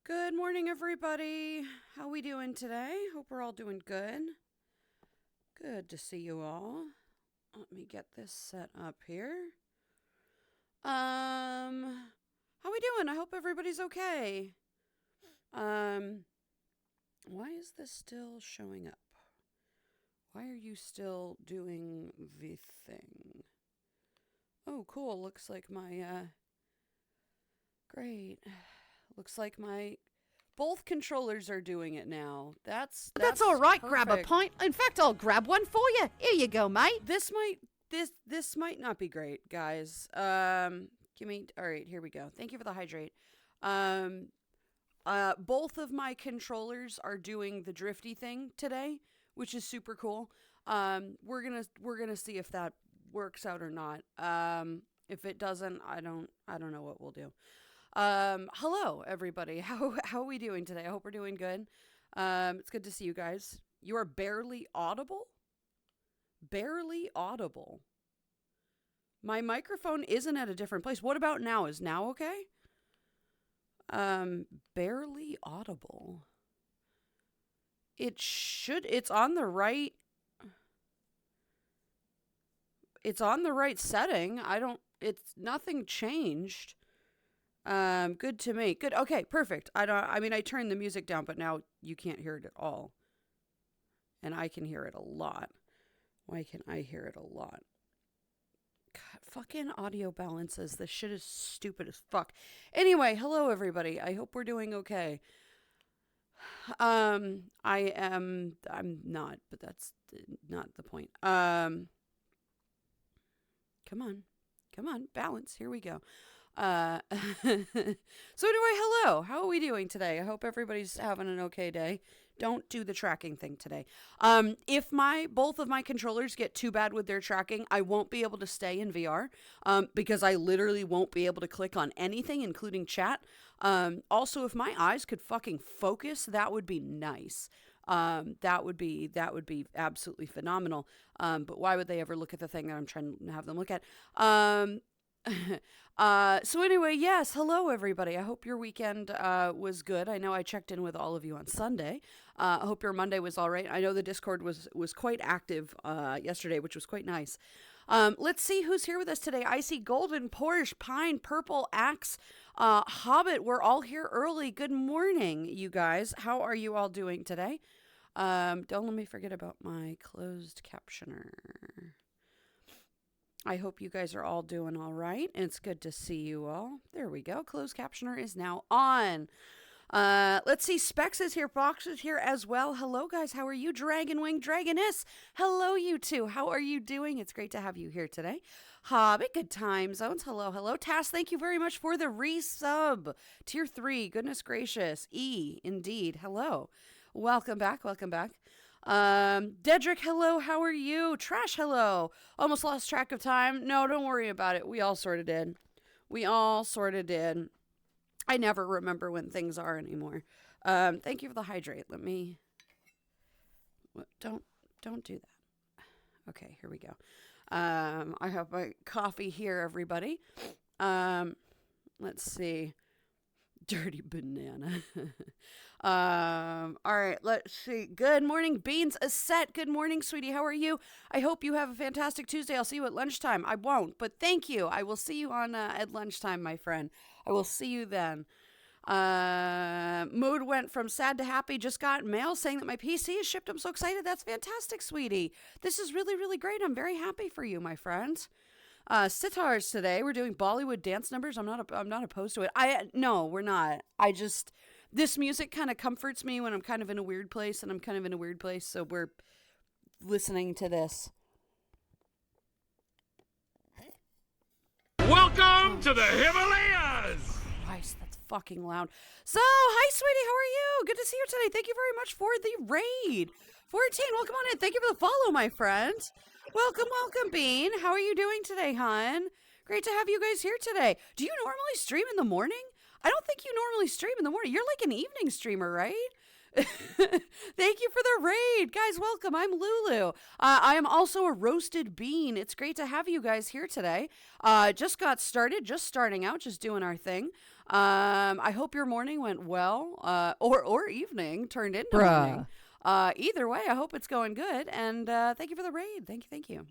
Good morning, everybody. How we doing today? Hope we're all doing good. Good to see you all. Let me get this set up here. How we doing? I hope everybody's okay. Why is this still showing up? Why are you still doing the thing? Oh, cool. Looks like my, great. Looks like both controllers are doing it now. That's all right. perfect. Grab a pint. In fact, I'll grab one for you. Here you go, mate. This might not be great, guys. Give me. All right, here we go. Thank you for the hydrate. Both of my controllers are doing the drifty thing today, which is super cool. We're gonna see if that works out or not. If it doesn't, I don't know what we'll do. Hello everybody. How are we doing today? I hope we're doing good. It's good to see you guys. You are barely audible? Barely audible. My microphone isn't at a different place. What about now? Is now okay? Barely audible. It's on the right. It's on the right setting. It's nothing changed. Good to me. Good. Okay, perfect. I turned the music down, but now you can't hear it at all. And I can hear it a lot. Why can I hear it a lot? God, fucking audio balances. This shit is stupid as fuck. Anyway, hello everybody. I hope we're doing okay. I'm not, but that's not the point. Come on, balance. Here we go. So anyway, hello. How are we doing today? I hope everybody's having an okay day. Don't do the tracking thing today. If both of my controllers get too bad with their tracking, I won't be able to stay in VR, because I literally won't be able to click on anything, including chat. Also, if my eyes could fucking focus, that would be nice. That would be absolutely phenomenal. But why would they ever look at the thing that I'm trying to have them look at? So anyway, yes, hello everybody. I hope your weekend was good. I know I checked in with all of you on Sunday. I hope your Monday was all right. I know the Discord was quite active yesterday, which was quite nice. Let's see who's here with us today. I see Golden, Porsche, Pine, Purple, Axe, Hobbit. We're all here early. Good morning, you guys. How are you all doing today? Don't let me forget about my closed captioner. I hope you guys are all doing all right. It's good to see you all. There we go. Closed captioner is now on. Let's see. Specs is here. Fox is here as well. Hello, guys. How are you? Dragon Wing, Dragoness. Hello, you two. How are you doing? It's great to have you here today. Hobbit, good time zones. Hello. Tass, thank you very much for the resub. Tier 3. Goodness gracious. Indeed. Hello. Welcome back. Dedrick, hello, how are you? Trash, hello. Almost lost track of time. No, don't worry about it. We all sort of did. I never remember when things are anymore. Thank you for the hydrate. Don't do that. Okay, here we go. I have my coffee here, everybody. Let's see. Dirty banana. All right, let's see. Good morning, Beans. A set. Good morning, sweetie. How are you? I hope you have a fantastic Tuesday. I'll see you at lunchtime. I won't, but thank you. I will see you at lunchtime, my friend. I will see you then. Mood went from sad to happy. Just got mail saying that my PC is shipped. I'm so excited. That's fantastic, sweetie. This is really, really great. I'm very happy for you, my friend. Sitars today. We're doing Bollywood dance numbers. I'm not opposed to it. No, we're not. This music kind of comforts me when I'm kind of in a weird place, and I'm kind of in a weird place, so we're listening to this. Welcome to the Himalayas! Christ, that's fucking loud. So, hi, sweetie. How are you? Good to see you today. Thank you very much for the raid. 14, welcome on in. Thank you for the follow, my friend. Welcome, Bean. How are you doing today, hon? Great to have you guys here today. Do you normally stream in the morning? I don't think you normally stream in the morning. You're like an evening streamer, right? Thank you for the raid. Guys, welcome. I'm Lulu. I am also a roasted bean. It's great to have you guys here today. Just got started, just starting out, just doing our thing. I hope your morning went well, or evening turned into morning. Either way, I hope it's going good. And thank you for the raid. Thank you.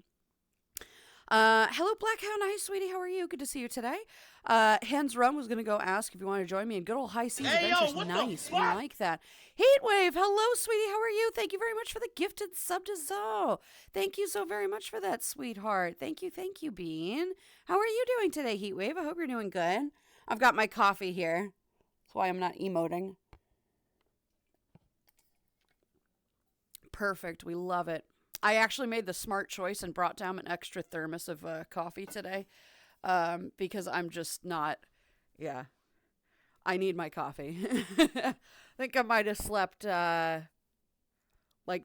Hello, Blackhound. Hi, sweetie. How are you? Good to see you today. Hans Rum was going to go ask if you want to join me in good old High Seas Adventures. Nice. We like that. Heatwave. Hello, sweetie. How are you? Thank you very much for the gifted sub to Zoe. Thank you so very much for that, sweetheart. Thank you, Bean. How are you doing today, Heatwave? I hope you're doing good. I've got my coffee here. That's why I'm not emoting. Perfect. We love it. I actually made the smart choice and brought down an extra thermos of coffee today because I'm just not, I need my coffee. I think I might have slept like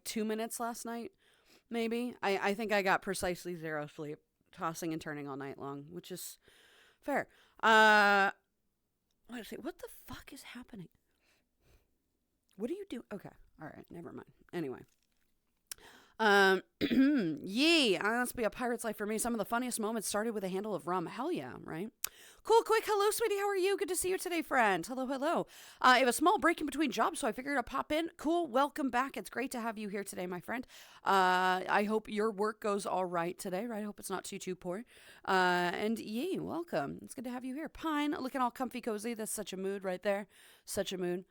2 minutes last night, maybe. I think I got precisely 0 sleep, tossing and turning all night long, which is fair. What the fuck is happening? What do you do? Okay. All right. Never mind. Anyway. Yee, must be a pirate's life for me. Some of the funniest moments started with a handle of rum. Hell yeah, right? Cool, quick. Hello, sweetie. How are you? Good to see you today, friend. Hello. I have a small break in between jobs, so I figured I'd pop in. Cool. Welcome back. It's great to have you here today, my friend. I hope your work goes all right today, right? I hope it's not too poor. And yee, welcome. It's good to have you here. Pine, looking all comfy cozy. That's such a mood right there. Such a mood.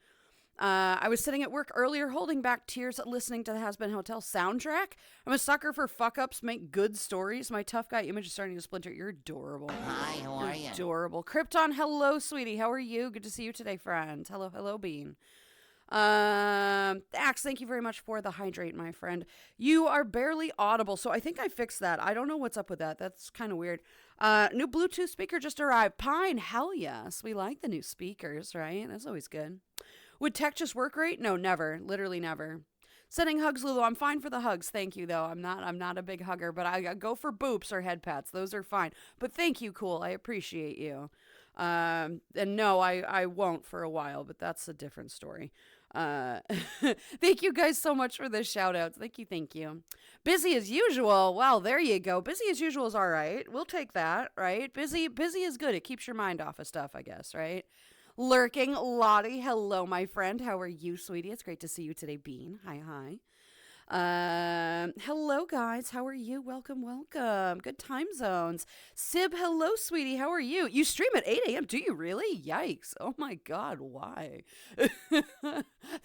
I was sitting at work earlier holding back tears listening to the Has Been Hotel soundtrack. I'm a sucker for fuck-ups, make good stories. My tough guy image is starting to splinter. You're adorable. Hi, how are you? Adorable. Krypton, hello, sweetie. How are you? Good to see you today, friend. Hello, Bean. Axe, thank you very much for the hydrate, my friend. You are barely audible, so I think I fixed that. I don't know what's up with that. That's kind of weird. New Bluetooth speaker just arrived. Pine, hell yes. We like the new speakers, right? That's always good. Would tech just work great? No, never. Literally never. Sending hugs, Lulu. I'm fine for the hugs. Thank you, though. I'm not a big hugger, but I go for boops or head pats. Those are fine. But thank you, cool. I appreciate you. And no, I won't for a while, but that's a different story. Thank you guys so much for the shout outs. Thank you. Busy as usual. Well, there you go. Busy as usual is all right. We'll take that, right? Busy is good. It keeps your mind off of stuff, I guess, right? Lurking, Lottie. Hello, my friend. How are you, sweetie? It's great to see you today, Bean. Hi. Hello, guys. How are you? Welcome. Good time zones. Sib, hello, sweetie. How are you? You stream at 8 a.m. Do you really? Yikes. Oh, my God. Why?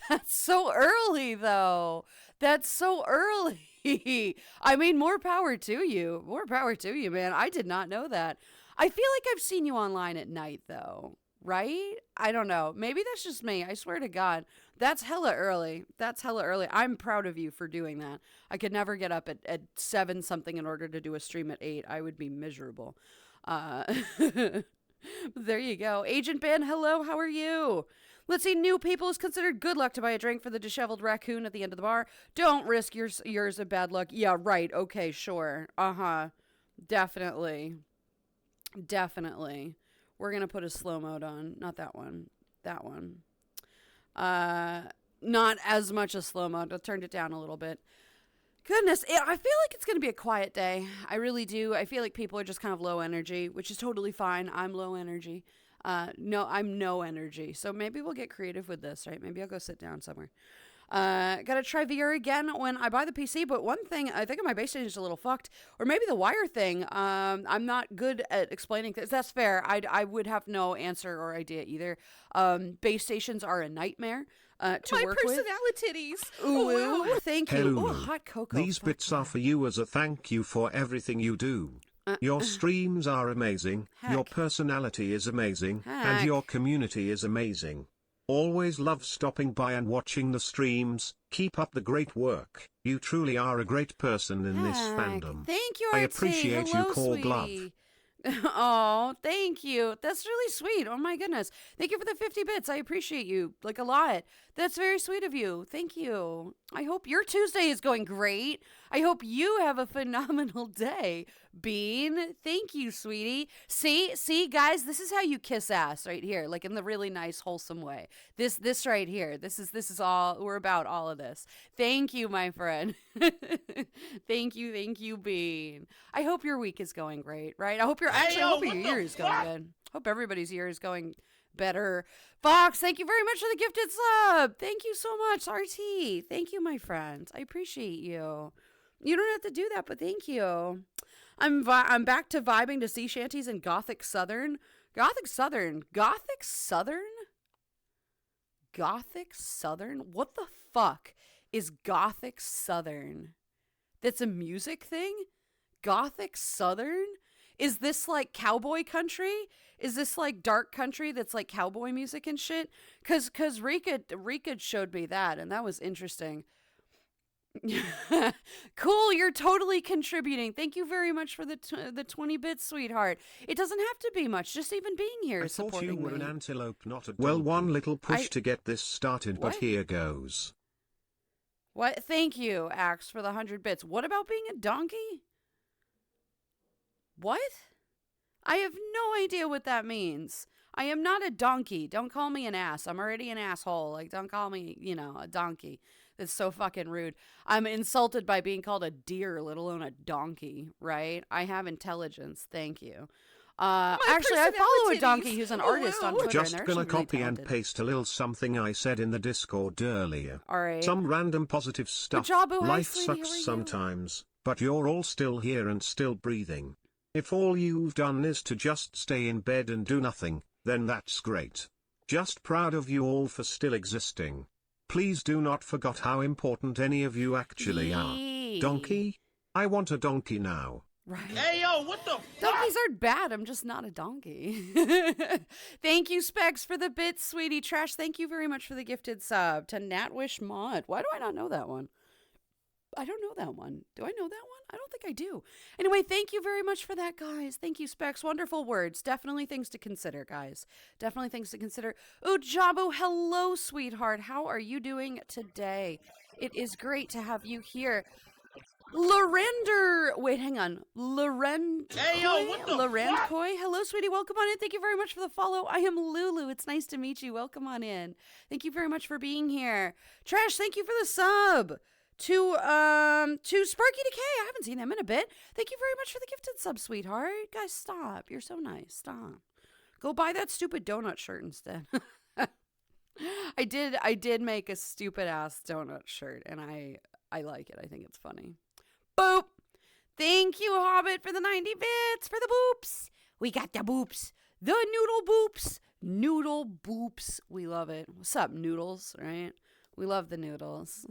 That's so early, though. That's so early. I mean, more power to you. More power to you, man. I did not know that. I feel like I've seen you online at night, though. Right? I don't know. Maybe that's just me. I swear to God. That's hella early. I'm proud of you for doing that. I could never get up at 7 something in order to do a stream at 8. I would be miserable. There you go. Agent Ben, hello. How are you? Let's see. New people is considered good luck to buy a drink for the disheveled raccoon at the end of the bar. Don't risk yours of bad luck. Yeah, right. Okay, sure. Definitely. We're going to put a slow mode on. Not that one. That one. Not as much as slow mode. I turned it down a little bit. Goodness. I feel like it's going to be a quiet day. I really do. I feel like people are just kind of low energy, which is totally fine. I'm low energy. No, I'm no energy. So maybe we'll get creative with this, right? Maybe I'll go sit down somewhere. Gotta try VR again when I buy the PC, but one thing, I think my base station is a little fucked, or maybe the wire thing, I'm not good at explaining things. That's fair. I would have no answer or idea either. Base stations are a nightmare to work with. My personalities. Ooh, thank you. Hello. Ooh, hot cocoa. These bits are for you as a thank you for everything you do. Your streams are amazing, your personality is amazing, and your community is amazing. Always love stopping by and watching the streams. Keep up the great work. You truly are a great person in this fandom. Thank you, I RT. appreciate Hello, you, called sweetie. love. Oh, thank you. That's really sweet. Oh my goodness. Thank you for the 50 bits. I appreciate you like a lot. That's very sweet of you. Thank you. I hope your Tuesday is going great. I hope you have a phenomenal day. Bean, thank you, sweetie. See, guys, this is how you kiss ass right here, like in the really nice, wholesome way. This right here. This is all we're about. All of this. Thank you, my friend. thank you, Bean. I hope your week is going great, right? I hope your year is going good. Hope everybody's year is going better. Fox, thank you very much for the gifted sub. Thank you so much, RT. Thank you, my friend. I appreciate you. You don't have to do that, but thank you. I'm back to vibing to sea shanties in Gothic Southern. Gothic Southern. What the fuck is Gothic Southern? That's a music thing? Gothic Southern? Is this like cowboy country? Is this like dark country that's like cowboy music and shit? Cause Rika showed me that and that was interesting. Cool, you're totally contributing. Thank you very much for the 20 bits, sweetheart. It doesn't have to be much, just even being here I supporting thought you were me. an antelope, not a donkey. Well, one little push to get this started, but here goes. What? Thank you, Axe, for the 100 bits. What about being a donkey? What? I have no idea what that means. I am not a donkey. Don't call me an ass. I'm already an asshole. Like, don't call me, a donkey. That's so fucking rude. I'm insulted by being called a deer, let alone a donkey, right? I have intelligence. Thank you. Actually, I follow a donkey who's an artist on Twitter. Just gonna copy and paste a little something I said in the Discord earlier. All right. Some random positive stuff. Life sucks sometimes, but you're all still here and still breathing. If all you've done is to just stay in bed and do nothing, then that's great. Just proud of you all for still existing. Please do not forget how important any of you actually are. Donkey? I want a donkey now. Right. Hey, yo, what the fuck? Donkeys aren't bad. I'm just not a donkey. Thank you, Specs, for the bits, sweetie. Trash, thank you very much for the gifted sub. To Natwish Mod. Why do I not know that one? I don't know that one. Do I know that one? I don't think I do. Anyway, thank you very much for that, guys. Thank you, Specs. Wonderful words. Definitely things to consider, guys. Definitely things to consider. Ujabo, hello, sweetheart. How are you doing today? It is great to have you here. Lorender, wait, hang on. Lorend, Hey, yo, what the fuck? Hello, sweetie. Welcome on in. Thank you very much for the follow. I am Lulu. It's nice to meet you. Welcome on in. Thank you very much for being here. Trash, thank you for the sub. To Sparky Decay. I haven't seen them in a bit. Thank you very much for the gifted sub, sweetheart. Guys, stop. You're so nice. Stop. Go buy that stupid donut shirt instead. I did make a stupid ass donut shirt, and I like it. I think it's funny. Boop. Thank you, Hobbit, for the 90 bits, for the boops. We got the boops. The noodle boops. Noodle boops. We love it. What's up, noodles, right? We love the noodles.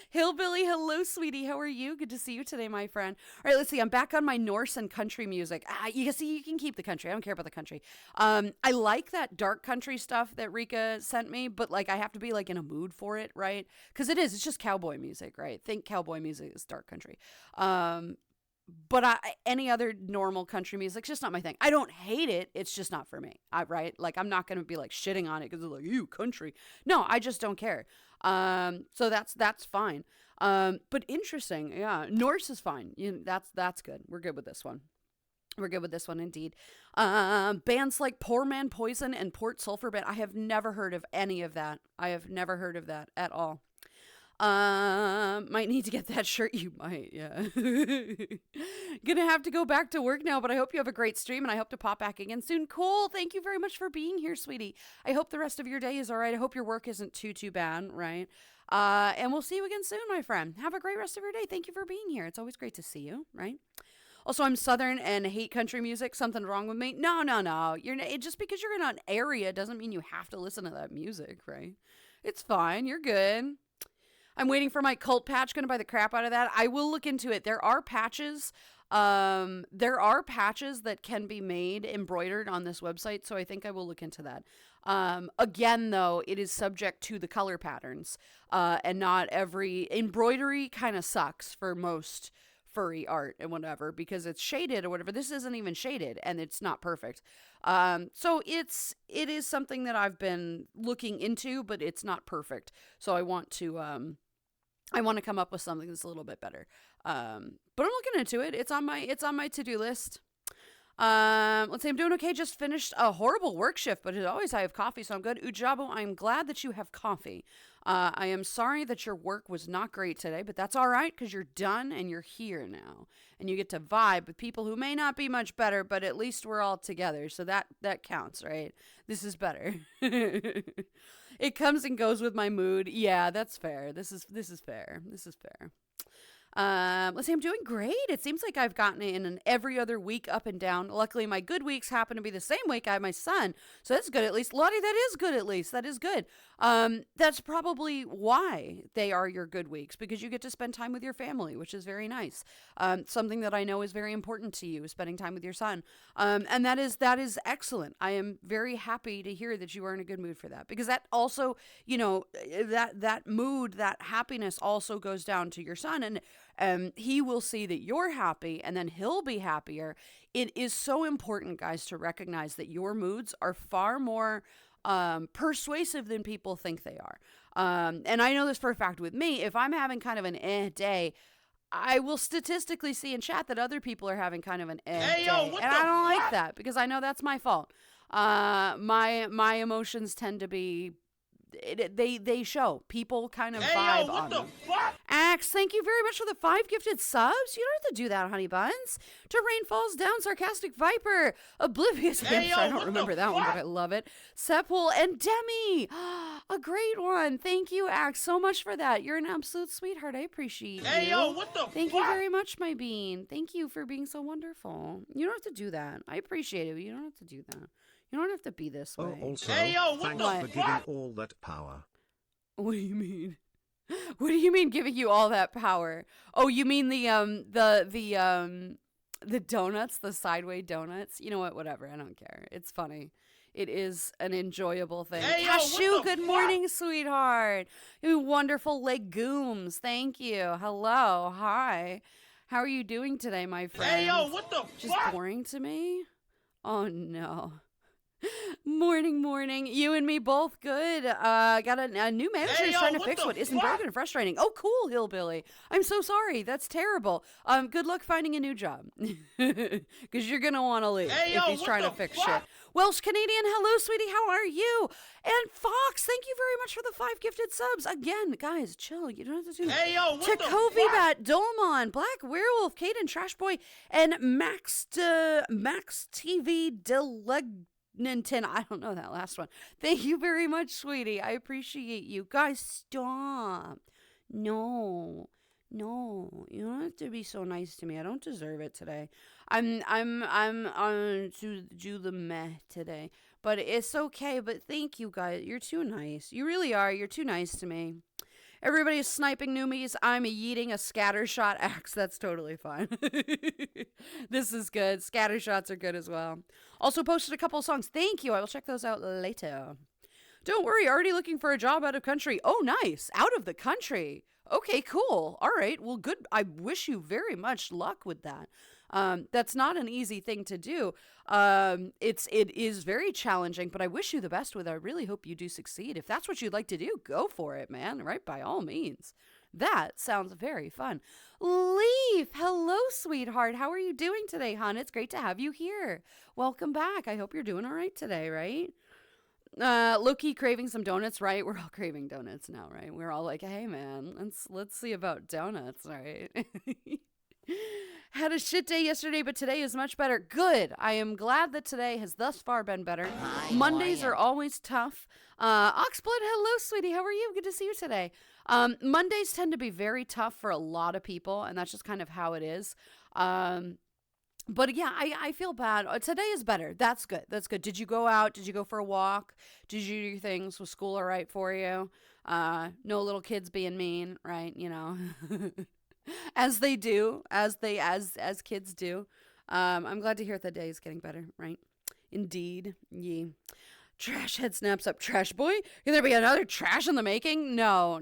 Hillbilly, hello, sweetie. How are you? Good to see you today, my friend. All right, let's see. I'm back on my Norse and country music. You can keep the country. I don't care about the country. I like that dark country stuff that Rika sent me, but like I have to be like in a mood for it, right? Because it's just cowboy music, right? Think cowboy music is dark country. But any other normal country music's just not my thing. I don't hate it. It's just not for me. Right? Like, I'm not going to be like shitting on it because it's like, you country. No, I just don't care. So that's fine. But interesting. Yeah. Norse is fine. That's good. We're good with this one. We're good with this one indeed. Bands like Poor Man Poison and Port Sulphur Band. I have never heard of any of that. I have never heard of that at all. Might need to get that shirt. You might, yeah. Gonna have to go back to work now, but I hope you have a great stream and I hope to pop back again soon. Cool. Thank you very much for being here, sweetie. I hope the rest of your day is all right. I hope your work isn't too bad, right? And we'll see you again soon, my friend. Have a great rest of your day. Thank you for being here. It's always great to see you, right? Also, I'm Southern and hate country music. Something wrong with me? No. Just because you're in an area doesn't mean you have to listen to that music, right? It's fine. You're good. I'm waiting for my cult patch. Gonna buy the crap out of that. I will look into it. There are patches. There are patches that can be made embroidered on this website, so I think I will look into that. Again, though, it is subject to the color patterns, and not every embroidery kind of sucks for most furry art and whatever because it's shaded or whatever. This isn't even shaded and it's not perfect. So it is something that I've been looking into, but it's not perfect. So I want to come up with something that's a little bit better. But I'm looking into it. It's on my to-do list. Let's see, I'm doing okay. Just finished a horrible work shift, but as always, I have coffee, so I'm good. Ujabo, I'm glad that you have coffee. I am sorry that your work was not great today, but that's all right because you're done and you're here now. And you get to vibe with people who may not be much better, but at least we're all together. So that counts, right? This is better. It comes and goes with my mood. Yeah, that's fair. This is fair. This is fair. Let's see, I'm doing great. It seems like I've gotten in an every other week up and down. Luckily, my good weeks happen to be the same week I have my son. So that's good at least. Lottie, that is good at least. That is good. That's probably why they are your good weeks, because you get to spend time with your family, which is very nice. Something that I know is very important to you is spending time with your son. And that is excellent. I am very happy to hear that you are in a good mood for that, because that also, that mood, that happiness also goes down to your son, and he will see that you're happy and then he'll be happier. It is so important, guys, to recognize that your moods are far more persuasive than people think they are. And I know this for a fact with me. If I'm having kind of an day, I will statistically see in chat that other people are having kind of an day. And I don't like that because I know that's my fault. My emotions tend to be, they show. People kind of vibe on them. Axe, thank you very much for the 5 gifted subs. You don't have to do that, honey buns. To Rain Falls Down, Sarcastic Viper, Oblivious Hamster. I don't remember that one, but I love it. Sepul and Demi. A great one. Thank you, Axe, so much for that. You're an absolute sweetheart. I appreciate you. Thank you very much, my bean. Thank you for being so wonderful. You don't have to do that. I appreciate it, but you don't have to do that. You don't have to be this way. Oh, also, thanks for giving all that power. What do you mean? What do you mean giving you all that power? Oh, you mean the donuts, the sideway donuts? You know what? Whatever. I don't care. It's funny. It is an enjoyable thing. Cashew, good morning, sweetheart. You wonderful legumes. Thank you. Hello. Hi. How are you doing today, my friend? Just boring to me? Oh, no. Morning. You and me both good. Got a new manager who's trying to fix what isn't broken and frustrating. Oh, cool, hillbilly. I'm so sorry. That's terrible. Good luck finding a new job. Because you're going to want to leave if he's trying to fix shit. Welsh Canadian, hello, sweetie. How are you? And Fox, thank you very much for the 5 gifted subs. Again, guys, chill. You don't have to do Takovibat, Dolmon, Black Werewolf, Caden, Trash Boy, and Max TV Nintendo. I don't know that last one. Thank you very much, sweetie. I appreciate you. Guys, stop. No. You don't have to be so nice to me. I don't deserve it today. I'm on to do the meh today. But it's okay. But thank you, guys. You're too nice. You really are. You're too nice to me. Everybody is sniping newbies. I'm yeeting a scatter shot axe. That's totally fine. This is good. Scatter shots are good as well. Also posted a couple of songs. Thank you. I will check those out later. Don't worry. Already looking for a job out of country. Oh, nice. Out of the country. Okay, cool. All right. Well, good. I wish you very much luck with that. That's not an easy thing to do. It is very challenging, but I wish you the best with it. I really hope you do succeed. If that's what you'd like to do, go for it, man. Right? By all means. That sounds very fun. Leaf, hello, sweetheart. How are you doing today, hon? It's great to have you here. Welcome back. I hope you're doing all right today, right? Low-key craving some donuts, right? We're all craving donuts now, right? We're all like, hey, man, let's see about donuts, right? Had a shit day yesterday, but today is much better. Good. I am glad that today has thus far been better. Mondays are always tough. Oxblood, hello, sweetie. How are you? Good to see you today. Mondays tend to be very tough for a lot of people, and that's just kind of how it is. But yeah, I feel bad. Today is better. That's good. That's good. Did you go out? Did you go for a walk? Did you do your things? Was school all right for you? No little kids being mean, right? You know. As they do, as kids do. I'm glad to hear that day is getting better, right? Indeed. Ye. Trash head snaps up. Trash boy? Can there be another trash in the making? No.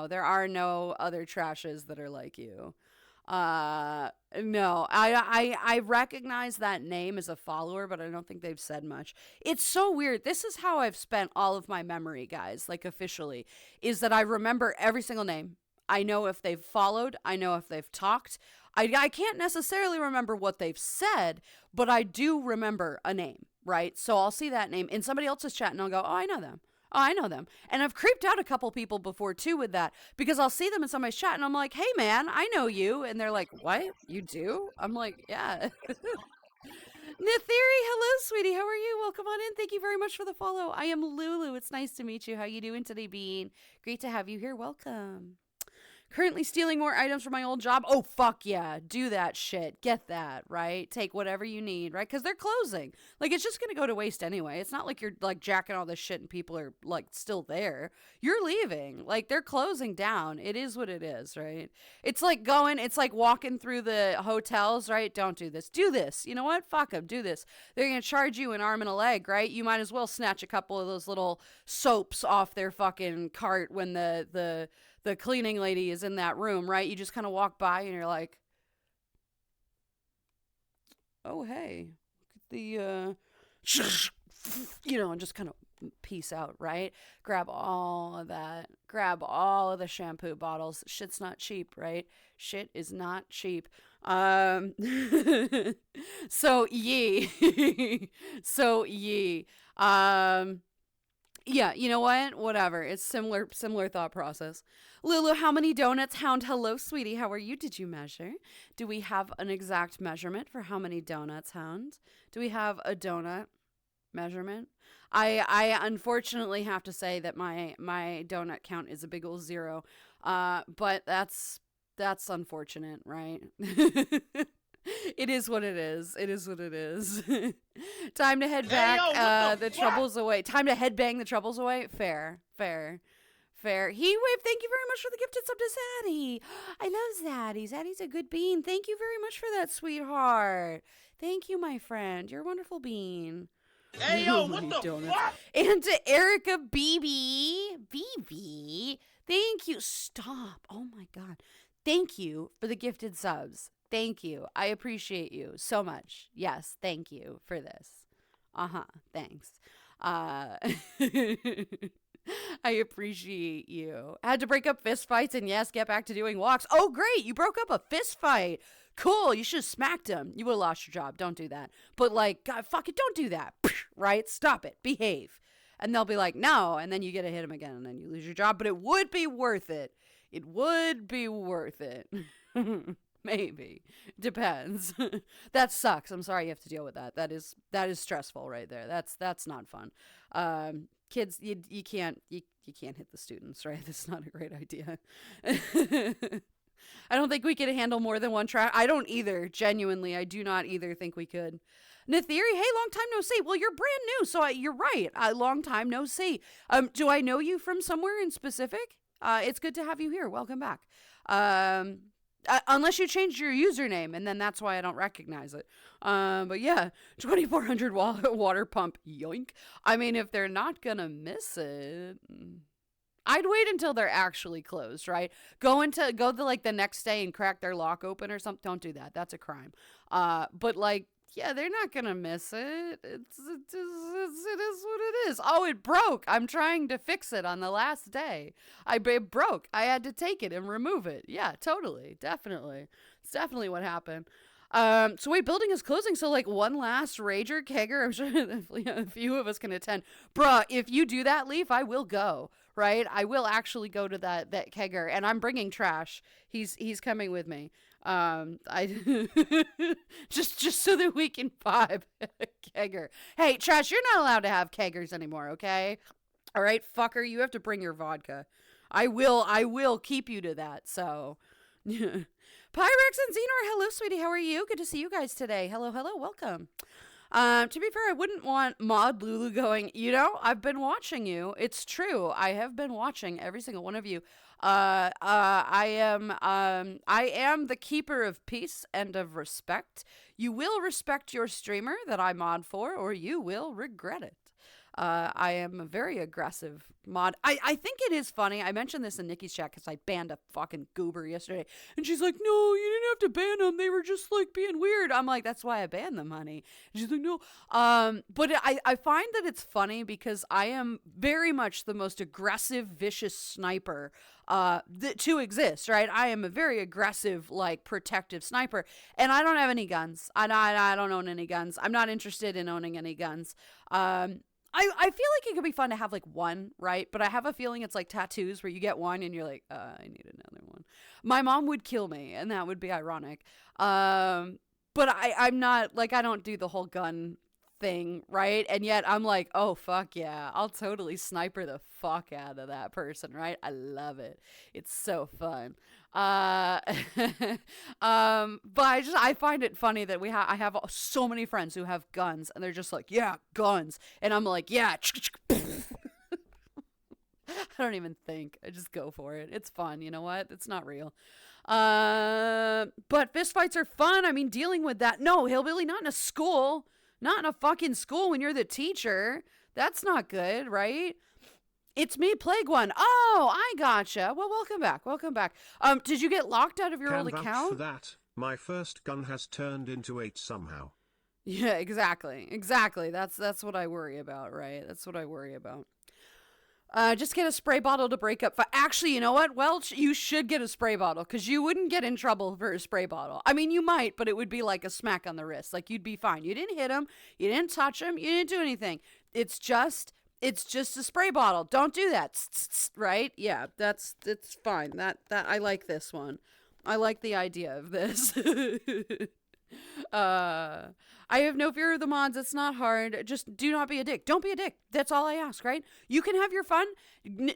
There are no other trashes that are like you. No, I recognize that name as a follower, but I don't think they've said much. It's so weird. This is how I've spent all of my memory, guys, like officially, is that I remember every single name. I know if they've followed. I know if they've talked. I can't necessarily remember what they've said, but I do remember a name, right? So I'll see that name in somebody else's chat and I'll go, oh, I know them. Oh, I know them. And I've creeped out a couple people before too with that because I'll see them in somebody's chat and I'm like, hey man, I know you. And they're like, what? You do? I'm like, yeah. Nithiri, hello, sweetie. How are you? Welcome on in. Thank you very much for the follow. I am Lulu. It's nice to meet you. How you doing today, Bean? Great to have you here. Welcome. Currently stealing more items from my old job. Oh, fuck yeah. Do that shit. Get that, right? Take whatever you need, right? Because they're closing. Like, it's just going to go to waste anyway. It's not like you're, like, jacking all this shit and people are, like, still there. You're leaving. Like, they're closing down. It is what it is, right? It's like walking through the hotels, right? Don't do this. Do this. You know what? Fuck them. Do this. They're going to charge you an arm and a leg, right? You might as well snatch a couple of those little soaps off their fucking cart when the cleaning lady is in that room, right? You just kind of walk by and you're like, oh, hey, the, and just kind of peace out, right? Grab all of that. Grab all of the shampoo bottles. Shit's not cheap, right? Shit is not cheap. So ye. So ye. Yeah, you know what? Whatever. It's similar thought process. Lulu, how many donuts? Hound, hello, sweetie. How are you? Did you measure? Do we have an exact measurement for how many donuts, Hound? Do we have a donut measurement? I unfortunately have to say that my donut count is a big old 0. But that's unfortunate, right? It is what it is. It is what it is. Time to head back. The troubles away. Time to headbang the troubles away. Fair. Heatwave, thank you very much for the gifted sub to Zaddy. I love Zaddy. Zaddy's a good bean. Thank you very much for that, sweetheart. Thank you, my friend. You're a wonderful bean. Hey, yo, what the fuck? And to Erica BB, thank you. Stop. Oh, my God. Thank you for the gifted subs. Thank you. I appreciate you so much. Yes, thank you for this. Thanks. I appreciate you. I had to break up fist fights and yes, get back to doing walks. Oh, great. You broke up a fist fight. Cool. You should have smacked him. You would have lost your job. Don't do that. But like, God, fuck it. Don't do that. Right? Stop it. Behave. And they'll be like, no. And then you get to hit him again and then you lose your job. But it would be worth it. It would be worth it. Maybe. Depends. That sucks. I'm sorry you have to deal with that. That is stressful right there. That's not fun. Kids, you can't hit the students, right? That's not a great idea. I don't think we could handle more than one track. I don't either. Genuinely, I do not either think we could. Nithiri, hey, long time no see. Well, you're brand new, so you're right. Long time no see. Do I know you from somewhere in specific? It's good to have you here. Welcome back. Unless you changed your username, and then that's why I don't recognize it. But yeah, 2400 water pump, yoink. I mean, if they're not gonna miss it, I'd wait until they're actually closed, right? Go the next day and crack their lock open or something. Don't do that. That's a crime. But like, yeah, they're not gonna miss it. It is what it is. Oh, it broke. I'm trying to fix it on the last day. It broke. I had to take it and remove it. Yeah, totally. Definitely. It's definitely what happened. So wait, building is closing. So like one last rager kegger. I'm sure a few of us can attend. Bruh, if you do that, Leaf, I will go. Right? I will actually go to that kegger, and I'm bringing trash. He's coming with me. I just so that we can vibe a kegger. Hey, trash, you're not allowed to have keggers anymore, okay? All right, fucker, you have to bring your vodka. I will keep you to that. So, Pyrex and Xenor, hello, sweetie. How are you? Good to see you guys today. Hello, welcome. To be fair, I wouldn't want Mod Lulu going, I've been watching you. It's true. I have been watching every single one of you. I am the keeper of peace and of respect. You will respect your streamer that I mod for, or you will regret it. I am a very aggressive mod. I think it is funny. I mentioned this in Nikki's chat because I banned a fucking goober yesterday. And she's like, no, you didn't have to ban them. They were just like being weird. I'm like, that's why I banned them, honey. And she's like, no. But I find that it's funny because I am very much the most aggressive, vicious sniper to exist, right? I am a very aggressive, like, protective sniper. And I don't have any guns. I don't own any guns. I'm not interested in owning any guns. I feel like it could be fun to have like one, right? But I have a feeling it's like tattoos where you get one and you're like, I need another one. My mom would kill me, and that would be ironic. But I'm not, like, I don't do the whole gun thing, right? And yet I'm like, oh, fuck yeah, I'll totally sniper the fuck out of that person, right? I love it. It's so fun. But I find it funny that I have so many friends who have guns, and they're just like, yeah, guns, and I'm like, yeah. I don't even think. I just go for it. It's fun. You know what? It's not real. But fistfights are fun. I mean, dealing with that. No, hillbilly, not in a school. Not in a fucking school when you're the teacher. That's not good, right? It's me, Plague One. Oh, I gotcha. Well, welcome back. Welcome back. Did you get locked out of your old Can vouch account? for that. My first gun has turned into 8 somehow. Yeah, exactly. Exactly. That's what I worry about, right? That's what I worry about. Just get a spray bottle to break up. Actually, you know what? Well, you should get a spray bottle because you wouldn't get in trouble for a spray bottle. I mean, you might, but it would be like a smack on the wrist. Like, you'd be fine. You didn't hit him. You didn't touch him. You didn't do anything. It's just a spray bottle. Don't do that. Right? Yeah, it's fine. That I like this one. I like the idea of this. I have no fear of the mods. It's not hard. Just do not be a dick. Don't be a dick. That's all I ask, right? You can have your fun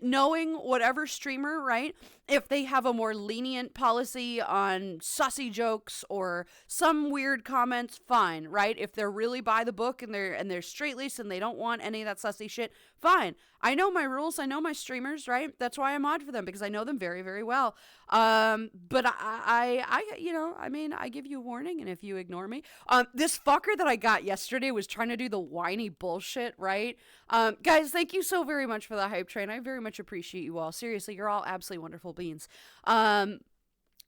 knowing whatever streamer, right? If they have a more lenient policy on sussy jokes or some weird comments, fine, right? If they're really by the book and they're straight-laced and they don't want any of that sussy shit, fine. I know my rules. I know my streamers, right? That's why I mod for them, because I know them very, very well. But I give you a warning, and if you ignore me, this fucker that I got yesterday was trying to do the whiny bullshit, right? Guys, thank you so very much for the hype train. I very much appreciate you all. Seriously, you're all absolutely wonderful beings.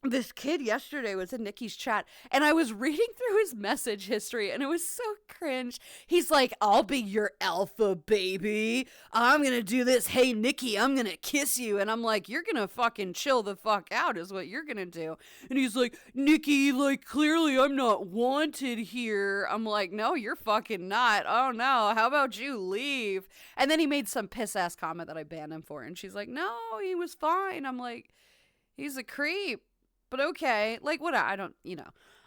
This kid yesterday was in Nikki's chat, and I was reading through his message history, and it was so cringe. He's like, I'll be your alpha, baby. I'm gonna do this. Hey, Nikki, I'm gonna kiss you. And I'm like, you're gonna fucking chill the fuck out is what you're gonna do. And he's like, Nikki, like, clearly I'm not wanted here. I'm like, no, you're fucking not. Oh, no. How about you leave? And then he made some piss-ass comment that I banned him for, and she's like, no, he was fine. I'm like, he's a creep. But okay, like, what, I don't,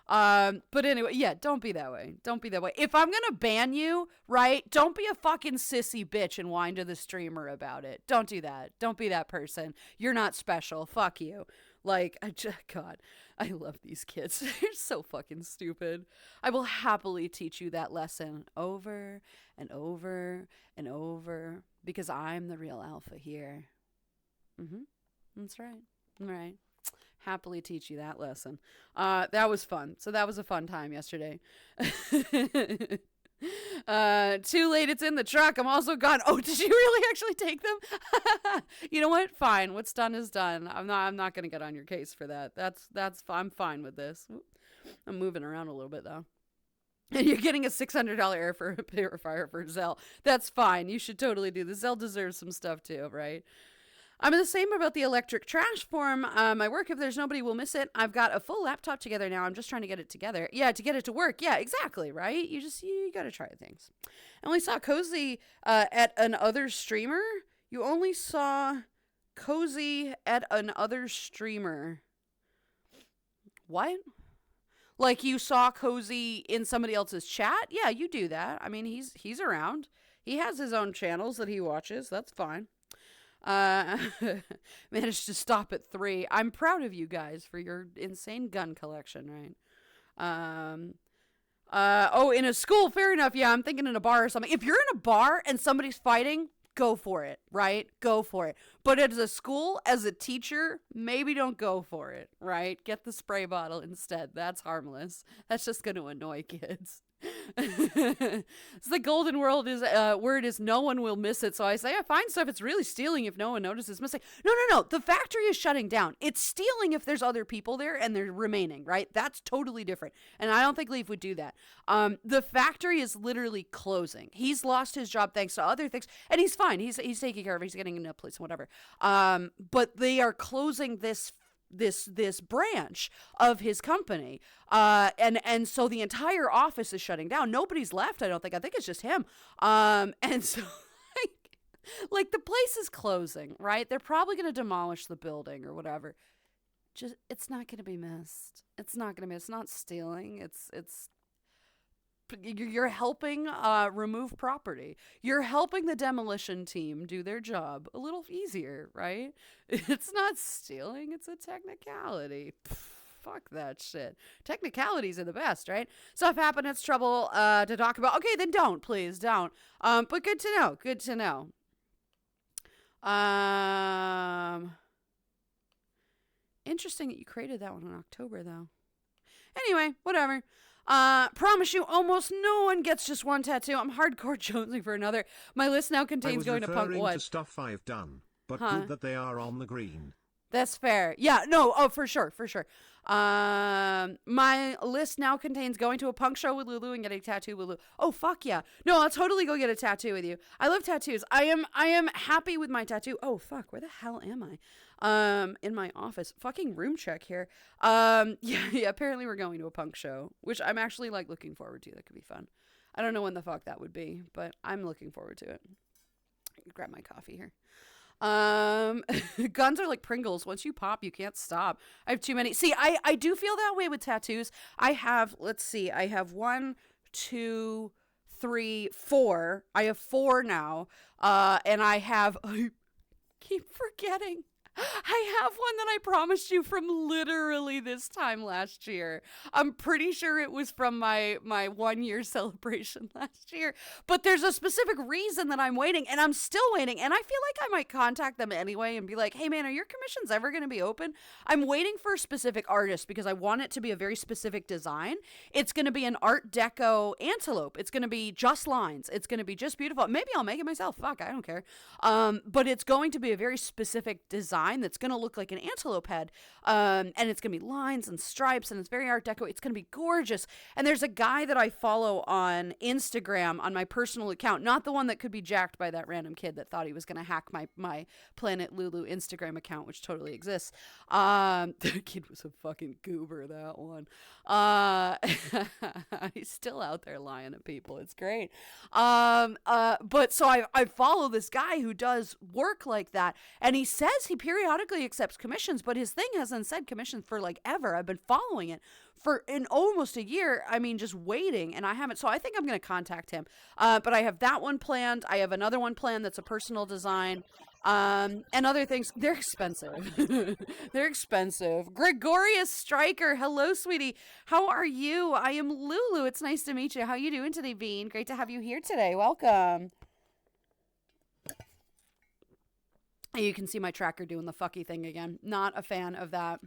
but anyway, yeah, don't be that way. Don't be that way. If I'm gonna ban you, right, don't be a fucking sissy bitch and whine to the streamer about it. Don't do that. Don't be that person. You're not special. Fuck you. Like, God, I love these kids. They're so fucking stupid. I will happily teach you that lesson over and over and over because I'm the real alpha here. That's right. All right. Happily teach you that lesson. That was fun. So that was a fun time yesterday. Too late. It's in the truck. I'm also gone. Oh, did you really actually take them? You know what? Fine. What's done is done. I'm not going to get on your case for that. I'm fine with this. I'm moving around a little bit though. And you're getting a $600 air purifier for Zell. That's fine. You should totally do this. Zell deserves some stuff too, right? I'm the same about the electric trash form. My work, if there's nobody, will miss it. I've got a full laptop together now. I'm just trying to get it together. Yeah, to get it to work. Yeah, exactly, right? You got to try things. I only saw Cozy at another streamer. You only saw Cozy at another streamer. What? Like you saw Cozy in somebody else's chat? Yeah, you do that. I mean, he's around. He has his own channels that he watches. That's fine. Managed to stop at 3. I'm proud of you guys for your insane gun collection, right? In a school, fair enough. Yeah, I'm thinking in a bar or something. If you're in a bar and somebody's fighting, go for it. right? Go for it. But as a school, as a teacher, maybe don't go for it, right? Get the spray bottle instead. That's harmless. That's just going to annoy kids. So the golden word is no one will miss it. So I say, I find stuff. It's really stealing if no one notices missing. No. The factory is shutting down. It's stealing if there's other people there and they're remaining, right? That's totally different. And I don't think Leaf would do that. The factory is literally closing. He's lost his job thanks to other things, and he's fine. He's taking care of it. He's getting into a place, whatever. But they are closing this branch of his company, and so the entire office is shutting down. Nobody's left. I think it's just him. And so like the place is closing, right? They're probably going to demolish the building or whatever. Just, it's not going to be missed. It's not stealing. You're helping remove property. You're helping the demolition team do their job a little easier, right? It's not stealing. It's a technicality. Fuck that shit. Technicalities are the best, right? Stuff happened. It's trouble to talk about. Okay, then don't. Please don't. But good to know. Good to know. Interesting that you created that one in October, though. Anyway, whatever. Promise you, almost no one gets just one tattoo. I'm hardcore jonesing for another. My list now contains going to punk what? To stuff I've done, but good that they are on the green. That's fair. Yeah, no, oh, for sure. My list now contains going to a punk show with Lulu and getting a tattoo with Lulu. Oh, fuck yeah. No, I'll totally go get a tattoo with you. I love tattoos. I am happy with my tattoo. Oh, fuck, where the hell am I? In my office. Fucking room check here. Yeah, apparently we're going to a punk show, which I'm actually, like, looking forward to. That could be fun. I don't know when the fuck that would be, but I'm looking forward to it. Grab my coffee here. Guns are like Pringles. Once you pop, you can't stop. I have too many. See, I do feel that way with tattoos. I have 1, 2, 3, 4. I have 4 now. And I keep forgetting. I have one that I promised you from literally this time last year. I'm pretty sure it was from my 1-year celebration last year. But there's a specific reason that I'm waiting, and I'm still waiting. And I feel like I might contact them anyway and be like, hey, man, are your commissions ever going to be open? I'm waiting for a specific artist because I want it to be a very specific design. It's going to be an Art Deco antelope. It's going to be just lines. It's going to be just beautiful. Maybe I'll make it myself. Fuck, I don't care. But it's going to be a very specific design that's going to look like an antelope head, and it's going to be lines and stripes, and it's very Art Deco. It's going to be gorgeous. And there's a guy that I follow on Instagram on my personal account, not the one that could be jacked by that random kid that thought he was going to hack my Planet Lulu Instagram account, which totally exists. The kid was a fucking goober, that one. He's still out there lying to people. It's great. But so I follow this guy who does work like that, and he says he periodically accepts commissions, but his thing hasn't said commissions for like ever. I've been following it for in almost a year. I mean, just waiting, and I haven't. So I think I'm going to contact him. But I have that one planned. I have another one planned that's a personal design. And other things. They're expensive. They're expensive. Gregorius Striker. Hello, sweetie. How are you? I am Lulu. It's nice to meet you. How you doing today, Bean? Great to have you here today. Welcome. You can see my tracker doing the fucky thing again. Not a fan of that.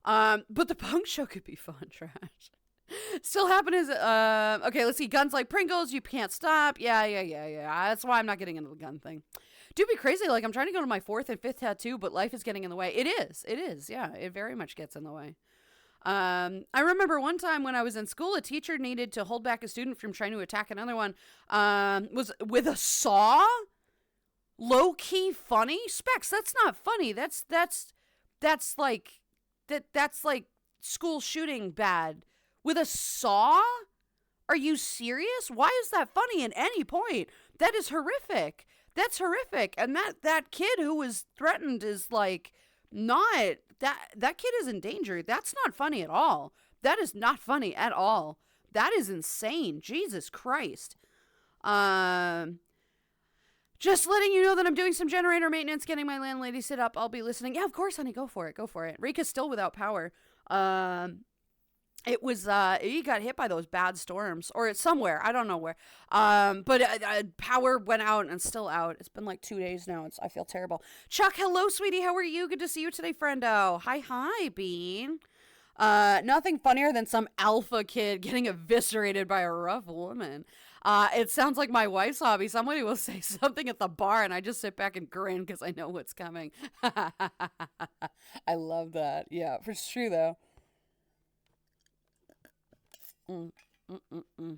But the punk show could be fun, trash. Still happening is, okay, let's see. Guns like Pringles, you can't stop. Yeah. That's why I'm not getting into the gun thing. Do be crazy. Like, I'm trying to go to my 4th and 5th tattoo, but life is getting in the way. It is. Yeah, it very much gets in the way. I remember one time when I was in school, a teacher needed to hold back a student from trying to attack another one, was with a saw. Low-key funny? Specs, that's not funny. That's like school shooting bad. With a saw? Are you serious? Why is that funny at any point? That is horrific. That's horrific. And that kid who was threatened is like not that kid is in danger. That's not funny at all. That is not funny at all. That is insane. Jesus Christ. Just letting you know that I'm doing some generator maintenance, getting my landlady set up. I'll be listening. Yeah, of course, honey. Go for it. Rika's still without power. And It was he got hit by those bad storms, or it's somewhere, I don't know where. But power went out and still out. It's been like 2 days now. I feel terrible. Chuck, hello, sweetie. How are you? Good to see you today, friendo. Hi, Bean. Nothing funnier than some alpha kid getting eviscerated by a rough woman. It sounds like my wife's hobby. Somebody will say something at the bar, and I just sit back and grin because I know what's coming. I love that. Yeah, for true though. Mm, mm, mm, mm.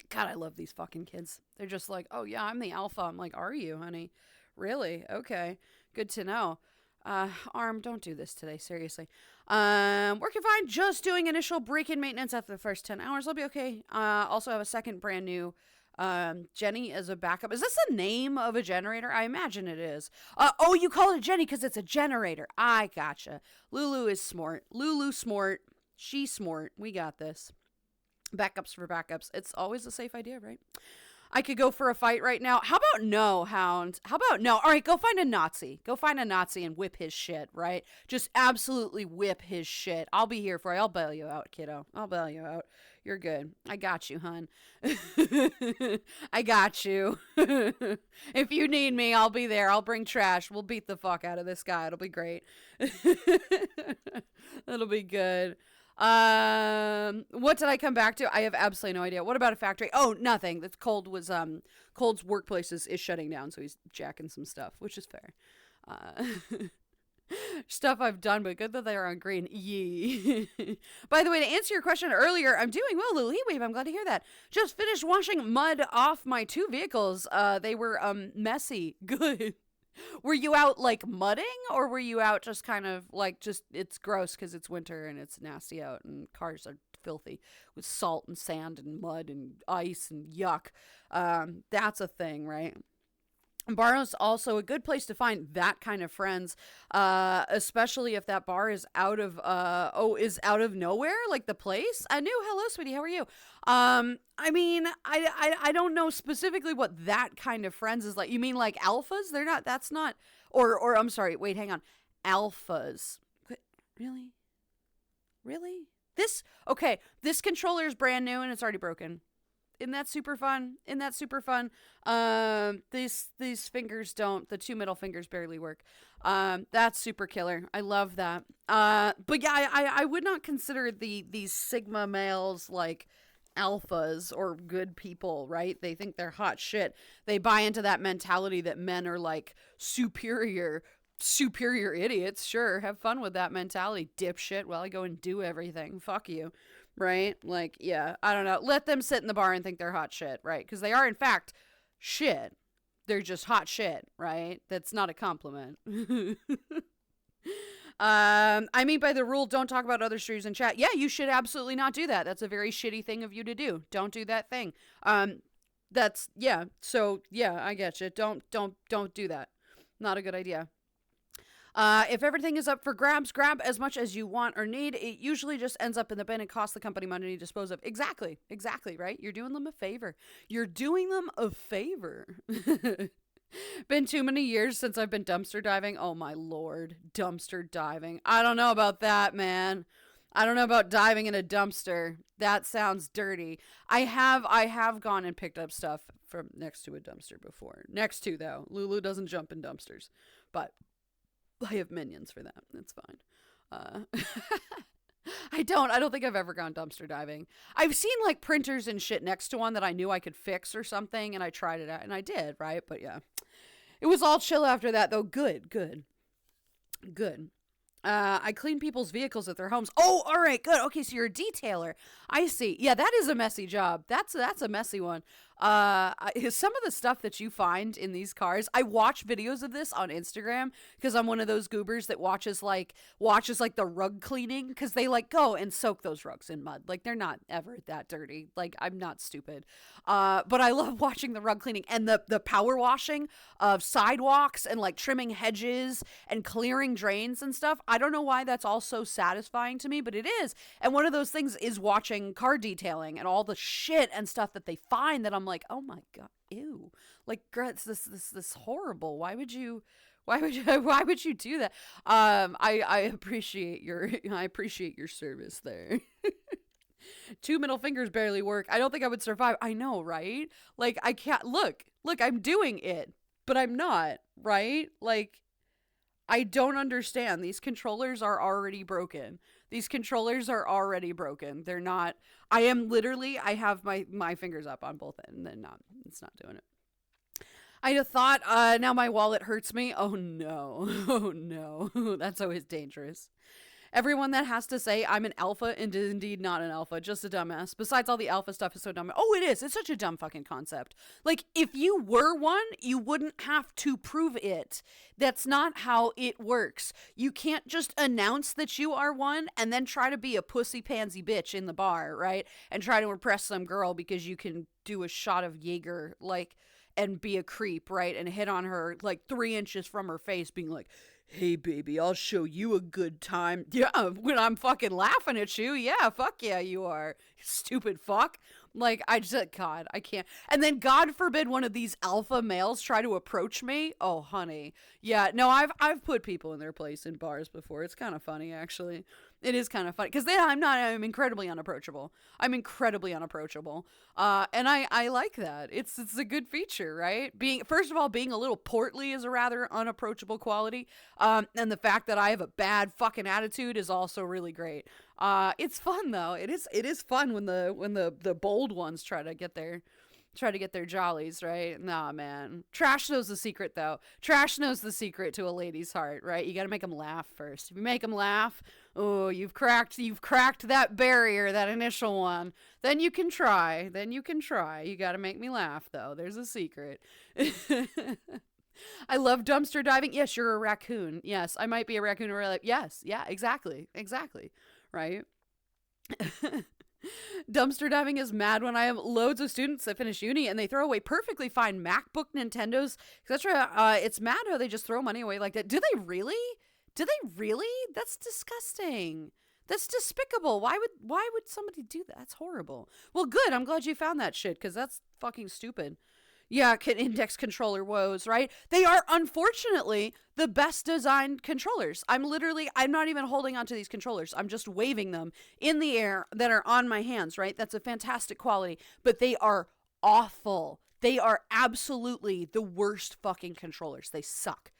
God, I love these fucking kids. They're just like, oh yeah, I'm the alpha. I'm like, are you, honey? Really? Okay. Good to know. Arm, don't do this today, seriously. Working fine, just doing initial break-in maintenance after the first 10 hours. I'll be okay. Also have a second brand new Jenny as a backup. Is this the name of a generator? I imagine it is. Oh, you call it a Jenny because it's a generator. I gotcha. Lulu is smart. Lulu smart. She smart. We got this. Backups for backups. It's always a safe idea, right? I could go for a fight right now. How about no, Hound? How about no? All right, go find a Nazi. Go find a Nazi and whip his shit, right? Just absolutely whip his shit. I'll be here for you. I'll bail you out, kiddo. I'll bail you out. You're good. I got you, hun. I got you. If you need me, I'll be there. I'll bring trash. We'll beat the fuck out of this guy. It'll be great. It'll be good. What did I come back to? I have absolutely no idea. What about a factory? Oh, nothing. That's Cold's workplace is shutting down, so he's jacking some stuff, which is fair. Stuff I've done, but good that they're on green. Yee. By the way, to answer your question earlier, I'm doing well, Lily Wave. I'm glad to hear that. Just finished washing mud off my 2 vehicles. They were messy. Good. Were you out like mudding, or were you out just kind of like just it's gross because it's winter and it's nasty out and cars are filthy with salt and sand and mud and ice and yuck? That's a thing, right? Bar's also a good place to find that kind of friends, especially if that bar is out of nowhere, like the place. I knew. Hello, sweetie. How are you? I mean, I don't know specifically what that kind of friends is like. You mean like alphas? They're not. That's not. Or I'm sorry. Wait, hang on. Alphas. Really? Really? This controller is brand new and it's already broken. Isn't that super fun? These fingers don't, the 2 middle fingers barely work. That's super killer. I love that. But yeah, I would not consider these Sigma males like alphas or good people, right? They think they're hot shit. They buy into that mentality that men are like superior idiots. Sure, have fun with that mentality, dipshit, while I go and do everything. Fuck you. Right? Like, yeah, I don't know. Let them sit in the bar and think they're hot shit, right? Because they are, in fact, shit. They're just hot shit, right? That's not a compliment. I mean, by the rule, don't talk about other streamers in chat. Yeah, you should absolutely not do that. That's a very shitty thing of you to do. Don't do that thing. That's, yeah. So, yeah, I get you. Don't do that. Not a good idea. If everything is up for grabs, grab as much as you want or need. It usually just ends up in the bin and costs the company money to dispose of. Exactly, right? You're doing them a favor. Been too many years since I've been dumpster diving. Oh my lord, dumpster diving. I don't know about that, man. I don't know about diving in a dumpster. That sounds dirty. I have gone and picked up stuff from next to a dumpster before. Next to, though. Lulu doesn't jump in dumpsters. But I have minions for that. It's fine. I don't think I've ever gone dumpster diving. I've seen like printers and shit next to one that I knew I could fix or something, and I tried it out, and I did, right? But yeah, it was all chill after that, though. Good. I clean people's vehicles at their homes. Oh, all right, good. Okay, so you're a detailer. I see. Yeah, that is a messy job. That's a messy one. Some of the stuff that you find in these cars, I watch videos of this on Instagram because I'm one of those goobers that watches like the rug cleaning, because they like go and soak those rugs in mud. Like, they're not ever that dirty. Like, I'm not stupid. But I love watching the rug cleaning and the power washing of sidewalks and like trimming hedges and clearing drains and stuff. I don't know why that's all so satisfying to me, but it is. And one of those things is watching car detailing and all the shit and stuff that they find that I'm like, oh my god, ew, like, this horrible. Why would you Why would you do that? I appreciate your service there. Two middle fingers barely work. I don't think I would survive. I know, right? Like, I can't look, I'm doing it, but I'm not, right? Like, I don't understand. These controllers are already broken. They're not, I have my fingers up on both ends and it's not doing it. I just thought, now my wallet hurts me. Oh no. Oh no. That's always dangerous. Everyone that has to say I'm an alpha and is indeed not an alpha, just a dumbass. Besides, all the alpha stuff is so dumb. Oh, it is. It's such a dumb fucking concept. Like, if you were one, you wouldn't have to prove it. That's not how it works. You can't just announce that you are one and then try to be a pussy pansy bitch in the bar, right? And try to impress some girl because you can do a shot of Jaeger, like, and be a creep, right? And hit on her, like, 3 inches from her face, being like, hey, baby, I'll show you a good time. Yeah, when I'm fucking laughing at you. Yeah, fuck yeah, you are. Stupid fuck. Like, God, I can't. And then, God forbid, one of these alpha males try to approach me. Oh, honey. Yeah, no, I've put people in their place in bars before. It's kind of funny, actually. It is kind of funny. Because then I'm incredibly unapproachable. And I like that. It's a good feature, right? First of all, being a little portly is a rather unapproachable quality. And the fact that I have a bad fucking attitude is also really great. It's fun though. It is fun when the bold ones try to get their jollies, right? Nah, man. Trash knows the secret though. Trash knows the secret to a lady's heart, right? You got to make them laugh first. If you make them laugh, oh, you've cracked that barrier, that initial one. Then you can try. You got to make me laugh though. There's a secret. I love dumpster diving. Yes, you're a raccoon. Yes, I might be a raccoon in real life. Yes, yeah, exactly. Right? Dumpster diving is mad when I have loads of students that finish uni and they throw away perfectly fine MacBook, Nintendos, etc. It's mad how they just throw money away like that. Do they really? That's disgusting. That's despicable. Why would somebody do that? That's horrible. Well, good. I'm glad you found that shit because that's fucking stupid. Yeah, index controller woes, right? They are, unfortunately, the best designed controllers. I'm not even holding onto these controllers. I'm just waving them in the air that are on my hands, right? That's a fantastic quality. But they are awful. They are absolutely the worst fucking controllers. They suck.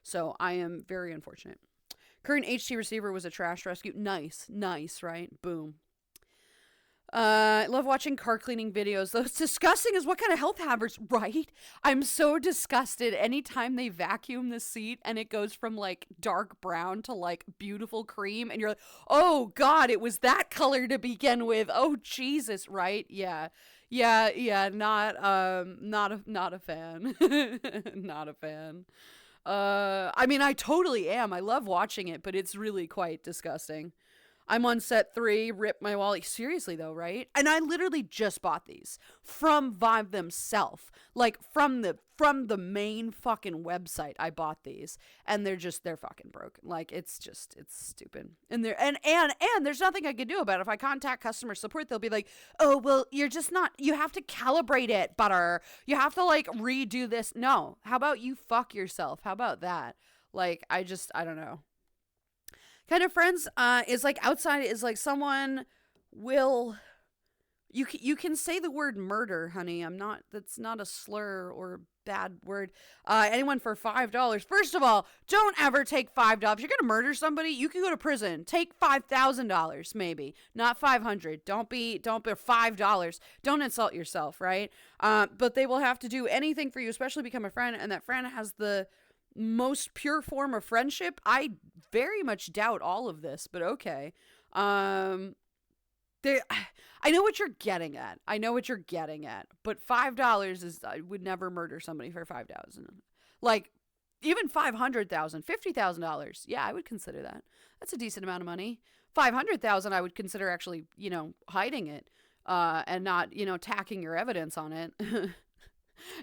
So I am very unfortunate. Current HT receiver was a trash rescue. Nice, right? Boom. I love watching car cleaning videos. Though it's disgusting as what kind of health hazards, right? I'm so disgusted anytime they vacuum the seat and it goes from like dark brown to like beautiful cream and you're like, oh God, it was that color to begin with. Oh Jesus, right? Yeah. Not a fan. Not a fan. I mean, I totally am. I love watching it, but it's really quite disgusting. I'm on set 3, rip my wallet. Seriously though, right? And I literally just bought these from Vive themselves. Like from the main fucking website I bought these. And they're fucking broken. Like it's stupid. And there's nothing I can do about it. If I contact customer support, they'll be like, oh, well, you have to calibrate it, butter. You have to like redo this. No. How about you fuck yourself? How about that? Like, I don't know. Kind of friends is like outside is like someone will you can say the word murder, honey. That's not a slur or bad word. Anyone for $5. First of all, don't ever take $5. You're gonna murder somebody, you can go to prison. Take $5,000 maybe, not $500. Don't be $5. Don't insult yourself, right? But they will have to do anything for you, especially become a friend, and that friend has the most pure form of friendship. I very much doubt all of this, but okay. I know what you're getting at. But $5 is, I would never murder somebody for $5,000. Like, even $500,000, $50,000. Yeah, I would consider that. That's a decent amount of money. $500,000, I would consider actually, hiding it, and not, tacking your evidence on it.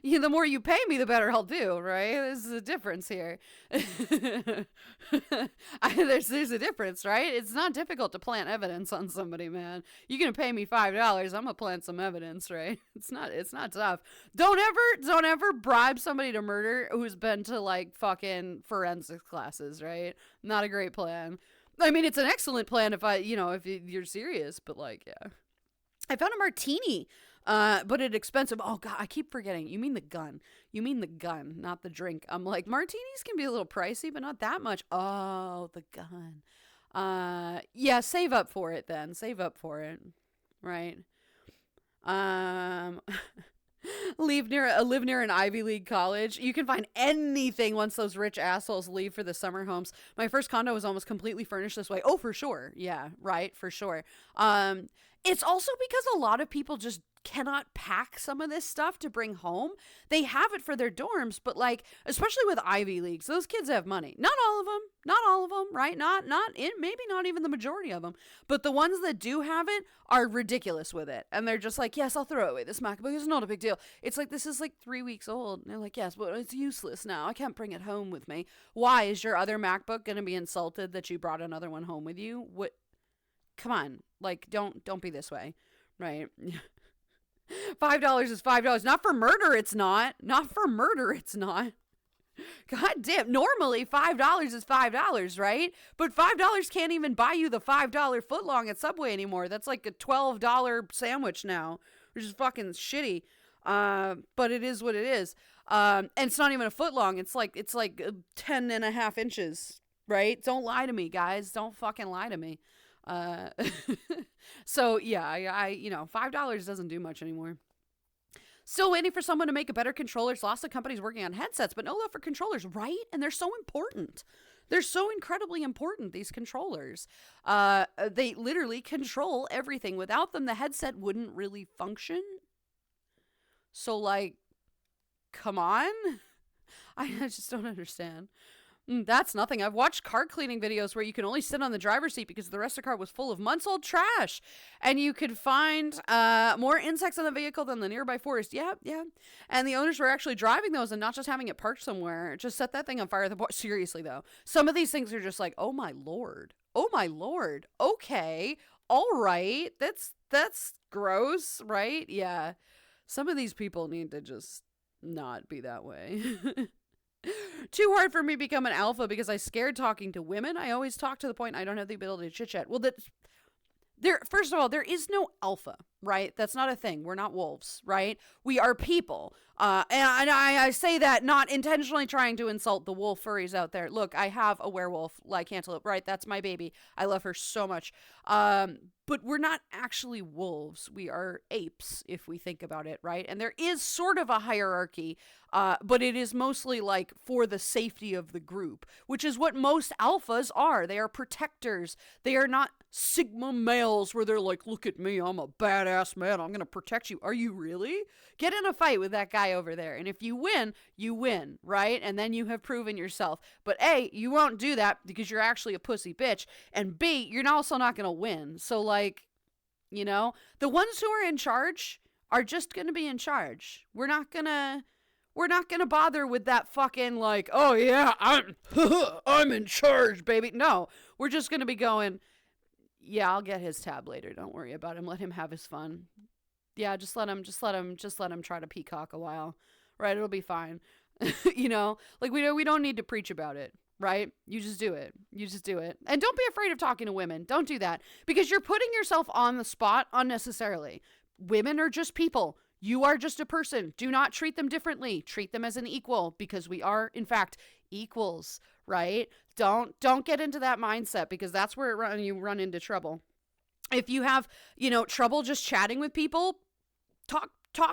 The more you pay me, the better I'll do, right? There's a difference here. There's a difference, right? It's not difficult to plant evidence on somebody, man. You're gonna pay me $5, I'm gonna plant some evidence, right? It's not tough. Don't ever bribe somebody to murder who's been to like fucking forensics classes, right? Not a great plan. I mean, it's an excellent plan if you're serious, but like, yeah. I found a martini. But it's expensive. Oh god, I keep forgetting. You mean the gun. You mean the gun, not the drink. I'm like, martinis can be a little pricey, but not that much. Oh, the gun. Yeah, save up for it then. Save up for it. Right. Live near an Ivy League college. You can find anything once those rich assholes leave for the summer homes. My first condo was almost completely furnished this way. Oh, for sure. Yeah, right, for sure. It's also because a lot of people just cannot pack some of this stuff to bring home. They have it for their dorms, but like, especially with Ivy Leagues, those kids have money. Not all of them, right? Maybe not even the majority of them, but the ones that do have it are ridiculous with it. And they're just like, yes, I'll throw away this MacBook. It's not a big deal. It's like, this is like 3 weeks old. And they're like, yes, but it's useless now. I can't bring it home with me. Why? Is your other MacBook going to be insulted that you brought another one home with you? What? Come on. Like, don't be this way. Right? $5 is $5. Not for murder, it's not. Not for murder, it's not. God damn. Normally, $5 is $5, right? But $5 can't even buy you the $5 footlong at Subway anymore. That's like a $12 sandwich now, which is fucking shitty. But it is what it is. And it's not even a footlong. It's like 10 and a half inches, right? Don't lie to me, guys. Don't fucking lie to me. So yeah, I $5 doesn't do much anymore. Still waiting for someone to make a better controller. Lots of companies working on headsets, but no love for controllers, right? And they're so important. They're so incredibly important, these controllers. They literally control everything. Without them, the headset wouldn't really function. So like, come on. I just don't understand. That's nothing. I've watched car cleaning videos where you can only sit on the driver's seat because the rest of the car was full of months-old trash. And you could find more insects in the vehicle than the nearby forest. Yeah. And the owners were actually driving those and not just having it parked somewhere. Just set that thing on fire. Seriously, though. Some of these things are just like, oh, my Lord. Oh, my Lord. Okay. All right. That's gross, right? Yeah. Some of these people need to just not be that way. Too hard for me to become an alpha because I scared talking to women. I always talk to the point I don't have the ability to chit chat. Well, first of all, there is no alpha, right? That's not a thing. We're not wolves, right? We are people. And I say that not intentionally trying to insult the wolf furries out there. Look, I have a werewolf like Cantaloupe, right? That's my baby. I love her so much. But we're not actually wolves. We are apes, if we think about it, right? And there is sort of a hierarchy, but it is mostly like for the safety of the group, which is what most alphas are. They are protectors. They are not Sigma males where they're like, look at me, I'm a badass man, I'm gonna protect you. Are you really? Get in a fight with that guy over there. And if you win, right? And then you have proven yourself. But A, you won't do that because you're actually a pussy bitch. And B, you're also not gonna win. So like, the ones who are in charge are just gonna be in charge. We're not gonna bother with that fucking like, oh yeah, I'm in charge, baby. No, we're just gonna be going, yeah, I'll get his tab later. Don't worry about him. Let him have his fun. Yeah, just let him try to peacock a while. Right? It'll be fine. Like we don't need to preach about it, right? You just do it. And don't be afraid of talking to women. Don't do that because you're putting yourself on the spot unnecessarily. Women are just people. You are just a person. Do not treat them differently. Treat them as an equal because we are, in fact, equals, right? Don't get into that mindset because that's where you run into trouble. If you have, trouble just chatting with people, talk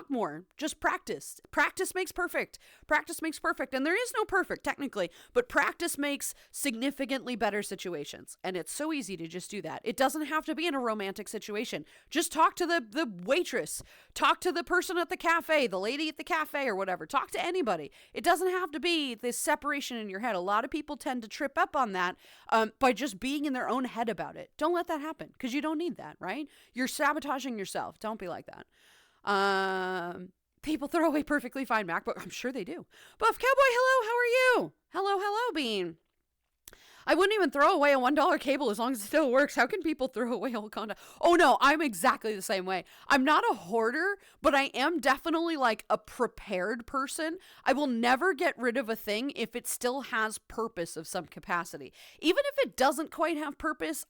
more. Just practice. Practice makes perfect. And there is no perfect, technically, but practice makes significantly better situations. And it's so easy to just do that. It doesn't have to be in a romantic situation. Just talk to the waitress. Talk to the person at the cafe, the lady at the cafe or whatever. Talk to anybody. It doesn't have to be this separation in your head. A lot of people tend to trip up on that by just being in their own head about it. Don't let that happen because you don't need that, right? You're sabotaging yourself. Don't be like that. People throw away perfectly fine MacBook. I'm sure they do. Buff Cowboy, hello, how are you? Hello, Bean. I wouldn't even throw away a $1 cable as long as it still works. How can people throw away old content? Oh no, I'm exactly the same way. I'm not a hoarder, but I am definitely like a prepared person. I will never get rid of a thing if it still has purpose of some capacity. Even if it doesn't quite have purpose,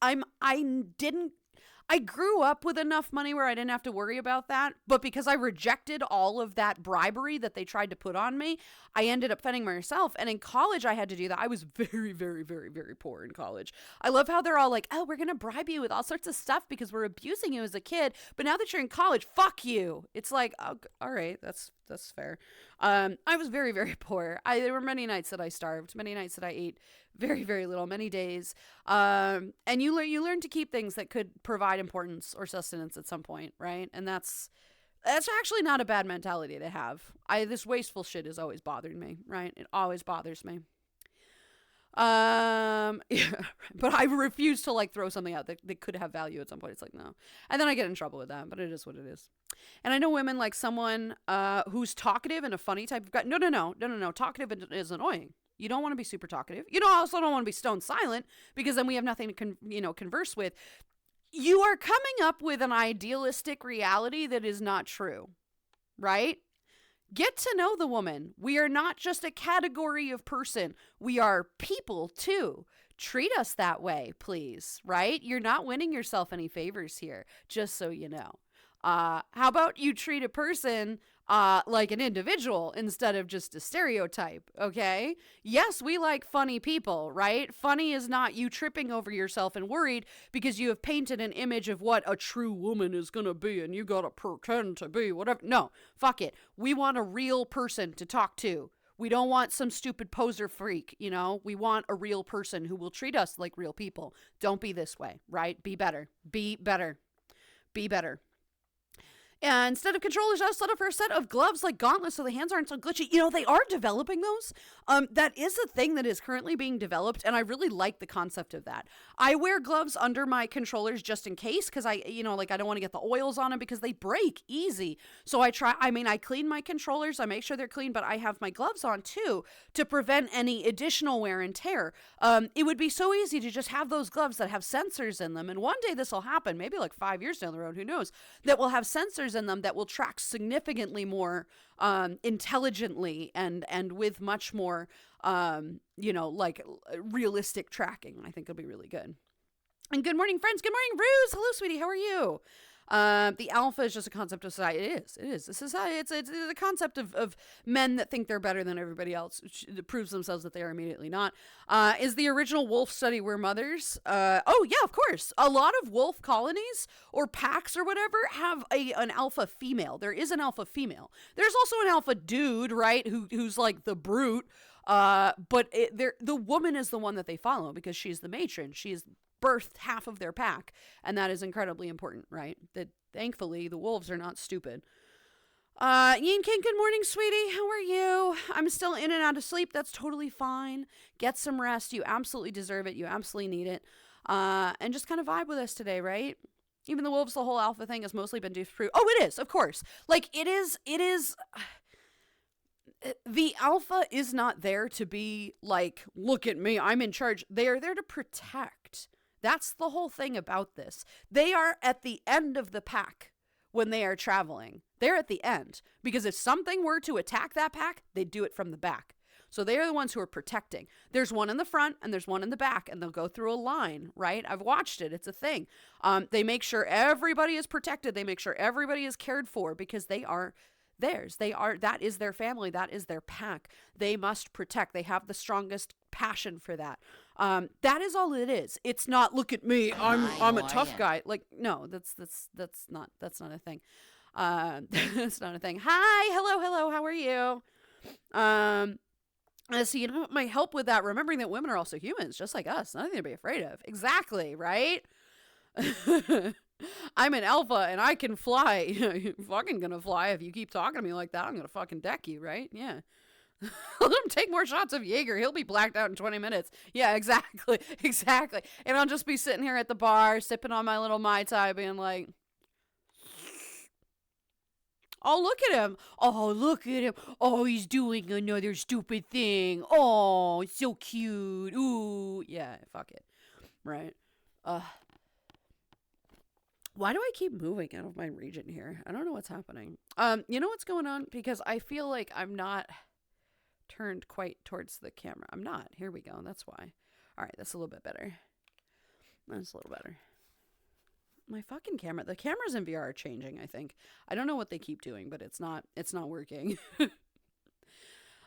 I grew up with enough money where I didn't have to worry about that, but because I rejected all of that bribery that they tried to put on me, I ended up fending myself. And in college, I had to do that. I was very, very, very, very poor in college. I love how they're all like, oh, we're going to bribe you with all sorts of stuff because we're abusing you as a kid. But now that you're in college, fuck you. It's like, oh, all right, that's fair. I was very, very poor. There were many nights that I starved, many nights that I ate very, very little, many days. And you learn to keep things that could provide importance or sustenance at some point, right? And that's actually not a bad mentality to have. This wasteful shit has always bothered me, right? It always bothers me. Yeah, but I refuse to like throw something out that could have value at some point. It's like, no. And then I get in trouble with that, but it is what it is. And I know women like someone who's talkative and a funny type of guy. No. Talkative is annoying. You don't want to be super talkative. You also don't want to be stone silent because then we have nothing to converse with. You are coming up with an idealistic reality that is not true, right? Get to know the woman. We are not just a category of person. We are people too. Treat us that way, please, right? You're not winning yourself any favors here, just so you know. How about you treat a person like an individual instead of just a stereotype, okay? Yes, we like funny people, right? Funny is not you tripping over yourself and worried because you have painted an image of what a true woman is gonna be and you gotta pretend to be whatever. No, fuck it. We want a real person to talk to. We don't want some stupid poser freak, We want a real person who will treat us like real people. Don't be this way, right? Be better. Be better. Be better. And instead of controllers, I'll set up for a set of gloves like gauntlets so the hands aren't so glitchy. They are developing those. That is a thing that is currently being developed, and I really like the concept of that. I wear gloves under my controllers just in case, because I don't want to get the oils on them because they break easy. So I clean my controllers, I make sure they're clean, but I have my gloves on too to prevent any additional wear and tear. It would be so easy to just have those gloves that have sensors in them, and one day this will happen, maybe like 5 years down the road, who knows, that will have sensors in them that will track significantly more intelligently and with much more like realistic tracking. I think it'll be really good. And good morning, friends. Good morning, Ruse. Hello, sweetie. How are you? The alpha is just a concept of society. It is. A society. It's a concept of men that think they're better than everybody else, which proves themselves that they are immediately not. Is the original wolf study were mothers? Oh yeah, of course. A lot of wolf colonies or packs or whatever have an alpha female. There is an alpha female. There's also an alpha dude, right? Who's like the brute. But the woman is the one that they follow because she's the matron. She's birthed half of their pack, and that is incredibly important, right? That thankfully the wolves are not stupid. Yin King, good morning, sweetie. How are you? I'm still in and out of sleep. That's totally fine. Get some rest. You absolutely deserve it. You absolutely need it. And just kind of vibe with us today, right? Even the wolves, the whole alpha thing has mostly been disproven. Oh, it is, of course. Like, it is. The alpha is not there to be like, look at me, I'm in charge. They are there to protect. That's the whole thing about this. They are at the end of the pack when they are traveling. They're at the end because if something were to attack that pack, they'd do it from the back. So they are the ones who are protecting. There's one in the front and there's one in the back, and they'll go through a line, right? I've watched it. It's a thing. They make sure everybody is protected. They make sure everybody is cared for because they are theirs. That is their family. That is their pack. They must protect. They have the strongest passion for that. That is all it is. It's not, look at me, I'm a tough guy. Like, no, that's not a thing. That's not a thing. Hi, hello, how are you? So you know what might help with that? Remembering that women are also humans, just like us. Nothing to be afraid of. Exactly, right? I'm an alpha and I can fly. You're fucking gonna fly if you keep talking to me like that. I'm gonna fucking deck you, right? Yeah. Let him take more shots of Jaeger. He'll be blacked out in 20 minutes. Yeah, exactly. And I'll just be sitting here at the bar, sipping on my little Mai Tai, being like, Oh, look at him. Oh, look at him. Oh, he's doing another stupid thing. Oh, it's so cute. Ooh. Yeah, fuck it. Right. Why do I keep moving out of my region here? I don't know what's happening. You know what's going on? Because I feel like I'm not turned quite towards the camera. I'm not. Here we go. That's why. All right, that's a little bit better. That's a little better. My fucking camera. The cameras in VR are changing, I think. I don't know what they keep doing, but it's not working.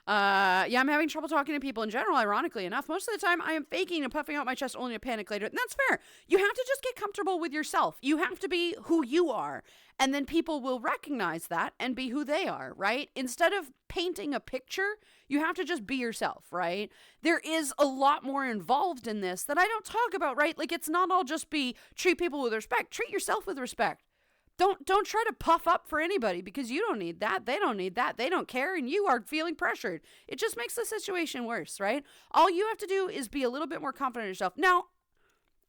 Yeah, I'm having trouble talking to people in general, ironically enough. Most of the time, I am faking and puffing out my chest only to panic later. And that's fair. You have to just get comfortable with yourself. You have to be who you are. And then people will recognize that and be who they are, right? Instead of painting a picture, you have to just be yourself, right? There is a lot more involved in this that I don't talk about, right? Like, it's not all just be treat people with respect. Treat yourself with respect. Don't try to puff up for anybody because you don't need that. They don't need that. They don't care and you are feeling pressured. It just makes the situation worse, right? All you have to do is be a little bit more confident in yourself. Now,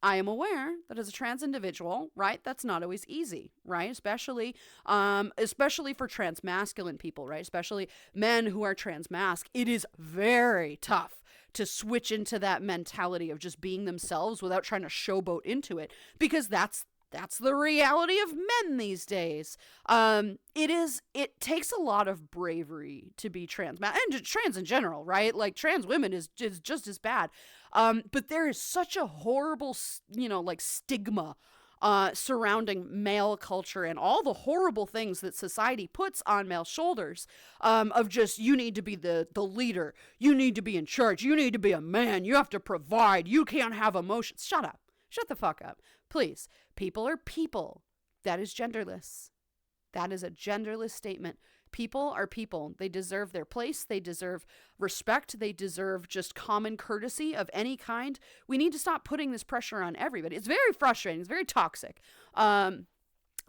I am aware that as a trans individual, right, that's not always easy, right? Especially for trans masculine people, right? Especially men who are trans masc. It is very tough to switch into that mentality of just being themselves without trying to showboat into it because that's the reality of men these days. It takes a lot of bravery to be trans, and trans in general, right? Like trans women is just as bad. But there is such a horrible, like stigma surrounding male culture and all the horrible things that society puts on male shoulders, of just, you need to be the leader. You need to be in charge. You need to be a man. You have to provide. You can't have emotions. Shut up. Shut the fuck up. Please. People are people. That is genderless. That is a genderless statement. People are people. They deserve their place. They deserve respect. They deserve just common courtesy of any kind. We need to stop putting this pressure on everybody. It's very frustrating. It's very toxic.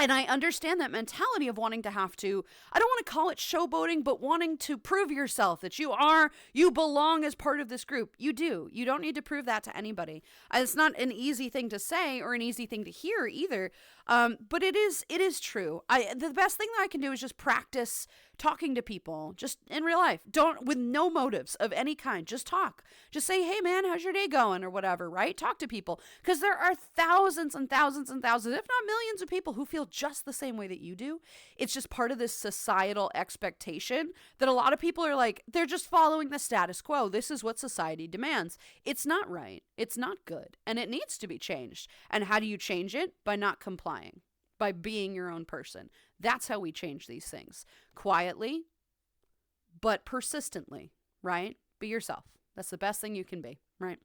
And I understand that mentality of wanting to have to, I don't want to call it showboating, but wanting to prove yourself that you belong as part of this group. You do. You don't need to prove that to anybody. It's not an easy thing to say or an easy thing to hear either. But it is true. The best thing that I can do is just practice talking to people just in real life. With no motives of any kind. Just talk. Just say, hey man, how's your day going or whatever, right? Talk to people. Because there are thousands and thousands and thousands, if not millions of people who feel just the same way that you do. It's just part of this societal expectation that a lot of people are like, they're just following the status quo. This is what society demands. It's not right. It's not good. And it needs to be changed. And how do you change it? By not complying. By being your own person. That's how we change these things. Quietly, but persistently, right? Be yourself. That's the best thing you can be, right?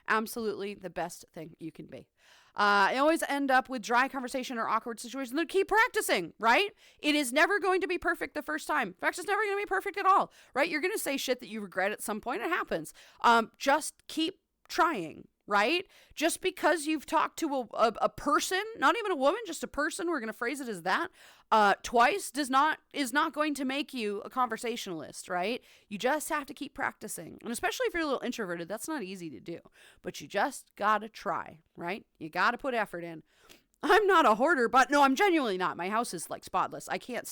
Absolutely the best thing you can be. I always end up with dry conversation or awkward situations. Then keep practicing, right? It is never going to be perfect the first time. In fact, it's never going to be perfect at all, right? You're going to say shit that you regret at some point. It happens. Just keep trying, right? Just because you've talked to a person, not even a woman, just a person, we're going to phrase it as that, twice is not going to make you a conversationalist, right? You just have to keep practicing. And especially if you're a little introverted, that's not easy to do, but you just got to try, right? You got to put effort in. I'm not a hoarder, but no, I'm genuinely not. My house is like spotless. I cannot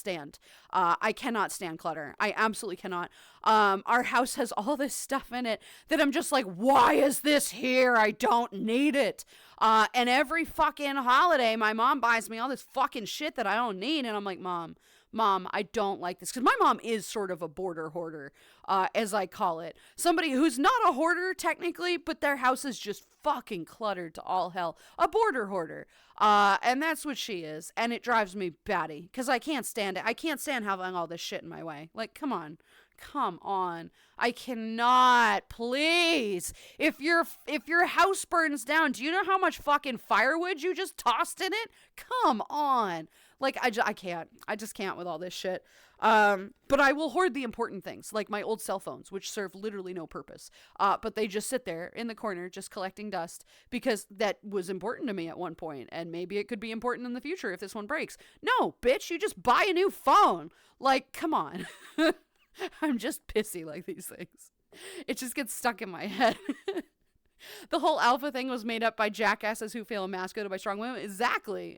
stand clutter. I absolutely cannot. Our house has all this stuff in it that I'm just like, why is this here? I don't need it. And every fucking holiday, my mom buys me all this fucking shit that I don't need. And I'm like, Mom, I don't like this. Because my mom is sort of a border hoarder, as I call it. Somebody who's not a hoarder technically, but their house is just fucking cluttered to all hell. A border hoarder. And that's what she is. And it drives me batty because I can't stand it. I can't stand having all this shit in my way. Like, come on. I cannot, please. If your house burns down, do you know how much fucking firewood you just tossed in it? Come on. Like, I just can't with all this shit. But I will hoard the important things, like my old cell phones, which serve literally no purpose. But they just sit there in the corner, just collecting dust, because that was important to me at one point, and maybe it could be important in the future if this one breaks. No, bitch, you just buy a new phone. Like, come on. I'm just pissy like these things. It just gets stuck in my head. The whole alpha thing was made up by jackasses who feel emasculated by strong women. Exactly,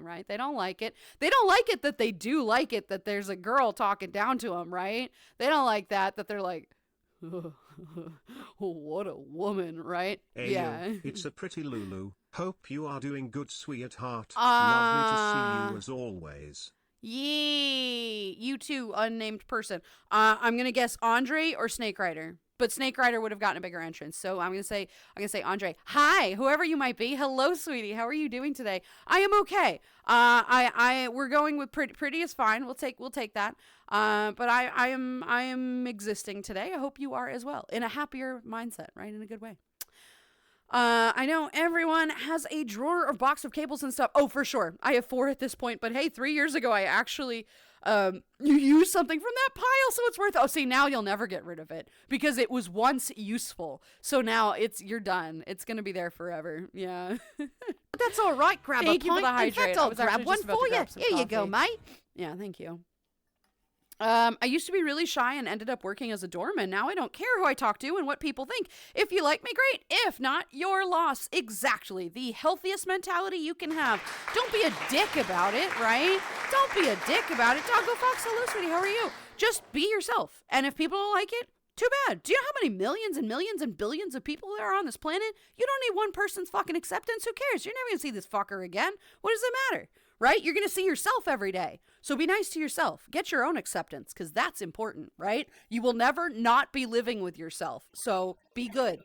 right? They don't like it. They don't like it that they do like it, that there's a girl talking down to them, right? They don't like that they're like, what a woman, right? Hey, yeah. It's a pretty Lulu. Hope you are doing good, sweetheart. Lovely to see you as always. Yee, you too, unnamed person. I'm gonna guess Andre or Snake Rider, but Snake Rider would have gotten a bigger entrance. So I'm gonna say Andre. Hi, whoever you might be. Hello, sweetie. How are you doing today? I am okay. We're going with pretty is fine. We'll take that. But I am existing today. I hope you are as well, in a happier mindset, right? In a good way. I know everyone has a drawer or box of cables and stuff. Oh, for sure. I have 4 at this point, but hey, 3 years ago, I actually, used something from that pile, so it's worth, oh, see, now you'll never get rid of it because it was once useful. So now you're done. It's going to be there forever. Yeah. That's all right. Grab thank a you for pint. the hydrate. In fact, I'll grab one for you. Here you go, mate. Yeah, thank you. I used to be really shy and ended up working as a doorman. Now I don't care who I talk to and what people think. If you like me, great. If not, your loss. Exactly. The healthiest mentality you can have. Don't be a dick about it, right? Don't be a dick about it. Doggo Fox, hello, sweetie. How are you? Just be yourself. And if people don't like it, too bad. Do you know how many millions and millions and billions of people there are on this planet? You don't need one person's fucking acceptance. Who cares? You're never going to see this fucker again. What does it matter? Right? You're going to see yourself every day. So be nice to yourself. Get your own acceptance because that's important, right? You will never not be living with yourself. So be good.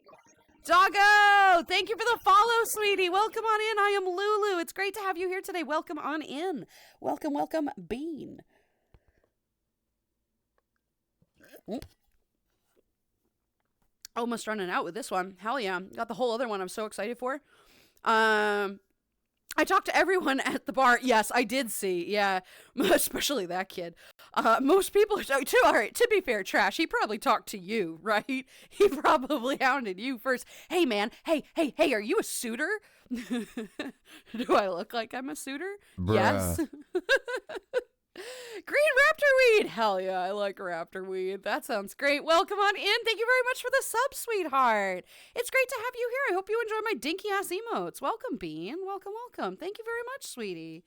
Doggo, thank you for the follow, sweetie. Welcome on in. I am Lulu. It's great to have you here today. Welcome on in. Welcome, Bean. Almost running out with this one. Hell yeah. Got the whole other one I'm so excited for. I talked to everyone at the bar. Yes, I did see. Yeah, especially that kid. Most people are too. All right, to be fair, Trash, he probably talked to you, right? He probably hounded you first. Hey, man. Hey, are you a suitor? Do I look like I'm a suitor? Bruh. Yes. Green raptor weed. Hell yeah, I like raptor weed. That sounds great. Welcome on in. Thank you very much for the sub, sweetheart. It's great to have you here. I hope you enjoy my dinky ass emotes. Welcome, Bean. Welcome. Thank you very much, sweetie.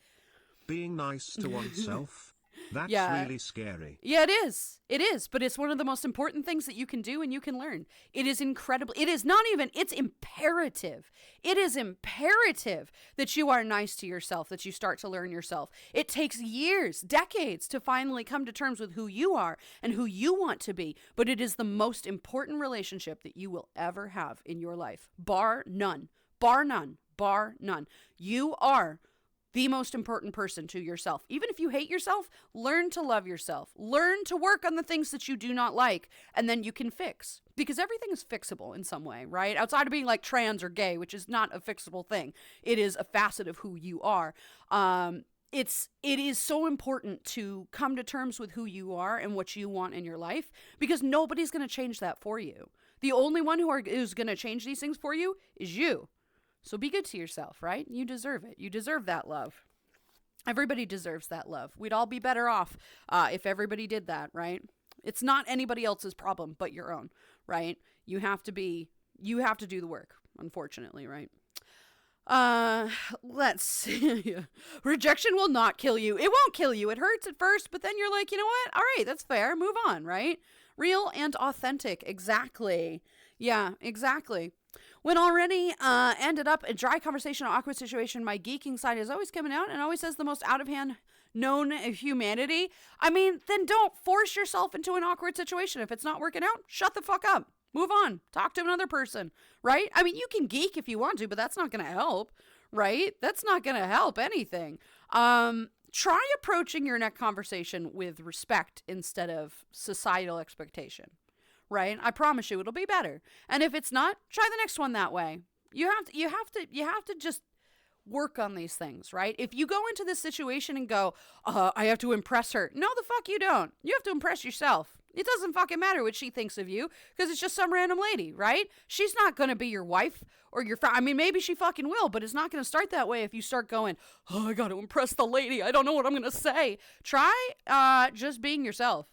Being nice to oneself. That's Yeah. really scary. Yeah, it is. It is, but it's one of the most important things that you can do and you can learn. It is incredible. It is not even, it's imperative. It is imperative that you are nice to yourself, that you start to learn yourself. It takes years, decades to finally come to terms with who you are and who you want to be, but it is the most important relationship that you will ever have in your life, bar none. Bar none. Bar none. You are the most important person to yourself. Even if you hate yourself, learn to love yourself. Learn to work on the things that you do not like, and then you can fix. Because everything is fixable in some way, right? Outside of being like trans or gay, which is not a fixable thing. It is a facet of who you are. It is so important to come to terms with who you are and what you want in your life, because nobody's going to change that for you. The only one who's going to change these things for you is you. So be good to yourself, right? You deserve it. You deserve that love. Everybody deserves that love. We'd all be better off if everybody did that, right? It's not anybody else's problem but your own, right? You have to do the work, unfortunately, right? Let's see. Rejection will not kill you. It won't kill you. It hurts at first, but then you're like, you know what? All right, that's fair. Move on, right? Real and authentic. Exactly. Yeah, exactly. When already ended up a dry conversation or awkward situation, my geeking side is always coming out and always says the most out of hand known humanity. I mean, then don't force yourself into an awkward situation. If it's not working out, shut the fuck up. Move on. Talk to another person, right? I mean, you can geek if you want to, but that's not going to help, right? That's not going to help anything. Try approaching your next conversation with respect instead of societal expectation. Right? I promise you it'll be better. And if it's not, try the next one that way. You have to just work on these things, right? If you go into this situation and go, I have to impress her. No, the fuck you don't. You have to impress yourself. It doesn't fucking matter what she thinks of you because it's just some random lady, right? She's not going to be your wife or your friend. I mean, maybe she fucking will, but it's not going to start that way if you start going, I got to impress the lady. I don't know what I'm going to say. Try just being yourself.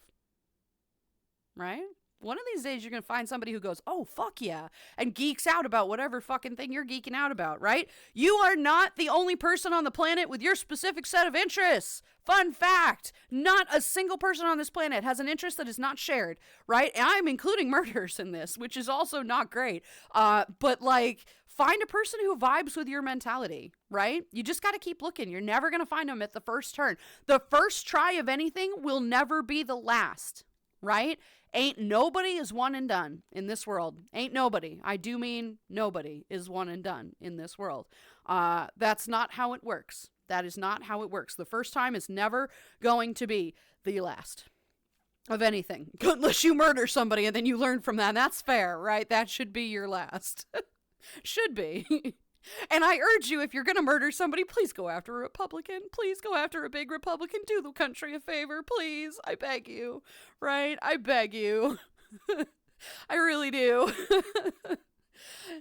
Right? One of these days you're going to find somebody who goes, oh, fuck yeah, and geeks out about whatever fucking thing you're geeking out about, right? You are not the only person on the planet with your specific set of interests. Fun fact, not a single person on this planet has an interest that is not shared, right? And I'm including murders in this, which is also not great. But like, find a person who vibes with your mentality, right? You just got to keep looking. You're never going to find them at the first turn. The first try of anything will never be the last, right? Ain't nobody is one and done in this world. Ain't nobody. I do mean nobody is one and done in this world. That's not how it works. That is not how it works. The first time is never going to be the last of anything. Unless you murder somebody and then you learn from that. That's fair, right? That should be your last. Should be. And I urge you, if you're going to murder somebody, please go after a Republican. Please go after a big Republican. Do the country a favor, please. I beg you, right? I beg you. I really do.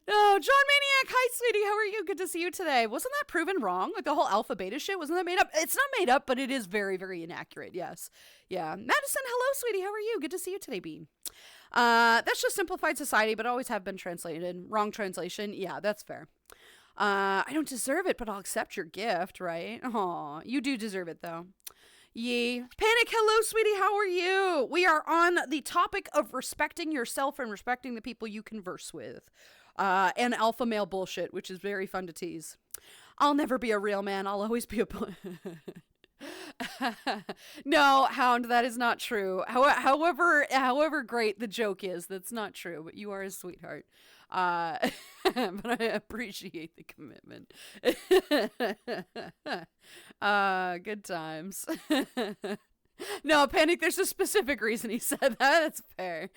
No, John Maniac, hi, sweetie. How are you? Good to see you today. Wasn't that proven wrong? Like the whole alpha beta shit, wasn't that made up? It's not made up, but it is very, very inaccurate. Yes. Yeah. Madison, hello, sweetie. How are you? Good to see you today, Bean. That's just simplified society, but always have been translated. Wrong translation. Yeah, that's fair. I don't deserve it, but I'll accept your gift, right? Aw, you do deserve it, though. Yee. Panic, hello, sweetie, how are you? We are on the topic of respecting yourself and respecting the people you converse with. And alpha male bullshit, which is very fun to tease. I'll never be a real man. I'll always be a... No, Hound, that is not true. However great the joke is, that's not true, but you are a sweetheart. But I appreciate the commitment. Good times. No, Panic, there's a specific reason he said that. That's fair.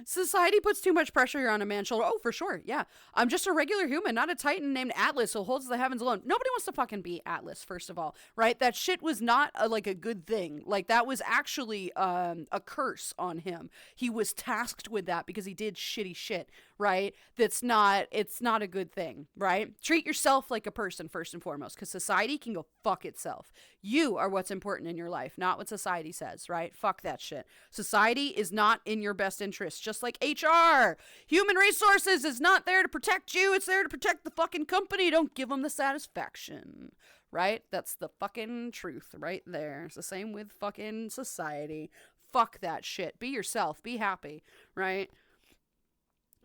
Society puts too much pressure on a man's shoulder. Oh, for sure. Yeah. I'm just a regular human, not a titan named Atlas who holds the heavens alone. Nobody wants to fucking be Atlas, first of all, right? That shit was not like a good thing. Like that was actually a curse on him. He was tasked with that because he did shitty shit, right? It's not a good thing, right? Treat yourself like a person first and foremost, because society can go fuck itself. You are what's important in your life, not what society says, right? Fuck that shit. Society is not in your best interest, just like HR. Human resources is not there to protect you. It's there to protect the fucking company. Don't give them the satisfaction, right? That's the fucking truth right there. It's the same with fucking society. Fuck that shit. Be yourself. Be happy, right?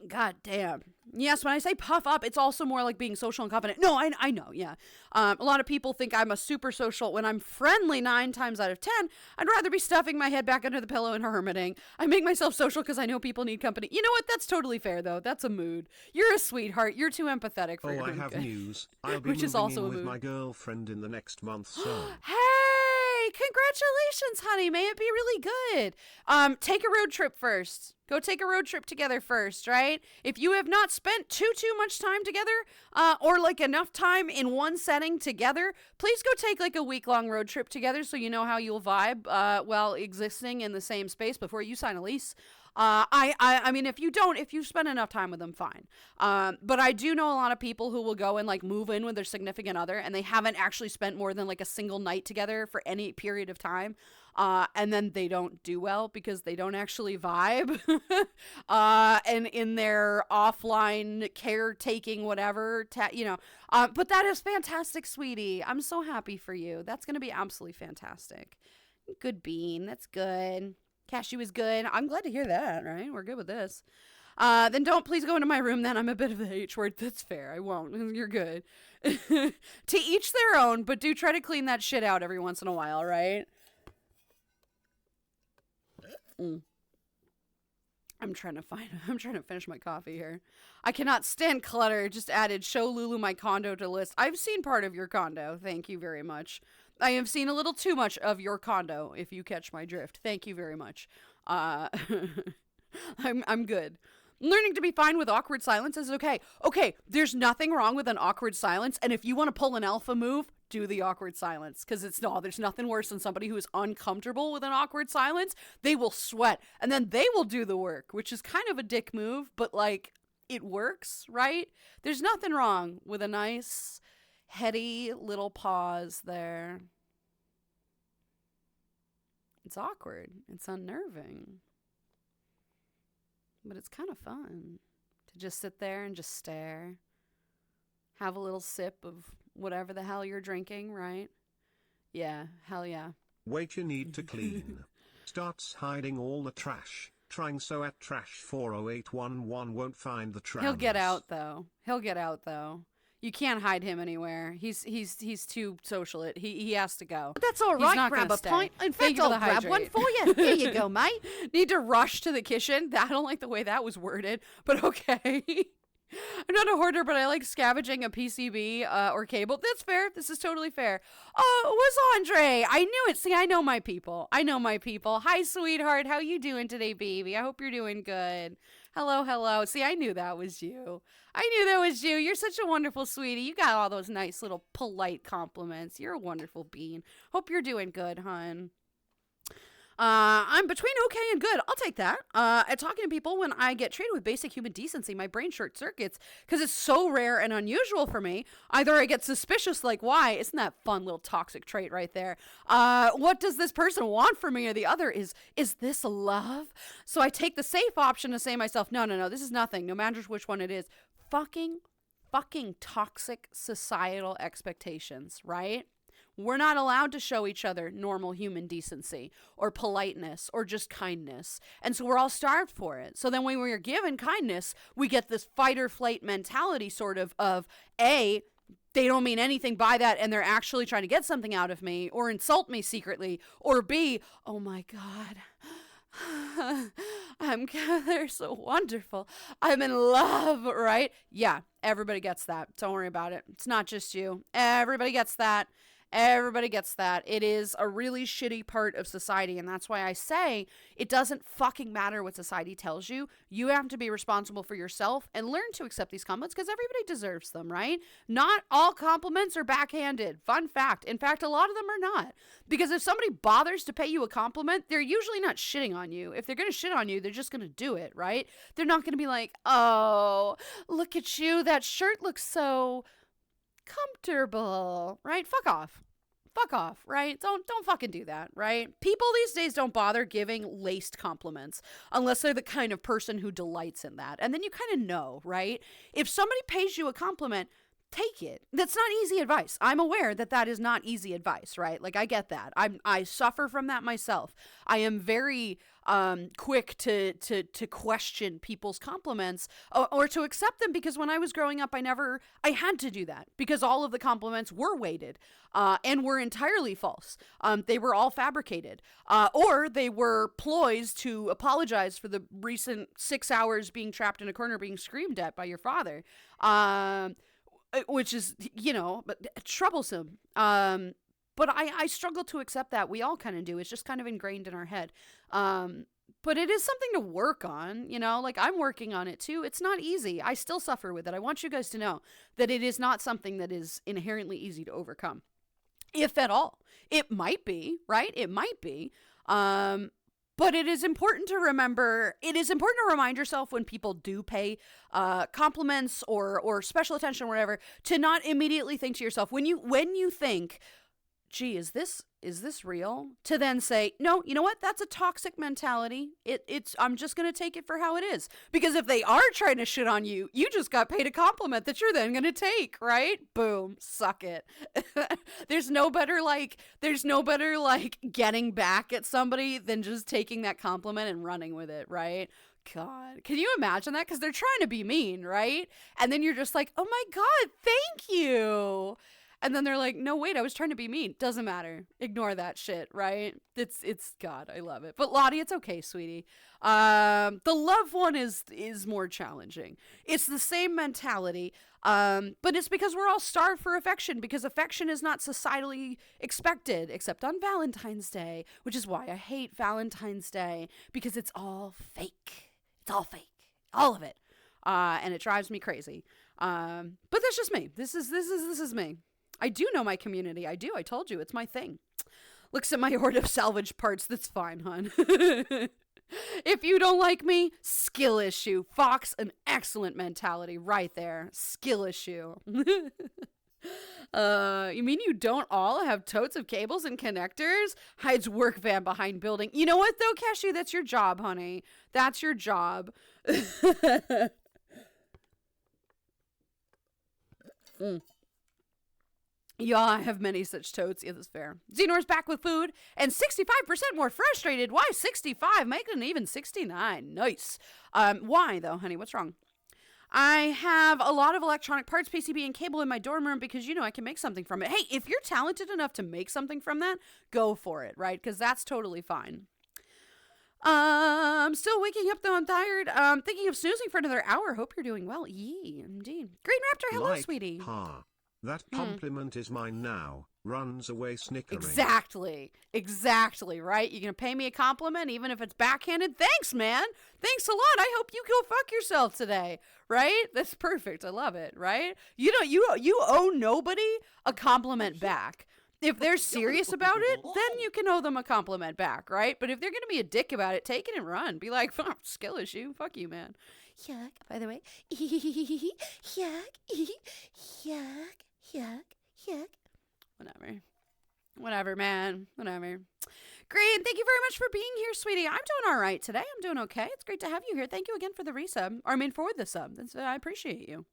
God damn. Yes, when I say puff up, it's also more like being social and confident. No, I know, yeah. A lot of people think I'm a super social. When I'm friendly 9 times out of 10, I'd rather be stuffing my head back under the pillow and hermiting. I make myself social because I know people need company. You know what? That's totally fair, though. That's a mood. You're a sweetheart. You're too empathetic for your own I have good. News. I'll be Which moving is also in a with mood. my girlfriend in the next month, so... Hey, congratulations, honey. May it be really good. Take a road trip first. Go take a road trip together first, right? If you have not spent too much time together, or like enough time in one setting together, please go take like a week-long road trip together so you know how you'll vibe while existing in the same space before you sign a lease. I mean, if you spend enough time with them, fine. But I do know a lot of people who will go and like move in with their significant other and they haven't actually spent more than like a single night together for any period of time. And then they don't do well because they don't actually vibe. And in their offline caretaking, whatever, but that is fantastic, sweetie. I'm so happy for you. That's going to be absolutely fantastic. Good bean. That's good. Cashew is good. I'm glad to hear that, right? We're good with this. Then don't please go into my room then. I'm a bit of the H word. That's fair. I won't. You're good. To each their own, but do try to clean that shit out every once in a while, right? I'm trying to finish my coffee here. I cannot stand clutter. Just added, show Lulu my condo to list. I've seen part of your condo. Thank you very much. I have seen a little too much of your condo, if you catch my drift. Thank you very much. I'm good. Learning to be fine with awkward silence is okay. Okay, there's nothing wrong with an awkward silence, and if you want to pull an alpha move, do the awkward silence, because there's nothing worse than somebody who is uncomfortable with an awkward silence. They will sweat, and then they will do the work, which is kind of a dick move, but like, it works, right? There's nothing wrong with a nice, heady little pause there. It's awkward. It's unnerving. But it's kind of fun to just sit there and just stare. Have a little sip of whatever the hell you're drinking, right? Yeah, hell yeah. Wait, you need to clean. Starts hiding all the trash. Trying so at trash 40811 won't find the trash. He'll get out though. You can't hide him anywhere. He's too social. He has to go. That's all He's right, not grab gonna a stay. pint. In Thank fact, you for I'll the grab hydrate. one for you. Here you go, mate. Need to rush to the kitchen. I don't like the way that was worded, but okay. I'm not a hoarder, but I like scavenging a PCB or cable. That's fair. This is totally fair. Oh, it was Andre. I knew it. See, I know my people. Hi, sweetheart. How you doing today, baby? I hope you're doing good. Hello. See, I knew that was you. You're such a wonderful sweetie. You got all those nice little polite compliments. You're a wonderful bean. Hope you're doing good, hun. I'm between okay and good. I'll take that. At talking to people when I get treated with basic human decency, my brain short circuits because it's so rare and unusual for me. Either I get suspicious, like, why? Isn't that fun little toxic trait right there? What does this person want from me? Or the other is this love? So I take the safe option to say to myself, no, this is nothing. No matter which one it is. Fucking toxic societal expectations, right? We're not allowed to show each other normal human decency or politeness or just kindness. And so we're all starved for it. So then when we're given kindness, we get this fight or flight mentality sort of A, they don't mean anything by that and they're actually trying to get something out of me or insult me secretly. Or B, oh my God. They're so wonderful. I'm in love, right? Yeah, everybody gets that. Don't worry about it. It's not just you. Everybody gets that. It is a really shitty part of society, and that's why I say it doesn't fucking matter what society tells you. You have to be responsible for yourself and learn to accept these compliments because everybody deserves them, right? Not all compliments are backhanded. Fun fact. In fact, a lot of them are not. Because if somebody bothers to pay you a compliment, they're usually not shitting on you. If they're going to shit on you, they're just going to do it, right? They're not going to be like, oh, look at you. That shirt looks so comfortable, right? Fuck off, right? Don't fucking do that, right? People these days don't bother giving laced compliments unless they're the kind of person who delights in that. And then you kind of know, right? If somebody pays you a compliment, take it. That's not easy advice. I'm aware that is not easy advice, right? Like, I get that. I suffer from that myself. I am very quick to question people's compliments or to accept them because when I was growing up, I had to do that because all of the compliments were weighted and were entirely false. They were all fabricated or they were ploys to apologize for the recent 6 hours being trapped in a corner being screamed at by your father. Which is, troublesome. But I struggle to accept that. We all kind of do. It's just kind of ingrained in our head. But it is something to work on, like I'm working on it too. It's not easy. I still suffer with it. I want you guys to know that it is not something that is inherently easy to overcome. If at all. It might be, right? It might be. But it is important to remember, it is important to remind yourself when people do pay compliments or special attention or whatever, to not immediately think to yourself, when you think, gee, is this real? To then say, no, you know what? That's a toxic mentality. I'm just going to take it for how it is. Because if they are trying to shit on you, you just got paid a compliment that you're then going to take, right? Boom, suck it. There's no better getting back at somebody than just taking that compliment and running with it, right? God, can you imagine that? Because they're trying to be mean, right? And then you're just like, oh my God, thank you. And then they're like, no, wait, I was trying to be mean. Doesn't matter. Ignore that shit, right? It's God, I love it. But Lottie, it's okay, sweetie. The love one is more challenging. It's the same mentality, but it's because we're all starved for affection, because affection is not societally expected, except on Valentine's Day, which is why I hate Valentine's Day, because it's all fake. It's all fake. All of it. And it drives me crazy. But that's just me. This is me. I do know my community. I do. I told you. It's my thing. Looks at my hoard of salvage parts. That's fine, hon. If you don't like me, skill issue. Fox, an excellent mentality right there. Skill issue. You mean you don't all have totes of cables and connectors? Hides work van behind building. You know what, though, Cashew? That's your job, honey. That's your job. Yeah, I have many such totes. Yeah, that's fair. Xenor's back with food and 65% more frustrated. Why 65? Make it an even 69. Nice. Why, though, honey? What's wrong? I have a lot of electronic parts, PCB, and cable in my dorm room because, I can make something from it. Hey, if you're talented enough to make something from that, go for it, right? Because that's totally fine. I'm still waking up, though I'm tired. Thinking of snoozing for another hour. Hope you're doing well. Yee, indeed. Green Raptor, hello, sweetie. That compliment is mine now. Runs away snickering. Exactly, right? You're going to pay me a compliment even if it's backhanded? Thanks, man. Thanks a lot. I hope you go fuck yourself today, right? That's perfect. I love it, right? You owe nobody a compliment back. If they're serious about it, then you can owe them a compliment back, right? But if they're going to be a dick about it, take it and run. Be like, skill issue. Fuck you, man. Yuck, by the way. Yuck, yuck. Whatever, man. Whatever. Green, thank you very much for being here, sweetie. I'm doing all right today. I'm doing okay. It's great to have you here. Thank you again for the resub. For the sub. I appreciate you.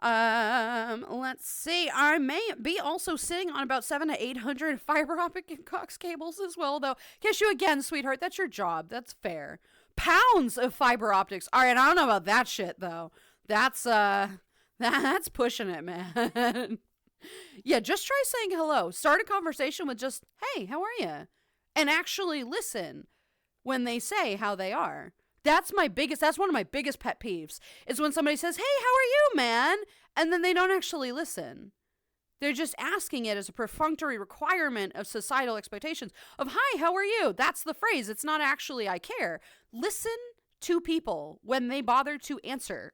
Let's see. I may be also sitting on about 700 to 800 fiber optic and coax cables as well, though. Kiss you again, sweetheart. That's your job. That's fair. Pounds of fiber optics. All right, I don't know about that shit, though. That's pushing it, man. Yeah, just try saying hello. Start a conversation with just, hey, how are you? And actually listen when they say how they are. That's one of my biggest pet peeves, is when somebody says, hey, how are you, man? And then they don't actually listen. They're just asking it as a perfunctory requirement of societal expectations of, hi, how are you? That's the phrase. It's not actually, I care. Listen to people when they bother to answer.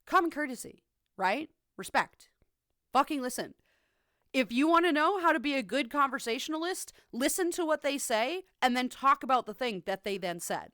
Common courtesy, right? Respect. Fucking listen. If you want to know how to be a good conversationalist, listen to what they say and then talk about the thing that they then said,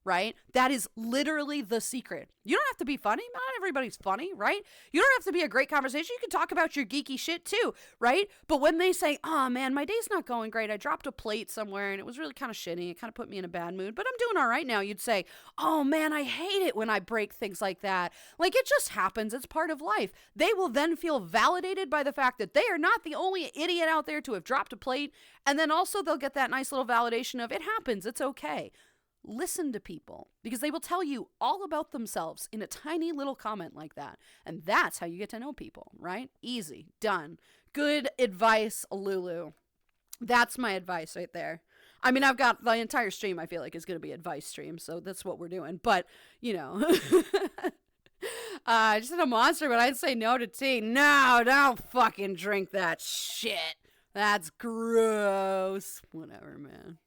right? That is literally the secret. You don't have to be funny. Not everybody's funny, right? You don't have to be a great conversation. You can talk about your geeky shit too, right? But when they say, oh man, my day's not going great. I dropped a plate somewhere and it was really kind of shitty. It kind of put me in a bad mood, but I'm doing all right now. You'd say, oh man, I hate it when I break things like that. Like, it just happens. It's part of life. They will then feel validated by the fact that they are not the only idiot out there to have dropped a plate. And then also they'll get that nice little validation of, it happens. It's okay. Listen to people, because they will tell you all about themselves in a tiny little comment like that. And that's how you get to know people, right? Easy. Done. Good advice, Lulu. That's my advice right there. I mean, I've got the entire stream, I feel like, is going to be advice stream, so that's what we're doing. But, I just had a monster, but I'd say no to tea. No, don't fucking drink that shit. That's gross. Whatever, man.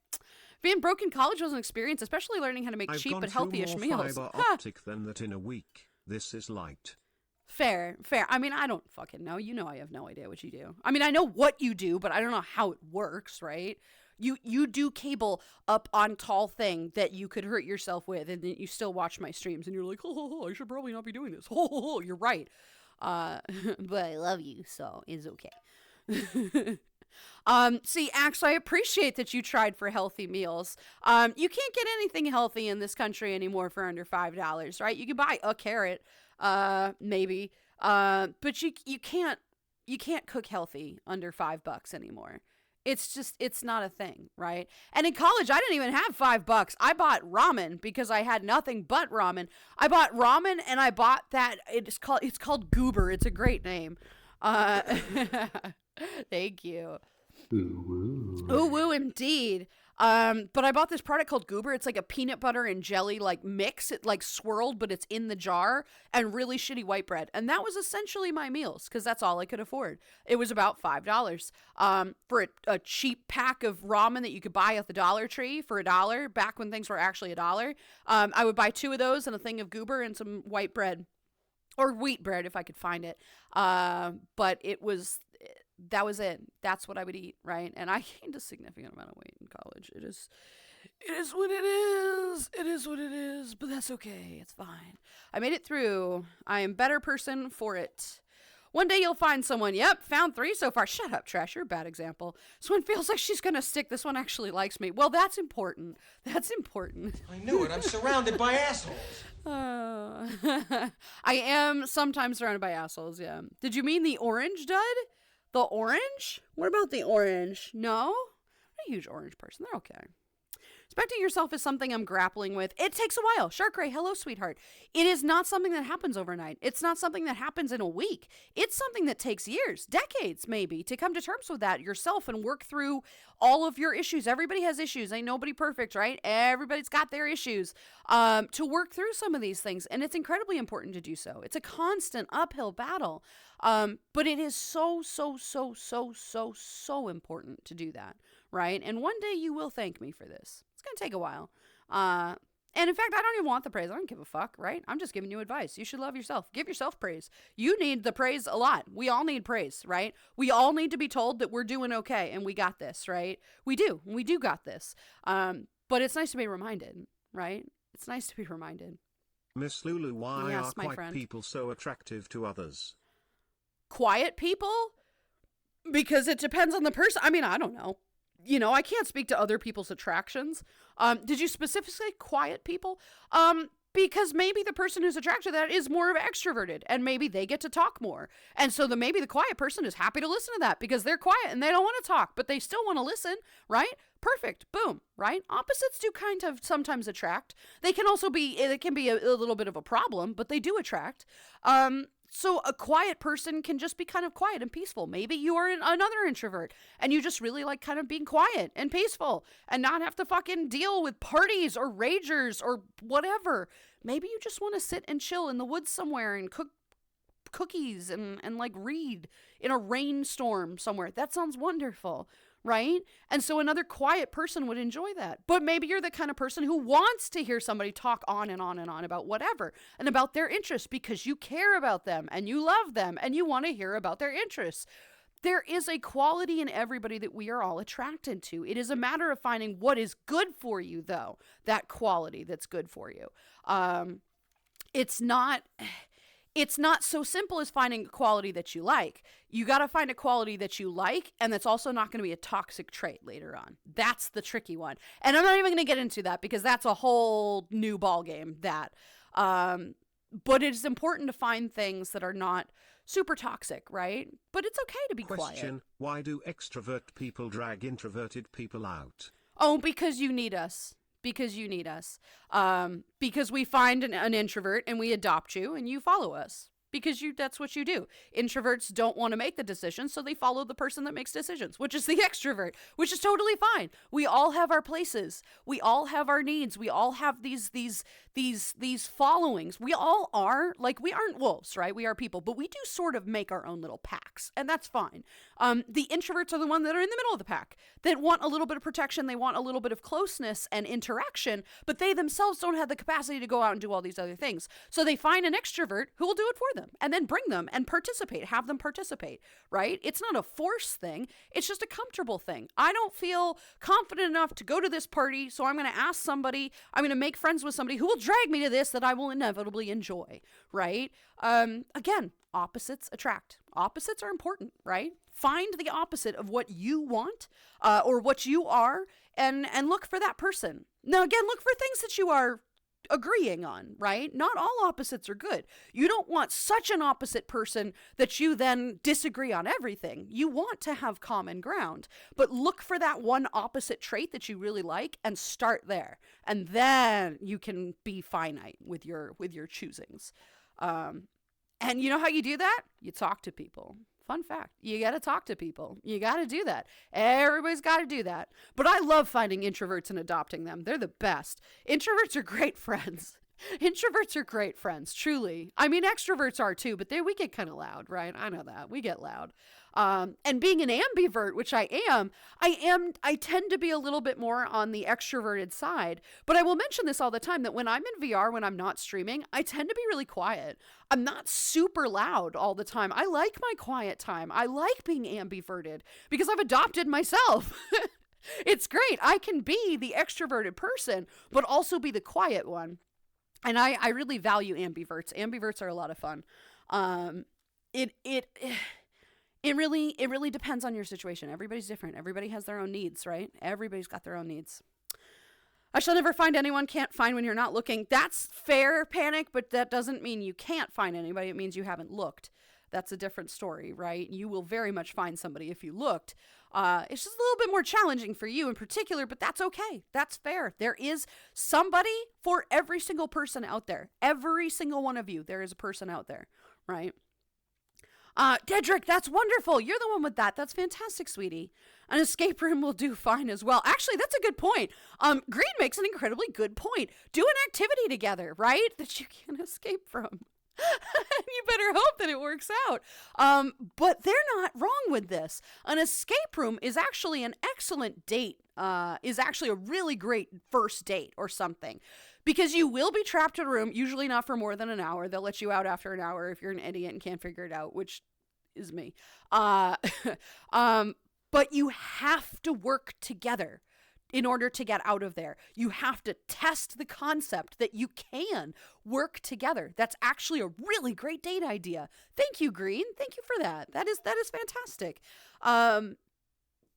Being broke in college was an experience, especially learning how to make cheap but healthy-ish meals. I've gone through more fiber optic than that in a week. This is light. Fair. I mean, I don't fucking know. I have no idea what you do. I mean, I know what you do, but I don't know how it works, right? You do cable up on tall thing that you could hurt yourself with, and then you still watch my streams, and you're like, I should probably not be doing this. You're right. But I love you, so it's okay. See, Axe, I appreciate that you tried for healthy meals. You can't get anything healthy in this country anymore for under $5, right? You can buy a carrot, maybe, but you can't cook healthy under $5 anymore. It's not a thing, right? And in college, I didn't even have $5. I bought ramen because I had nothing but ramen. I bought ramen and I bought that. It's called Goober. It's a great name. Thank you. Ooh woo indeed. But I bought this product called Goober. It's like a peanut butter and jelly like mix. It like swirled, but it's in the jar, and really shitty white bread. And that was essentially my meals because that's all I could afford. It was about $5 for a cheap pack of ramen that you could buy at the Dollar Tree for $1 back when things were actually $1. I would buy 2 of those and a thing of Goober and some white bread or wheat bread if I could find it. But that was it. That's what I would eat, right? And I gained a significant amount of weight in college. It is what it is. It is what it is, but that's okay. It's fine. I made it through. I am a better person for it. One day you'll find someone, yep, found 3 so far. Shut up, Trash, you're a bad example. This one feels like she's going to stick. This one actually likes me. Well, that's important. That's important. I knew it. I'm surrounded by assholes. I am sometimes surrounded by assholes, yeah. Did you mean the orange, Dud? The orange? What about the orange? No? I'm a huge orange person. They're okay. Respecting yourself is something I'm grappling with. It takes a while. Shark Ray, hello, sweetheart. It is not something that happens overnight. It's not something that happens in a week. It's something that takes years, decades maybe, to come to terms with that yourself and work through all of your issues. Everybody has issues. Ain't nobody perfect, right? Everybody's got their issues to work through some of these things. And it's incredibly important to do so. It's a constant uphill battle. But it is so important to do that, right? And one day you will thank me for this. It's going to take a while. And in fact, I don't even want the praise. I don't give a fuck, right? I'm just giving you advice. You should love yourself. Give yourself praise. You need the praise a lot. We all need praise, right? We all need to be told that we're doing okay and we got this, right? We do. We do got this. But it's nice to be reminded, right? It's nice to be reminded. Miss Lulu, why Yes, are my quiet friend. people so attractive to others? Quiet people? Because it depends on the person. I mean, I don't know. You know, I can't speak to other people's attractions. Did you specifically say quiet people? Because maybe the person who's attracted to that is more of extroverted and maybe they get to talk more. And so maybe the quiet person is happy to listen to that because they're quiet and they don't want to talk, but they still want to listen, right? Perfect. Boom, right? Opposites do kind of sometimes attract. They can also be, it can be a little bit of a problem, but they do attract. So a quiet person can just be kind of quiet and peaceful. Maybe you are another introvert and you just really like kind of being quiet and peaceful and not have to fucking deal with parties or ragers or whatever. Maybe you just want to sit and chill in the woods somewhere and cook cookies and like read in a rainstorm somewhere. That sounds wonderful, right? And so another quiet person would enjoy that. But maybe you're the kind of person who wants to hear somebody talk on and on and on about whatever and about their interests because you care about them and you love them and you want to hear about their interests. There is a quality in everybody that we are all attracted to. It is a matter of finding what is good for you, though, that quality that's good for you. It's not so simple as finding a quality that you like. You got to find a quality that you like, and that's also not going to be a toxic trait later on. That's the tricky one. And I'm not even going to get into that because that's a whole new ballgame. But it's important to find things that are not super toxic, right? But it's okay to be Question, quiet. why do extrovert people drag introverted people out? Oh, because you need us. Because you need us. Because we find an introvert and we adopt you and you follow us. Because that's what you do. Introverts don't want to make the decisions, so they follow the person that makes decisions, which is the extrovert, which is totally fine. We all have our places. We all have our needs. We all have these followings. We all are, like, we aren't wolves, right? We are people, but we do sort of make our own little packs, and that's fine. The introverts are the ones that are in the middle of the pack, that want a little bit of protection. They want a little bit of closeness and interaction, but they themselves don't have the capacity to go out and do all these other things. So they find an extrovert who will do it for them and then bring them and have them participate, right? It's not a force thing. It's just a comfortable thing. I don't feel confident enough to go to this party, so I'm going to ask somebody, I'm going to make friends with somebody who will drag me to this that I will inevitably enjoy, right? Again, opposites attract. Opposites are important, right? Find the opposite of what you want or what you are and look for that person. Now, again, look for things that you are agreeing on, right? Not all opposites are good. You don't want such an opposite person that you then disagree on everything. You want to have common ground, but look for that one opposite trait that you really like and start there. And then you can be finite with your choosings. And you know how you do that? You talk to people. Fun fact, you got to talk to people. You got to do that. Everybody's got to do that. But I love finding introverts and adopting them. They're the best. Introverts are great friends. Introverts are great friends, truly. I mean, extroverts are too, but we get kind of loud, right? I know that. We get loud. And being an ambivert, which I tend to be a little bit more on the extroverted side. But I will mention this all the time, that when I'm in VR, when I'm not streaming, I tend to be really quiet. I'm not super loud all the time. I like my quiet time. I like being ambiverted because I've adopted myself. It's great. I can be the extroverted person, but also be the quiet one. And I really value ambiverts. Ambiverts are a lot of fun. it really depends on your situation. Everybody's different. Everybody has their own needs, right? Everybody's got their own needs. I shall never find anyone, can't find when you're not looking. That's fair, Panic, but that doesn't mean you can't find anybody. It means you haven't looked. That's a different story, right? You will very much find somebody if you looked. It's just a little bit more challenging for you in particular, but that's okay. That's fair. There is somebody for every single person out there. Every single one of you, there is a person out there, right? Dedrick, that's wonderful. You're the one with that. That's fantastic, sweetie. An escape room will do fine as well. Actually, that's a good point. Green makes an incredibly good point. Do an activity together, right? That you can't escape from. You better hope that it works out. But they're not wrong with this. An escape room is actually an excellent date, is actually a really great first date or something. Because you will be trapped in a room, usually not for more than an hour. They'll let you out after an hour if you're an idiot and can't figure it out, which is me. But you have to work together in order to get out of there. You have to test the concept that you can work together. That's actually a really great date idea. Thank you, Green. Thank you for that. That is fantastic.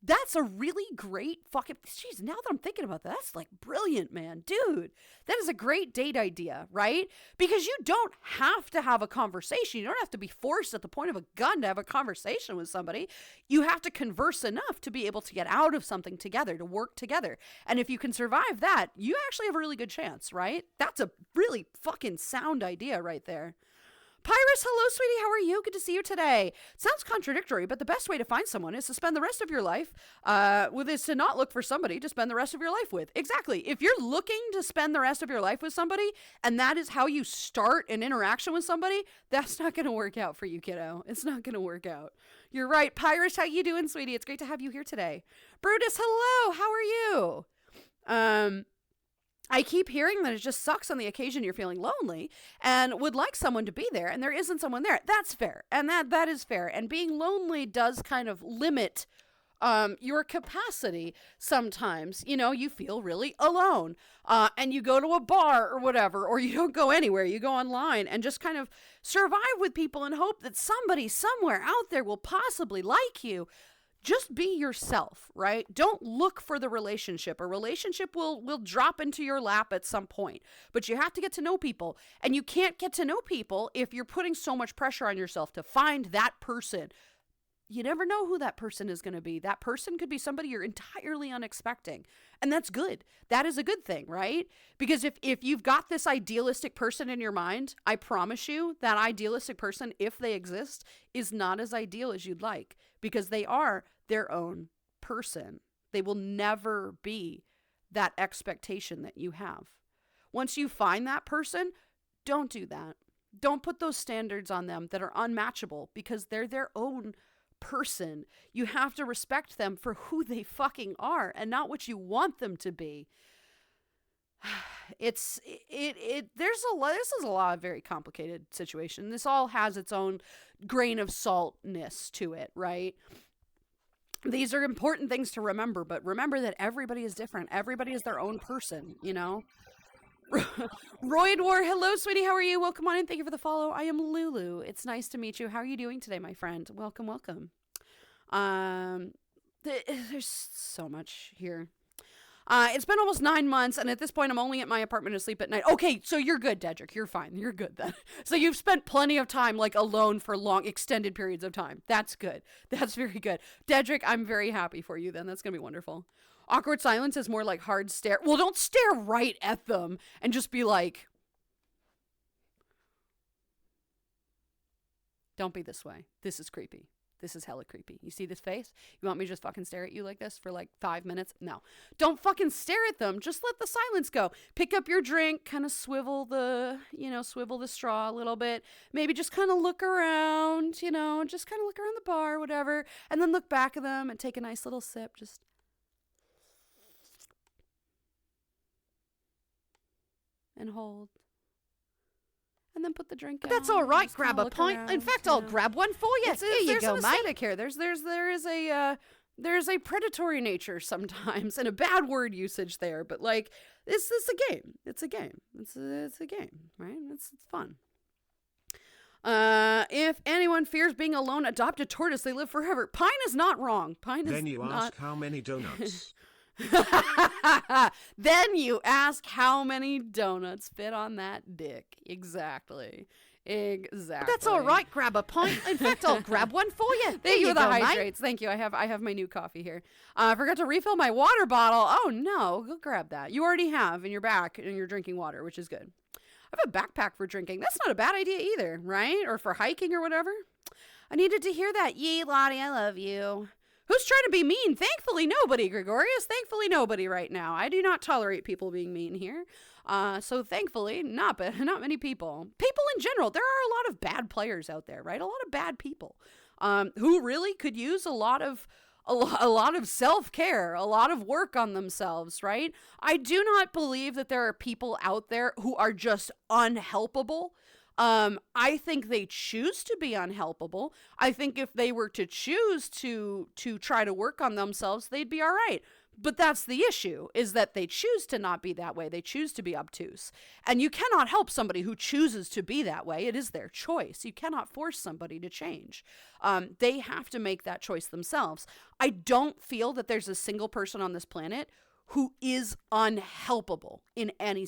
That's a really great fucking, jeez, now that I'm thinking about that, that's like brilliant, man. Dude, that is a great date idea, right? Because you don't have to have a conversation. You don't have to be forced at the point of a gun to have a conversation with somebody. You have to converse enough to be able to get out of something together, to work together. And if you can survive that, you actually have a really good chance, right? That's a really fucking sound idea right there. Pyrus, hello, sweetie. How are you? Good to see you today. Sounds contradictory, but the best way to find someone is to spend the rest of your life is to not look for somebody to spend the rest of your life with. Exactly. If you're looking to spend the rest of your life with somebody, and that is how you start an interaction with somebody, that's not going to work out for you, kiddo. It's not going to work out. You're right. Pyrus, how you doing, sweetie? It's great to have you here today. Brutus, hello. How are you? I keep hearing that it just sucks on the occasion you're feeling lonely and would like someone to be there, and there isn't someone there. That's fair, and that is fair. And being lonely does kind of limit your capacity sometimes. You know, you feel really alone, and you go to a bar or whatever, or you don't go anywhere. You go online and just kind of survive with people and hope that somebody somewhere out there will possibly like you. Just be yourself, right? Don't look for the relationship. A relationship will drop into your lap at some point, but you have to get to know people, and you can't get to know people if you're putting so much pressure on yourself to find that person. You never know who that person is going to be. That person could be somebody you're entirely unexpecting, and that's good. That is a good thing, right? Because if you've got this idealistic person in your mind, I promise you that idealistic person, if they exist, is not as ideal as you'd like, because they are their own person. They will never be that expectation that you have. Once you find that person, don't do that. Don't put those standards on them that are unmatchable, because they're their own person. You have to respect them for who they fucking are and not what you want them to be. This is a lot of very complicated situation. This all has its own grain of saltness to it, right? These are important things to remember, but remember that everybody is different. Everybody is their own person, you know? Royd War, hello, sweetie. How are you? Welcome on in. Thank you for the follow. I am Lulu. It's nice to meet you. How are you doing today, my friend? Welcome, welcome. There's so much here. It's been almost 9 months, and at this point, I'm only at my apartment to sleep at night. Okay, so you're good, Dedrick. You're fine. You're good then. So you've spent plenty of time, like, alone for long, extended periods of time. That's good. That's very good. Dedrick, I'm very happy for you then. That's going to be wonderful. Awkward silence is more like hard stare. Well, don't stare right at them and just be like, don't be this way. This is creepy. This is hella creepy. You see this face? You want me to just fucking stare at you like this for like 5 minutes? No. Don't fucking stare at them. Just let the silence go. Pick up your drink, kind of swivel the straw a little bit. Maybe just kind of look around, just kind of look around the bar, whatever. And then look back at them and take a nice little sip. Just. And hold. And then put the drink down. That's all right. Grab a pint. Around, In fact, I'll grab one for you. Here you go, mate. There's here. There's a predatory nature sometimes, and a bad word usage there. But like, it's a game. It's a game. It's a game, right? It's fun. If anyone fears being alone, adopt a tortoise. They live forever. Pine is not wrong. Pine is Then you not... ask how many donuts. Then you ask how many donuts fit on that dick. Exactly. That's all right. Grab a pint. In fact, I'll grab one for you. Thank you for the go, hydrates. mate. Thank you. I have my new coffee here. I forgot to refill my water bottle. Oh no, go grab that. You already have in your back, and you're drinking water, which is good. I have a backpack for drinking. That's not a bad idea either, right? Or for hiking or whatever. I needed to hear that. Yee, Lottie, I love you. Who's trying to be mean? Thankfully, nobody, Gregorius. Thankfully, nobody right now. I do not tolerate people being mean here. So thankfully, not many people. People in general. There are a lot of bad players out there, right? A lot of bad people who really could use a lot of self-care, a lot of work on themselves, right? I do not believe that there are people out there who are just unhelpable. I think they choose to be unhelpable. I think if they were to choose to try to work on themselves, they'd be all right. But that's the issue, is that they choose to not be that way. They choose to be obtuse. And you cannot help somebody who chooses to be that way. It is their choice. You cannot force somebody to change. They have to make that choice themselves. I don't feel that there's a single person on this planet who is unhelpable in any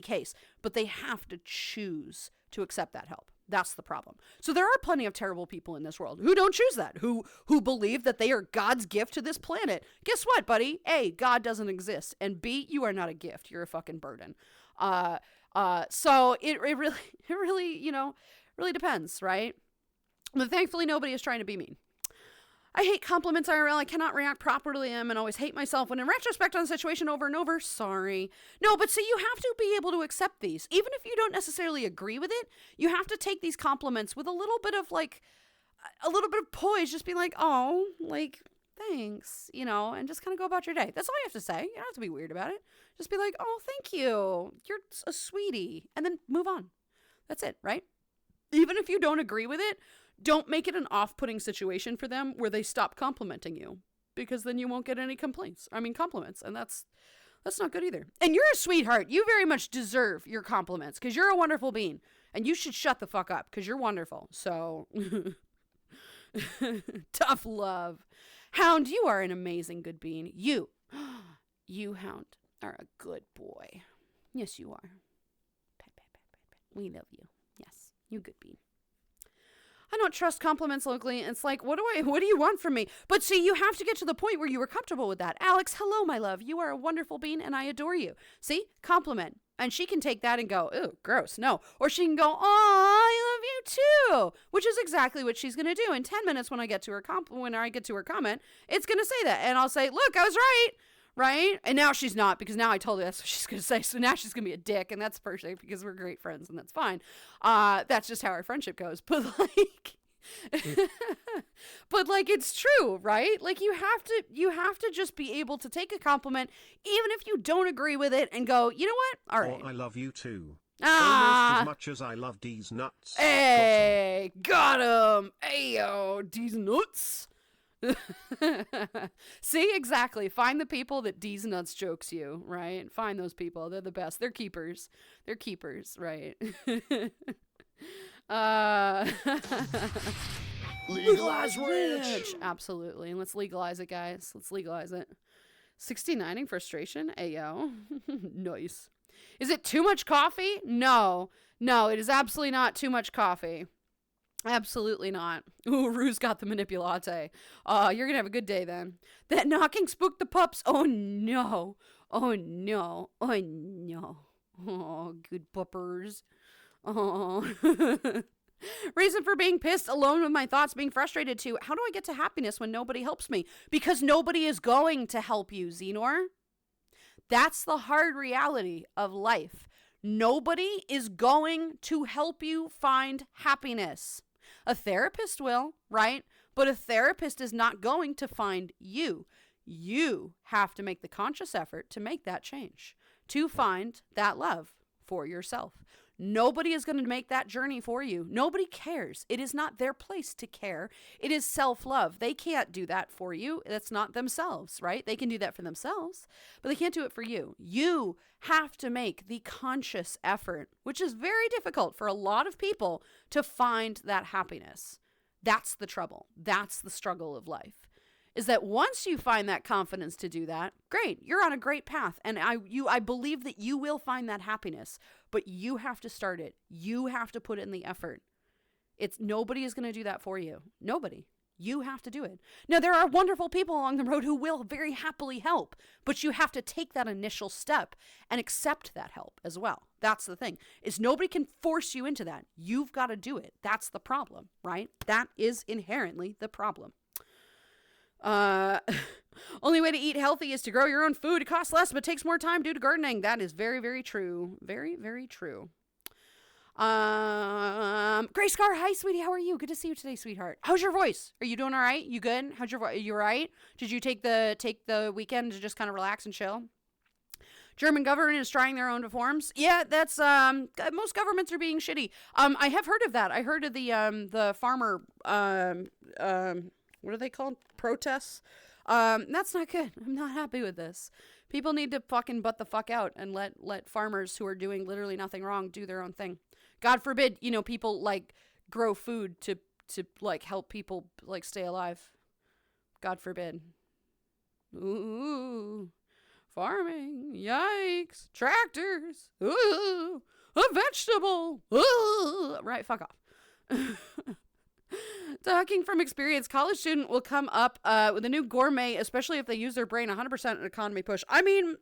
case, but they have to choose to accept that help. That's the problem. So there are plenty of terrible people in this world who don't choose that, who believe that they are God's gift to this planet. Guess what, buddy? A, God doesn't exist, and B, you are not a gift. You're a fucking burden. So it really really depends, right? But thankfully, nobody is trying to be mean. I hate compliments IRL. I cannot react properly to them and always hate myself when in retrospect on the situation over and over. Sorry. No, but see, you have to be able to accept these. Even if you don't necessarily agree with it, you have to take these compliments with a little bit of poise. Just be like, oh, like, thanks, and just kind of go about your day. That's all you have to say. You don't have to be weird about it. Just be like, oh, thank you. You're a sweetie. And then move on. That's it, right? Even if you don't agree with it, don't make it an off-putting situation for them where they stop complimenting you, because then you won't get any compliments, and that's not good either. And you're a sweetheart. You very much deserve your compliments because you're a wonderful being, and you should shut the fuck up because you're wonderful. So, tough love. Hound, you are an amazing good being. You, Hound, are a good boy. Yes, you are. We love you. Yes, you good being. I don't trust compliments locally. It's like, what do you want from me? But see, you have to get to the point where you were comfortable with that. Alex, hello, my love. You are a wonderful being and I adore you. See, compliment. And she can take that and go, ew, gross, no. Or she can go, oh, I love you too. Which is exactly what she's going to do. In 10 minutes when I get to her comment, it's going to say that. And I'll say, look, I was right. Right? And now she's not, because now I told her that's what she's going to say. So now she's going to be a dick, and that's perfect because we're great friends, and that's fine. That's just how our friendship goes. But it's true, right? Like you have to just be able to take a compliment, even if you don't agree with it, and go, you know what? All right. Or I love you too. Almost as much as I love D's nuts. Hey, got him. Ayo, D's nuts. See, exactly. Find the people that D's nuts jokes you, right? Find those people. They're the best. They're keepers, right? Legalize rich. Absolutely. And let's legalize it, guys. Let's legalize it. 69ing frustration. Ayo. Nice. Is it too much coffee? No, it is absolutely not too much coffee. Absolutely not. Ooh, Rue's got the manipulate. You're gonna have a good day then. That knocking spooked the pups. Oh no. Oh no. Oh no. Oh, good puppers. Oh. Reason for being pissed, alone with my thoughts, being frustrated too. How do I get to happiness when nobody helps me? Because nobody is going to help you, Xenor. That's the hard reality of life. Nobody is going to help you find happiness. A therapist will, right? But a therapist is not going to find you. You have to make the conscious effort to make that change, to find that love for yourself. Nobody is going to make that journey for you. Nobody cares. It is not their place to care. It is self-love. They can't do that for you. That's not themselves, right? They can do that for themselves, but they can't do it for you. You have to make the conscious effort, which is very difficult for a lot of people, to find that happiness. That's the trouble. That's the struggle of life. Is that once you find that confidence to do that, great, you're on a great path. And I believe that you will find that happiness, but you have to start it. You have to put in the effort. Nobody is going to do that for you. Nobody. You have to do it. Now, there are wonderful people along the road who will very happily help, but you have to take that initial step and accept that help as well. That's the thing, is nobody can force you into that. You've got to do it. That's the problem, right? That is inherently the problem. Only way to eat healthy is to grow your own food. It costs less, but takes more time due to gardening. That is very, very true. Very, very true. Gray Scar, hi, sweetie. How are you? Good to see you today, sweetheart. How's your voice? Are you doing all right? You good? How's your voice? You all right? Did you take the weekend to just kind of relax and chill? German government is trying their own reforms. Yeah, that's most governments are being shitty. I have heard of that. I heard of the farmer what are they called? Protests. That's not good. I'm not happy with this. People need to fucking butt the fuck out and let farmers who are doing literally nothing wrong do their own thing. God forbid, people like grow food to like help people like stay alive. God forbid. Ooh, farming. Yikes. Tractors. Ooh, a vegetable. Ooh. Right, fuck off. Talking from experience, college student will come up with a new gourmet, especially if they use their brain 100% an economy push. I mean,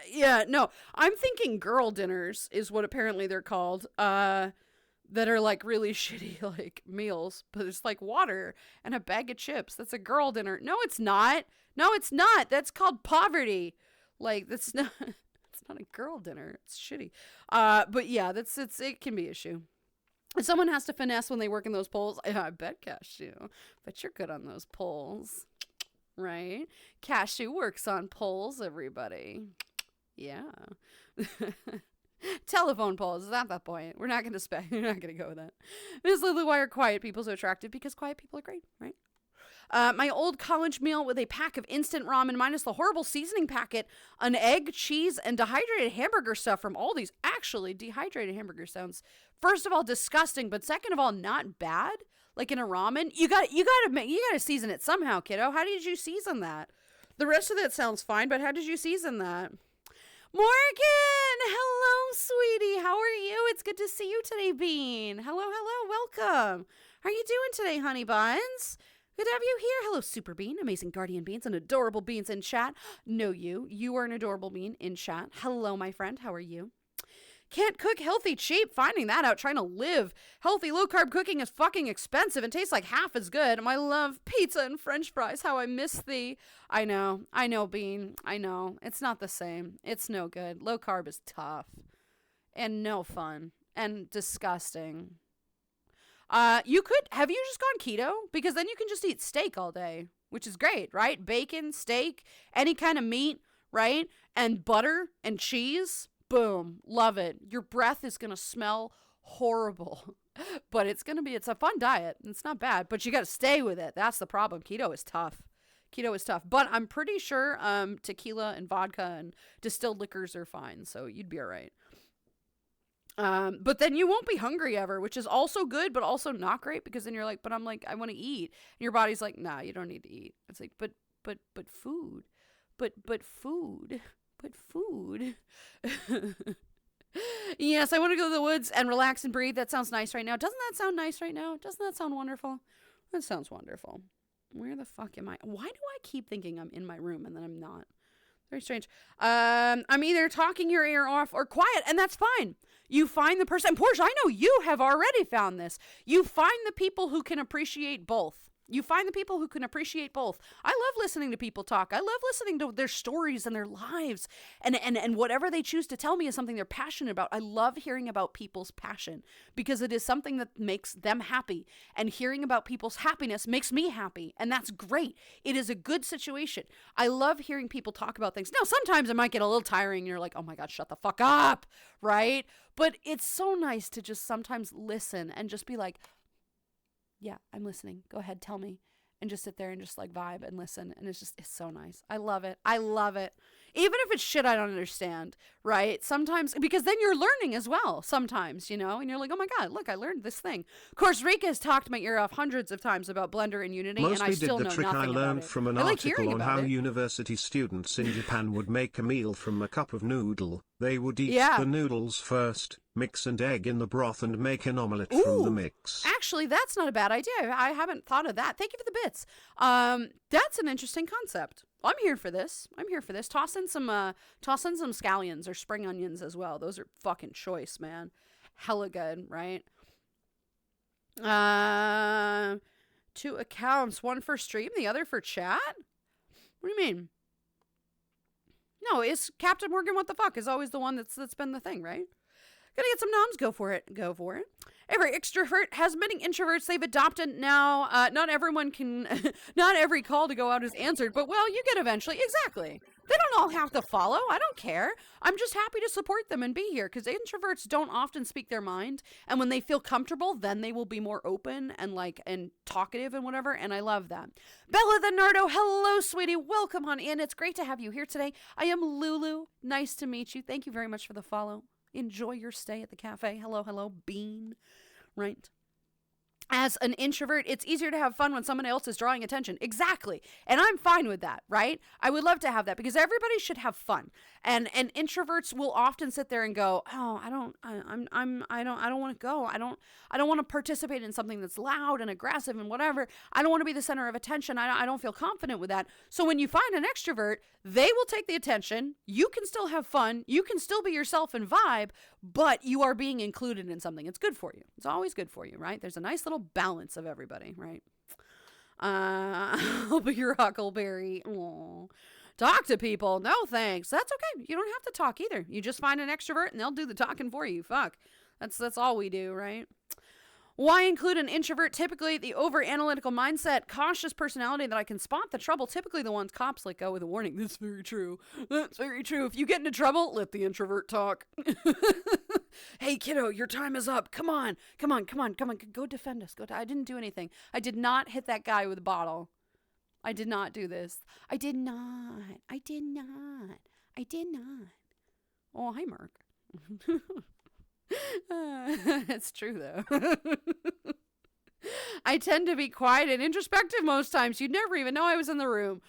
yeah, no. I'm thinking girl dinners is what apparently they're called, that are like really shitty like meals, but it's like water and a bag of chips. That's a girl dinner. No, it's not. No, it's not. That's called poverty. Like, that's not, it's not a girl dinner. It's shitty. But yeah, it can be an issue. Someone has to finesse when they work in those polls. I bet Cashew. Bet you're good on those polls. Right? Cashew works on polls, everybody. Yeah. Telephone polls is at that point. We're not going to go with that. Ms. Lulu, why are quiet people so attractive? Because quiet people are great, right? My old college meal with a pack of instant ramen minus the horrible seasoning packet, an egg, cheese, and dehydrated hamburger stuff from Aldi's. Actually, dehydrated hamburger sounds, first of all, disgusting, but second of all, not bad. Like in a ramen, you gotta season it somehow, kiddo. How did you season that? The rest of that sounds fine, but how did you season that? Morgan, hello, sweetie. How are you? It's good to see you today, Bean. Hello, welcome. How are you doing today, honey buns? Good to have you here. Hello, Super Bean, amazing guardian beans, and adorable beans in chat. No, you are an adorable bean in chat. Hello, my friend. How are you? Can't cook healthy cheap. Finding that out. Trying to live healthy low carb cooking is fucking expensive and tastes like half as good. I love pizza and french fries. How I miss thee. I know, Bean. I know. It's not the same. It's no good. Low carb is tough and no fun and disgusting. Have you just gone keto? Because then you can just eat steak all day, which is great, right? Bacon, steak, any kind of meat, right? And butter and cheese. Boom. Love it. Your breath is going to smell horrible, but it's a fun diet. It's not bad, but you got to stay with it. That's the problem. Keto is tough. But I'm pretty sure, tequila and vodka and distilled liquors are fine. So you'd be all right. But then you won't be hungry ever, which is also good, but also not great because then you're like, but I'm like, I want to eat. And your body's like, nah, you don't need to eat. It's like, but food, but food. Yes, I want to go to the woods and relax and breathe. That sounds nice right now. Doesn't that sound nice right now? Doesn't that sound wonderful? That sounds wonderful. Where the fuck am I? Why do I keep thinking I'm in my room and then I'm not? Very strange. I'm either talking your ear off or quiet, and that's fine. You find the person. Porsche, I know you have already found this. You find the people who can appreciate both. You find the people who can appreciate both. I love listening to people talk. I love listening to their stories and their lives. And whatever they choose to tell me is something they're passionate about. I love hearing about people's passion because it is something that makes them happy. And hearing about people's happiness makes me happy. And that's great. It is a good situation. I love hearing people talk about things. Now, sometimes it might get a little tiring and you're like, oh my God, shut the fuck up, right? But it's so nice to just sometimes listen and just be like, yeah, I'm listening. Go ahead, tell me. And just sit there and just like vibe and listen. And it's so nice. I love it. I love it. Even if it's shit I don't understand, right? Sometimes, because then you're learning as well sometimes, and you're like, oh my God, look, I learned this thing. Of course, Rika has talked my ear off hundreds of times about Blender and Unity, and I still know nothing about it. Mostly did the trick I learned from an article on how university students in Japan would make a meal from a cup of noodle. They would eat the noodles first, mix an egg in the broth and make an omelette from the mix. Actually, that's not a bad idea. I haven't thought of that. Thank you for the bits. That's an interesting concept. I'm here for this. Toss in some scallions or spring onions as well. Those are fucking choice, man. Hella good, right? 2 accounts, one for stream, the other for chat? What do you mean? No, it's Captain Morgan, what the fuck, is always the one that's been the thing, right? Gotta get some noms, go for it. Every extrovert has many introverts they've adopted now. Not everyone can, not every call to go out is answered, but well, you get eventually. Exactly. They don't all have to follow. I don't care. I'm just happy to support them and be here because introverts don't often speak their mind. And when they feel comfortable, then they will be more open and talkative and whatever. And I love that. Bella the Nardo, hello, sweetie. Welcome on in. It's great to have you here today. I am Lulu. Nice to meet you. Thank you very much for the follow. Enjoy your stay at the cafe. Hello, Bean. Right. As an introvert, it's easier to have fun when someone else is drawing attention. Exactly. And I'm fine with that, right? I would love to have that because everybody should have fun. And introverts will often sit there and go, "Oh, I don't want to go. I don't want to participate in something that's loud and aggressive and whatever. I don't want to be the center of attention. I don't feel confident with that." So when you find an extrovert, they will take the attention. You can still have fun. You can still be yourself and vibe, but you are being included in something. It's good for you. It's always good for you, right? There's a nice little balance of everybody, right? I'll be your huckleberry. Aww. Talk to people. No, thanks. That's okay. You don't have to talk either. You just find an extrovert and they'll do the talking for you. Fuck. That's all we do, right? Why include an introvert? Typically, the over-analytical mindset, cautious personality that I can spot the trouble. Typically, the ones cops let go with a warning. That's very true. That's very true. If you get into trouble, let the introvert talk. Hey, kiddo, your time is up. Come on. Go defend us. I didn't do anything. I did not hit that guy with a bottle. I did not do this. I did not. Oh, hi, Mark. It's true, though. I tend to be quiet and introspective most times. You'd never even know I was in the room.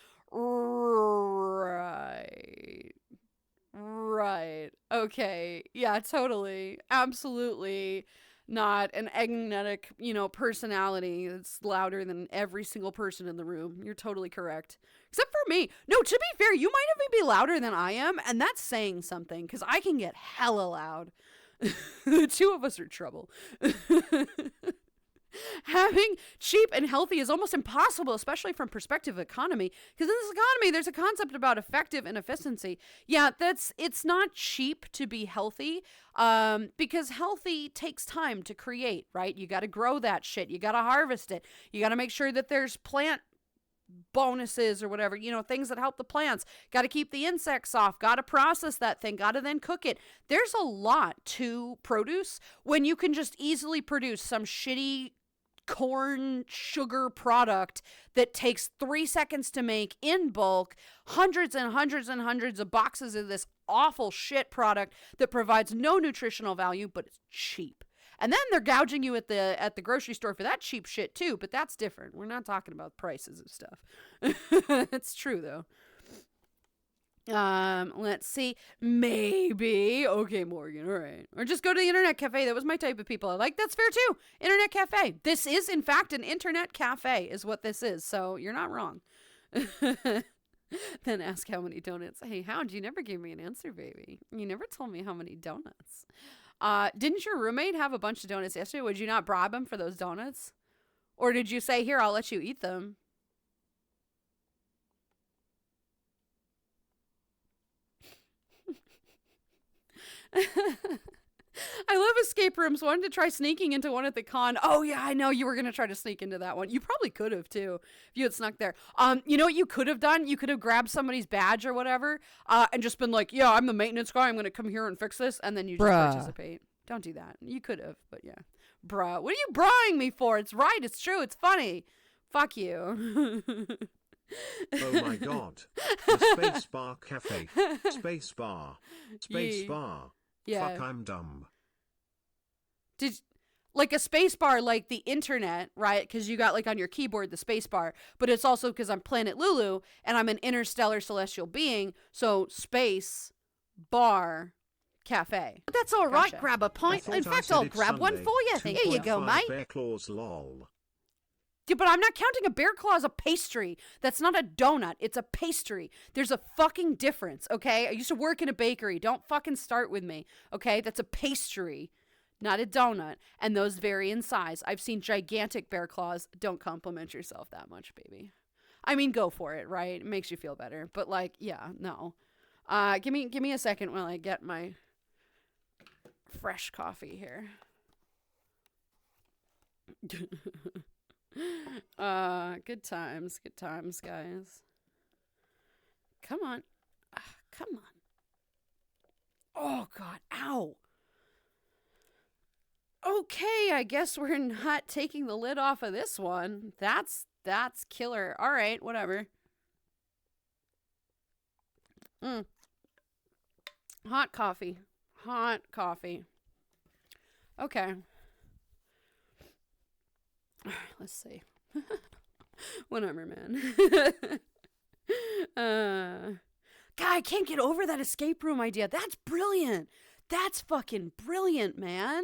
Right. Okay. Yeah, totally. Absolutely not an agnetic, personality that's louder than every single person in the room. You're totally correct. Except for me. No, to be fair, you might even be louder than I am, and that's saying something, because I can get hella loud. The two of us are trouble. Having cheap and healthy is almost impossible, especially from perspective of economy. Because in this economy, there's a concept about effective and efficiency. Yeah, it's not cheap to be healthy, because healthy takes time to create, right? You got to grow that shit. You got to harvest it. You got to make sure that there's plant bonuses or whatever, things that help the plants. Got to keep the insects off. Got to process that thing. Got to then cook it. There's a lot to produce when you can just easily produce some shitty corn sugar product that takes 3 seconds to make in bulk, hundreds and hundreds and hundreds of boxes of this awful shit product that provides no nutritional value, but it's cheap. And then they're gouging you at the grocery store for that cheap shit too, but that's different. We're not talking about prices of stuff. It's true though. Let's see. Maybe. Okay, Morgan. All right. Or just go to the internet cafe. That was my type of people. I like that's fair too. Internet cafe. This is in fact an internet cafe is what this is. So you're not wrong. Then ask how many donuts. Hey, Hound, you never gave me an answer, baby. You never told me how many donuts. Didn't your roommate have a bunch of donuts yesterday? Would you not bribe him for those donuts? Or did you say, here, I'll let you eat them? I love escape rooms. Wanted to try sneaking into one at the con. Oh yeah, I know you were gonna try to sneak into that one. You probably could have too if you had snuck there. You know what you could have done? You could have grabbed somebody's badge or whatever, and just been like, "Yeah, I'm the maintenance guy. I'm gonna come here and fix this," and then you just participate. Don't do that. You could have, but yeah, bruh. What are you brahing me for? It's right. It's true. It's funny. Fuck you. Oh my god. The Space Bar Cafe. Space Bar. Space Bar. Yeah. Fuck, I'm dumb. Did like a space bar, like the internet, right? Because you got like on your keyboard the space bar, but it's also because I'm Planet Lulu and I'm an interstellar celestial being. So space bar cafe. That's all right. Gotcha. Grab a pint. In fact, I'll grab one for you. Here you go, mate. Bear claws, lol. Yeah, but I'm not counting a bear claw as a pastry. That's not a donut. It's a pastry. There's a fucking difference, okay? I used to work in a bakery. Don't fucking start with me, okay? That's a pastry, not a donut. And those vary in size. I've seen gigantic bear claws. Don't compliment yourself that much, baby. I mean, go for it, right? It makes you feel better. But like, yeah, no. Give me a second while I get my fresh coffee here. Good times, guys. Come on. Come on. Oh, God. Ow. Okay, I guess we're not taking the lid off of this one. That's killer. All right, whatever. Hot coffee. Okay. Let's see. Whatever, man. God, I can't get over that escape room idea. That's brilliant. That's fucking brilliant, man.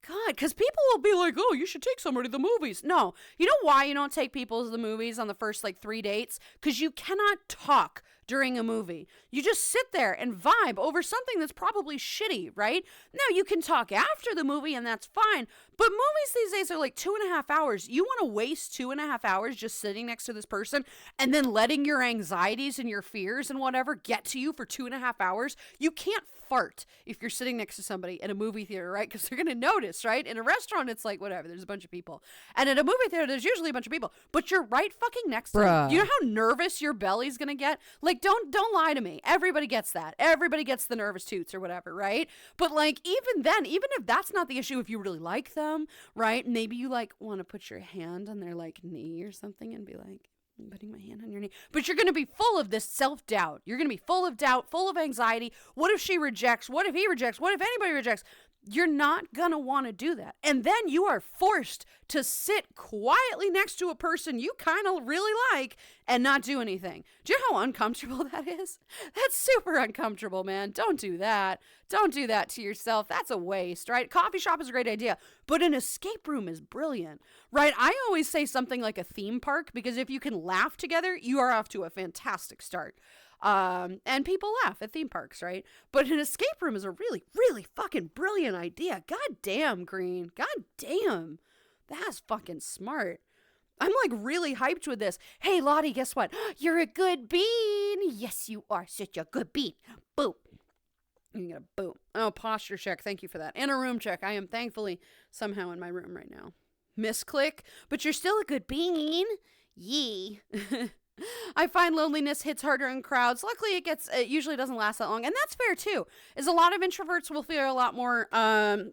God, because people will be like, oh, you should take somebody to the movies. No. You know why you don't take people to the movies on the first, 3 dates? Because you cannot talk during a movie. You just sit there and vibe over something that's probably shitty, right? Now, you can talk after the movie, and that's fine. But movies these days are 2.5 hours. You want to waste 2.5 hours just sitting next to this person and then letting your anxieties and your fears and whatever get to you for 2.5 hours? You can't fart if you're sitting next to somebody in a movie theater, right? Because they're going to notice, right? In a restaurant, it's whatever. There's a bunch of people. And in a movie theater, there's usually a bunch of people. But you're right fucking next to them. You know how nervous your belly's going to get? Don't lie to me. Everybody gets that. Everybody gets the nervous toots or whatever, right? But even then, even if that's not the issue, if you really like them, right? Maybe you want to put your hand on their knee or something and be like, I'm putting my hand on your knee. But you're going to be full of this self-doubt. You're going to be full of doubt, full of anxiety. What if she rejects? What if he rejects? What if anybody rejects? You're not going to want to do that. And then you are forced to sit quietly next to a person you kind of really like and not do anything. Do you know how uncomfortable that is? That's super uncomfortable, man. Don't do that. Don't do that to yourself. That's a waste, right? Coffee shop is a great idea, but an escape room is brilliant, right? I always say something like a theme park because if you can laugh together, you are off to a fantastic start. And people laugh at theme parks, right? But an escape room is a really, really fucking brilliant idea. God damn, Green. God damn. That's fucking smart. I'm really hyped with this. Hey, Lottie, guess what? You're a good bean. Yes, you are such a good bean. Boop. You get a boop. Oh, posture check. Thank you for that. And a room check. I am thankfully somehow in my room right now. Misclick, but you're still a good bean. Yee. I find loneliness hits harder in crowds. Luckily, it usually doesn't last that long. And that's fair, too, is a lot of introverts will feel a lot more,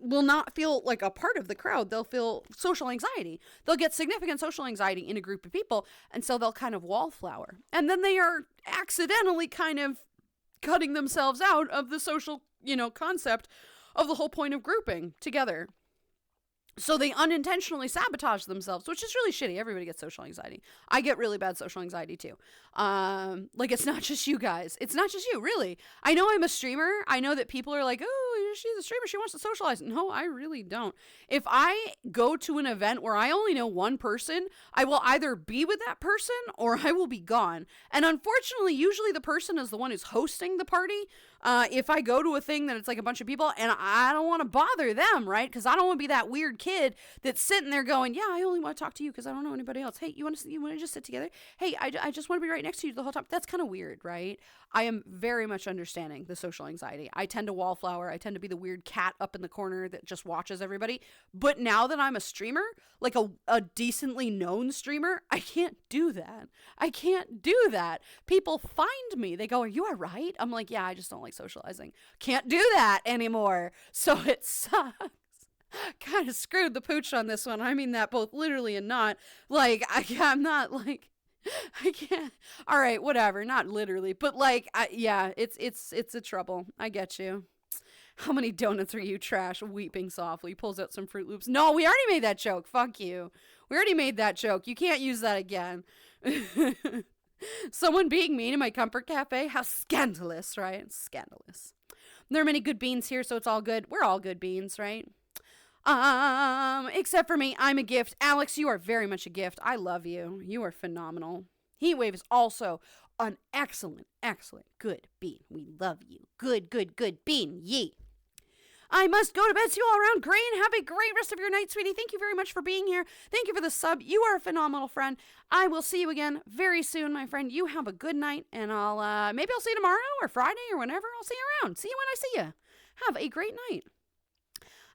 will not feel like a part of the crowd. They'll feel social anxiety. They'll get significant social anxiety in a group of people. And so they'll kind of wallflower. And then they are accidentally kind of cutting themselves out of the social, concept of the whole point of grouping together. So they unintentionally sabotage themselves, which is really shitty. Everybody gets social anxiety. I get really bad social anxiety too. It's not just you guys. It's not just you, really. I know I'm a streamer. I know that people are like, oh, oh, she's a streamer. She wants to socialize. No, I really don't. If I go to an event where I only know one person, I will either be with that person or I will be gone. And unfortunately, usually the person is the one who's hosting the party. If I go to a thing that it's like a bunch of people and I don't want to bother them, right? Because I don't want to be that weird kid that's sitting there going, yeah, I only want to talk to you because I don't know anybody else. Hey, you want to just sit together? Hey, I just want to be right next to you the whole time. That's kind of weird, right? I am very much understanding the social anxiety. I tend to wallflower. I tend to be the weird cat up in the corner that just watches everybody. But now that I'm a streamer, like a decently known streamer, I can't do that. I can't do that. People find me. They go, are you all right? I'm like, yeah, I just don't like socializing. Can't do that anymore. So it sucks. Kind of screwed the pooch on this one. I mean that both literally and not. Like, I'm not like, I can't. All right, whatever. Not literally, but like, yeah, it's a trouble. I get you. How many donuts are you, trash? Weeping softly, pulls out some Fruit Loops. No, we already made that joke. Fuck you. We already made that joke. You can't use that again. Someone being mean in my comfort cafe? How scandalous, right? Scandalous. There are many good beans here, so it's all good. We're all good beans, right? Except for me, I'm a gift. Alex, you are very much a gift. I love you. You are phenomenal. Heatwave is also an excellent, good bean. We love you. Good bean. Yee. I must go to bed. See you all around. Green. Have a great rest of your night, sweetie. Thank you very much for being here. Thank you for the sub. You are a phenomenal friend. I will see you again very soon, my friend. You have a good night, and maybe I'll see you tomorrow or Friday or whenever. I'll see you around. See you when I see you. Have a great night.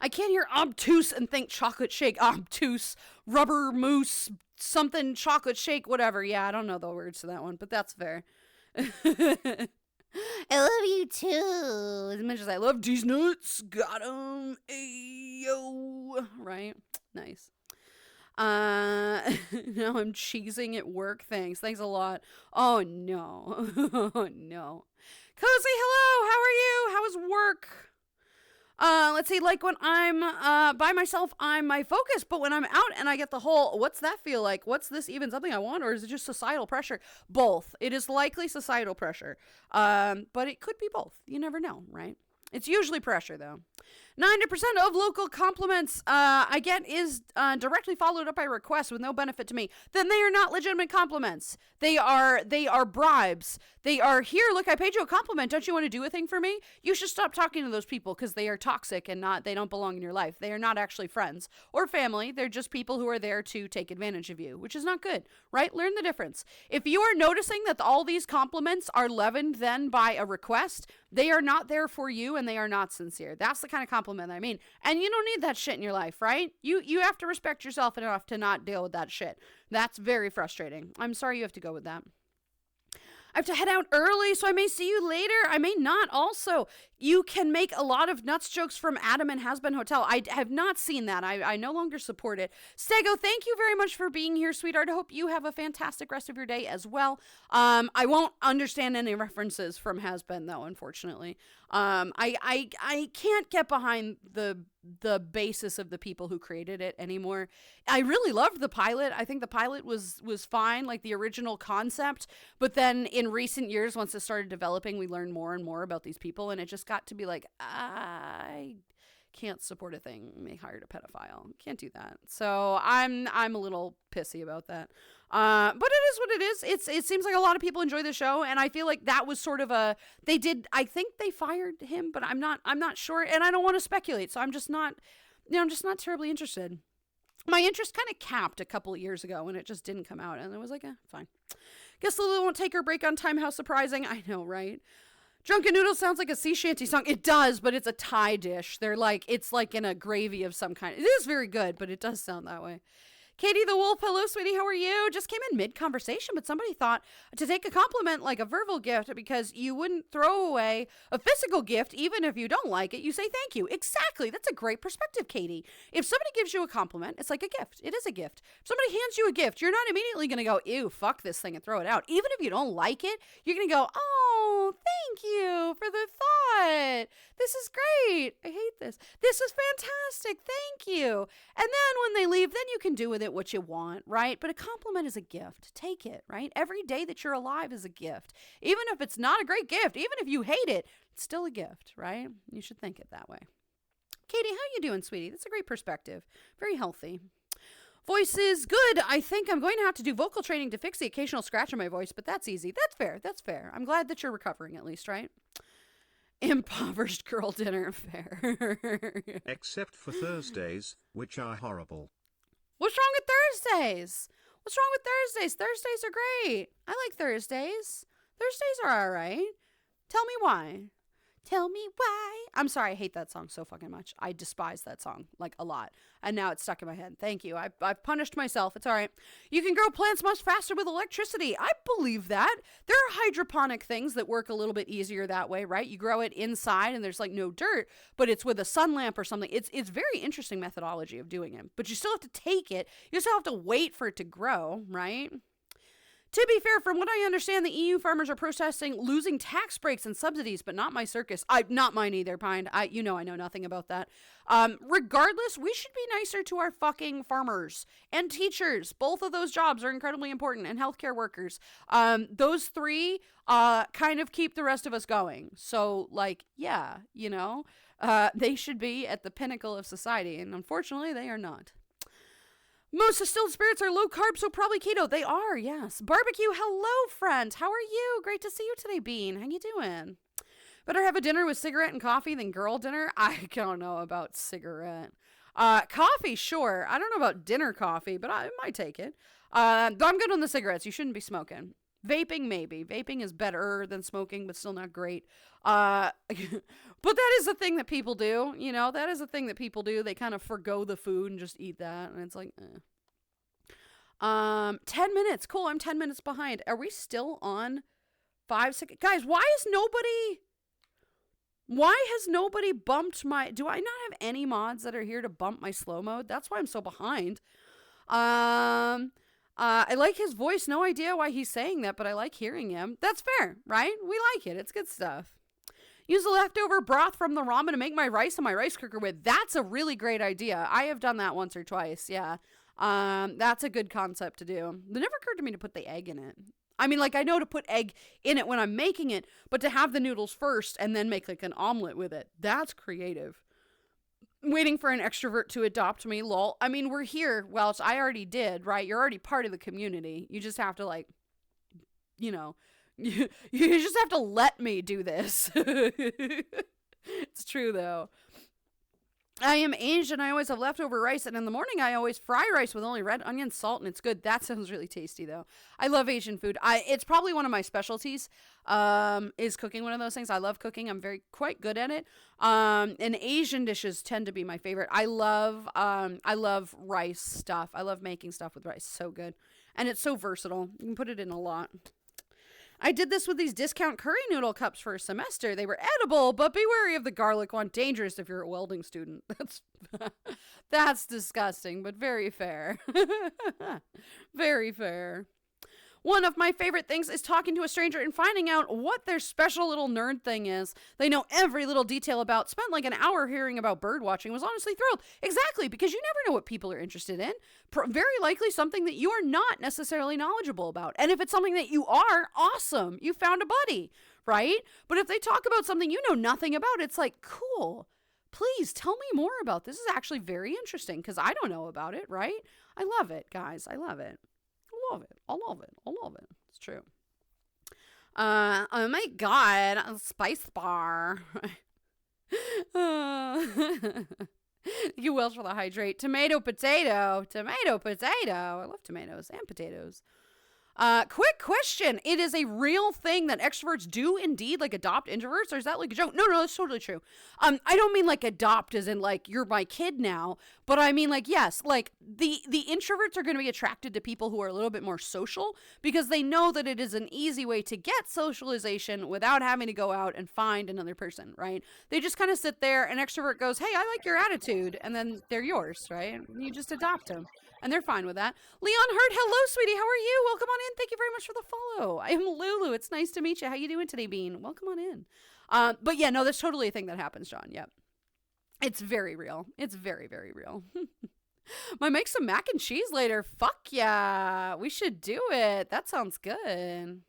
I can't hear obtuse and think chocolate shake. Obtuse, rubber mousse, something, chocolate shake, whatever. Yeah, I don't know the words to that one, but that's fair. I love you too. As much as I love these nuts. Got 'em. Ayo. Right? Nice. Now I'm cheesing at work. Thanks a lot. Oh no. Oh no. Cozy, hello. How are you? How is work? Let's see, like when I'm by myself, I'm my focus, but when I'm out and I get the whole, what's that feel like? What's this even something I want, or is it just societal pressure? Both. It is likely societal pressure. But it could be both. You never know, right? It's usually pressure, though. 90% of local compliments I get is directly followed up by requests with no benefit to me. Then they are not legitimate compliments. They are bribes. They are, here, look, I paid you a compliment. Don't you want to do a thing for me? You should stop talking to those people because they are toxic and they don't belong in your life. They are not actually friends or family. They're just people who are there to take advantage of you, which is not good, right? Learn the difference. If you are noticing that all these compliments are leavened then by a request, they are not there for you and they are not sincere. That's the kind of compliment I mean. And you don't need that shit in your life, right? You have to respect yourself enough to not deal with that shit. That's very frustrating. I'm sorry you have to go with that. I have to head out early, so I may see you later. I may not also. You can make a lot of nuts jokes from Adam and Has Been Hotel. I have not seen that. I no longer support it. Stego, thank you very much for being here, sweetheart. I hope you have a fantastic rest of your day as well. I won't understand any references from Has Been, though, unfortunately. I can't get behind the basis of the people who created it anymore. I really loved the pilot. I think the pilot was fine, like the original concept. But then in recent years, once it started developing, we learned more and more about these people, and it just got to be like, I can't support a thing. They hired a pedophile. Can't do that. So I'm a little pissy about that. But it is what it is. It seems like a lot of people enjoy the show, and I feel like that was sort of I think they fired him, but I'm not sure, and I don't want to speculate, so I'm just not terribly interested. My interest kind of capped a couple of years ago when it just didn't come out, and it was like, fine. Guess Lulu won't take her break on time. How surprising. I know, right? Drunken Noodles sounds like a sea shanty song. It does, but it's a Thai dish. It's like in a gravy of some kind. It is very good, but it does sound that way. Katie the Wolf, hello, sweetie, how are you? Just came in mid-conversation, but somebody thought to take a compliment like a verbal gift because you wouldn't throw away a physical gift even if you don't like it. You say thank you. Exactly. That's a great perspective, Katie. If somebody gives you a compliment, it's like a gift. It is a gift. If somebody hands you a gift, you're not immediately going to go, ew, fuck this thing and throw it out. Even if you don't like it, you're going to go, oh, Thank you for the thought. This is great. I hate this. This is fantastic. Thank you. And then when they leave, then you can do with it what you want, right? But a compliment is a gift. Take it, right? Every day that you're alive is a gift. Even if it's not a great gift, even if you hate it, it's still a gift, right? You should think it that way. Katie, how you doing, sweetie? That's a great perspective. Very healthy. Voice is good. I think I'm going to have to do vocal training to fix the occasional scratch in my voice, but that's easy. That's fair. That's fair. I'm glad that you're recovering at least, right? Impoverished girl dinner. Fair. Except for Thursdays, which are horrible. What's wrong with Thursdays? What's wrong with Thursdays? Thursdays are great. I like Thursdays. Thursdays are all right. Tell me why. Tell me why. I'm sorry, I hate that song so fucking much. I despise that song, like, a lot. And now it's stuck in my head. Thank you. I've punished myself. It's all right. You can grow plants much faster with electricity. I believe that. There are hydroponic things that work a little bit easier that way, right? You grow it inside and there's, like, no dirt, but it's with a sun lamp or something. It's very interesting methodology of doing it. But you still have to take it. You still have to wait for it to grow, right? To be fair, from what I understand, the EU farmers are protesting losing tax breaks and subsidies, but not my circus. Not mine either, Pine. I know nothing about that. Regardless, we should be nicer to our fucking farmers and teachers. Both of those jobs are incredibly important, and healthcare workers. Those three kind of keep the rest of us going. So, like, yeah, they should be at the pinnacle of society, and unfortunately, they are not. Most distilled spirits are low carb, so probably keto. They are, yes. Barbecue, hello, friend. How are you? Great to see you today, Bean. How you doing? Better have a dinner with cigarette and coffee than girl dinner? I don't know about cigarette. Coffee, sure. I don't know about dinner coffee, but I might take it. I'm good on the cigarettes. You shouldn't be smoking. Vaping, maybe. Vaping is better than smoking, but still not great. But that is a thing that people do, that is a thing that people do. They kind of forgo the food and just eat that. And it's like, 10 minutes. Cool. I'm 10 minutes behind. Are we still on 5 seconds? Guys, why has nobody bumped do I not have any mods that are here to bump my slow mode? That's why I'm so behind. I like his voice. No idea why he's saying that, but I like hearing him. That's fair, right? We like it. It's good stuff. Use the leftover broth from the ramen to make my rice in my rice cooker with. That's a really great idea. I have done that once or twice, yeah. That's a good concept to do. It never occurred to me to put the egg in it. I mean, like, I know to put egg in it when I'm making it, but to have the noodles first and then make, like, an omelet with it, that's creative. Waiting for an extrovert to adopt me, lol. I mean, we're here. Well, I already did, right? You're already part of the community. You just have to, like, you just have to let me do this. It's true, though. I am Asian. I always have leftover rice, and in the morning I always fry rice with only red onion, salt, and it's good. That sounds really tasty, though. I love Asian food. It's probably one of my specialties, is cooking one of those things. I love cooking. I'm quite good at it. And Asian dishes tend to be my favorite. I love rice stuff. I love making stuff with rice. So good. And it's so versatile. You can put it in a lot. I did this with these discount curry noodle cups for a semester. They were edible, but be wary of the garlic one. Dangerous if you're a welding student. That's disgusting, but very fair. Very fair. One of my favorite things is talking to a stranger and finding out what their special little nerd thing is. They know every little detail about. Spent like an hour hearing about bird watching. Was honestly thrilled. Exactly, because you never know what people are interested in. Very likely something that you are not necessarily knowledgeable about. And if it's something that you are, awesome. You found a buddy, right? But if they talk about something you know nothing about, it's like, cool. Please tell me more about this. This is actually very interesting because I don't know about it, right? I love it, guys. I love it. I love it. I love it. I love it. It's true. Oh my God, a spice bar. You Welsh for the hydrate. Tomato, potato. Tomato, potato. I love tomatoes and potatoes. Quick question. It is a real thing that extroverts do indeed like adopt introverts, or is that like a joke? No, that's totally true. I don't mean like adopt as in like you're my kid now, But I mean, like, yes, like the introverts are going to be attracted to people who are a little bit more social because they know that it is an easy way to get socialization without having to go out and find another person, right? They just kind of sit there. An extrovert goes, hey, I like your attitude. And then they're yours, right? You just adopt them. And they're fine with that. Leon Hurt, hello, sweetie. How are you? Welcome on in. Thank you very much for the follow. I am Lulu. It's nice to meet you. How you doing today, Bean? Welcome on in. But yeah, no, that's totally a thing that happens, John. Yep. It's very real. It's very, very real. Might make some mac and cheese later. Fuck yeah. We should do it. That sounds good.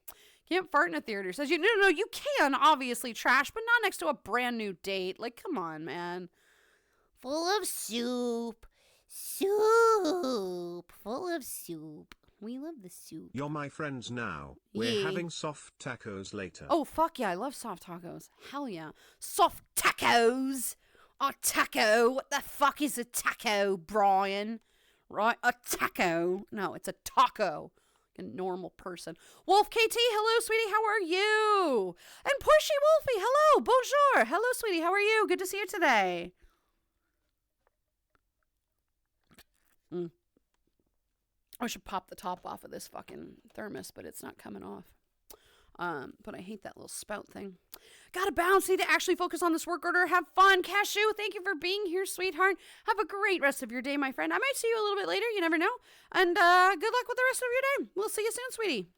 Can't fart in a theater. Says you, no, you can, obviously, trash, but not next to a brand new date. Like, come on, man. Full of soup. Soup. Full of soup. We love the soup. You're my friends now. We're having soft tacos later. Oh, fuck yeah. I love soft tacos. Hell yeah. Soft tacos. A taco. What the fuck is a taco, Brian? Right? A taco. No, it's a taco. Like a normal person. Wolf KT, hello, sweetie. How are you? And Pushy Wolfie, hello. Bonjour. Hello, sweetie. How are you? Good to see you today. I should pop the top off of this fucking thermos, but it's not coming off. But I hate that little spout thing. Gotta bounce. Need to actually focus on this work order. Have fun. Cashew, thank you for being here, sweetheart. Have a great rest of your day, my friend. I might see you a little bit later. You never know. And good luck with the rest of your day. We'll see you soon, sweetie.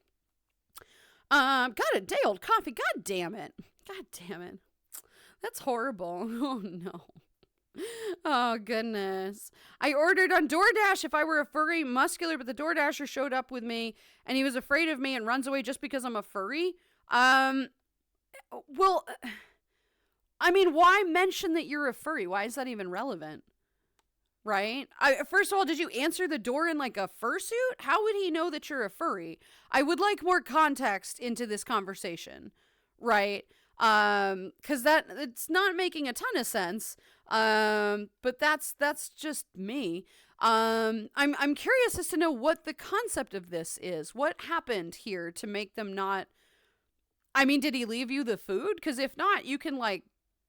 Got a day old coffee. God damn it. God damn it. That's horrible. Oh, no. Oh, goodness. I ordered on DoorDash if I were a furry muscular, but the DoorDasher showed up with me and he was afraid of me and runs away just because I'm a furry. Well, I mean, why mention that you're a furry? Why is that even relevant? Right? First of all, did you answer the door in like a fursuit? How would he know that you're a furry? I would like more context into this conversation, right? Because it's not making a ton of sense. But that's just me. I'm curious as to know what the concept of this is. What happened here to make them not, I mean, did he leave you the food? Because if not, you can like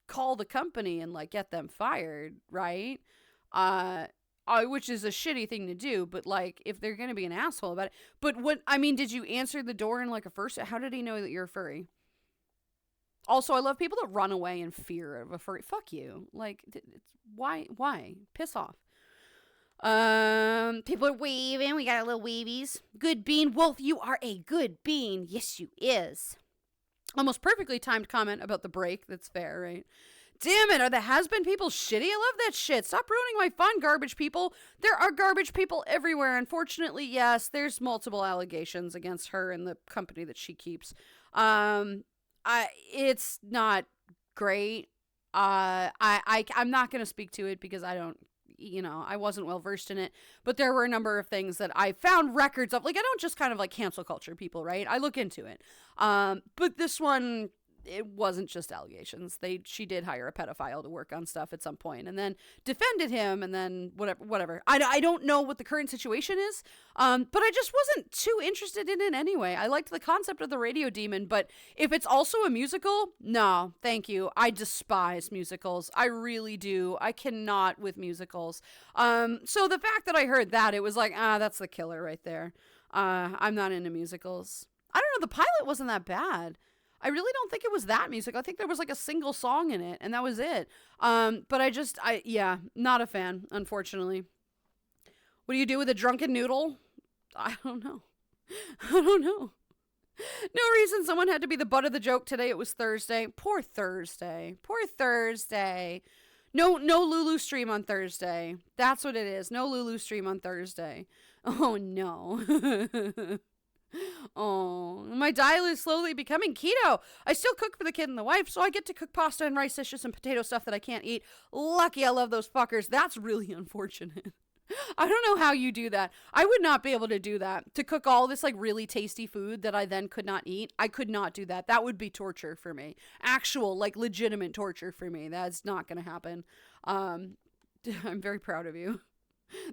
call the company and like get them fired, right? Which is a shitty thing to do, but like if they're going to be an asshole about it. But did you answer the door in like a first, how did he know that you're a furry? Also, I love people that run away in fear of a furry. Fuck you. Like, why? Piss off. People are waving. We got our little wavies. Good bean. Wolf, you are a good bean. Yes, you is. Almost perfectly timed comment about the break. That's fair, right? Damn it. Are the has-been people shitty? I love that shit. Stop ruining my fun, garbage people. There are garbage people everywhere. Unfortunately, yes, there's multiple allegations against her and the company that she keeps. It's not great. I'm not going to speak to it because I don't, I wasn't well versed in it, but there were a number of things that I found records of. Like, I don't just kind of like cancel culture people, right? I look into it. But this one, it wasn't just allegations. She did hire a pedophile to work on stuff at some point and then defended him and then whatever. I don't know what the current situation is. But I just wasn't too interested in it anyway. I liked the concept of the radio demon, but if it's also a musical, no, thank you. I despise musicals. I really do. I cannot with musicals. So the fact that I heard that, it was like, that's the killer right there. I'm not into musicals. I don't know. The pilot wasn't that bad. I really don't think it was that music. I think there was like a single song in it, and that was it. But not a fan, unfortunately. What do you do with a drunken noodle? I don't know. No reason someone had to be the butt of the joke today. It was Thursday. Poor Thursday. No Lulu stream on Thursday. That's what it is. No Lulu stream on Thursday. Oh, no. Oh, my diet is slowly becoming keto. I still cook for the kid and the wife, so I get to cook pasta and rice dishes and potato stuff that I can't eat. Lucky I love those fuckers. That's really unfortunate. I don't know how you do that. I would not be able to do that. To cook all this like really tasty food that I then could not eat. I could not do that. That would be torture for me. Actual, like legitimate torture for me. That's not going to happen. I'm very proud of you.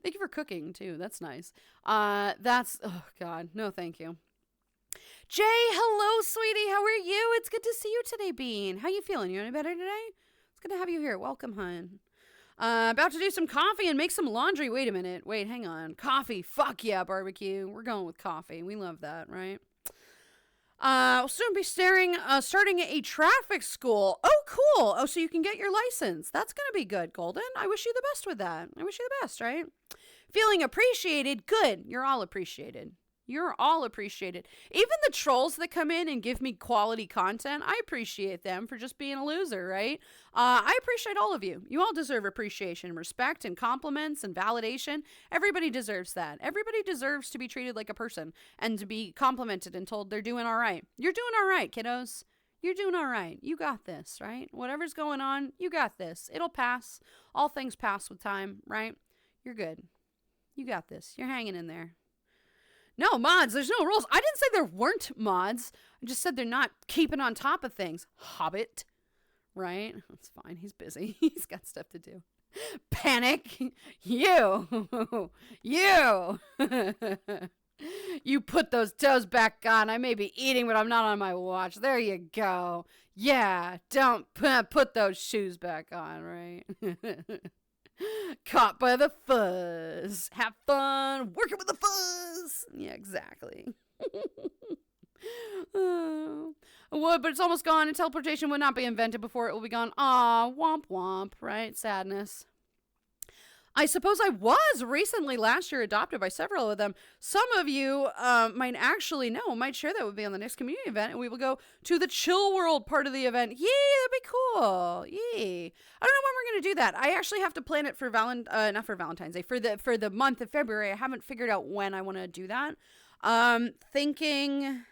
Thank you for cooking too. That's nice. Oh God, no thank you. Jay, hello sweetie. How are you? It's good to see you today, Bean. How you feeling? You any better today? It's good to have you here. Welcome, hon. About to do some coffee and make some laundry. Wait a minute. Wait, hang on. Coffee. Fuck yeah, barbecue. We're going with coffee. We love that, right? We'll soon be starting a traffic school. Oh, cool. Oh, so you can get your license. That's going to be good, Golden. I wish you the best with that. I wish you the best, right? Feeling appreciated. Good. You're all appreciated. You're all appreciated. Even the trolls that come in and give me quality content, I appreciate them for just being a loser, right? I appreciate all of you. You all deserve appreciation, respect, and compliments and validation. Everybody deserves that. Everybody deserves to be treated like a person and to be complimented and told they're doing all right. You're doing all right, kiddos. You're doing all right. You got this, right? Whatever's going on, you got this. It'll pass. All things pass with time, right? You're good. You got this. You're hanging in there. No, mods, there's no rules. I didn't say there weren't mods. I just said they're not keeping on top of things. Hobbit. Right? That's fine. He's busy. He's got stuff to do. Panic. You. You. You put those toes back on. I may be eating, but I'm not on my watch. There you go. Yeah, don't put those shoes back on, right? Caught by the fuzz. Have fun working with the fuzz. Yeah, exactly. It would, but it's almost gone, and teleportation would not be invented before it will be gone. Aw, womp womp, right? Sadness. I suppose I was recently last year adopted by several of them. Some of you might actually know, might share that would be on the next community event, and we will go to the chill world part of the event. Yay, that'd be cool. Yay. I don't know when we're going to do that. I actually have to plan it for not for Valentine's Day, for the month of February. I haven't figured out when I want to do that. Thinking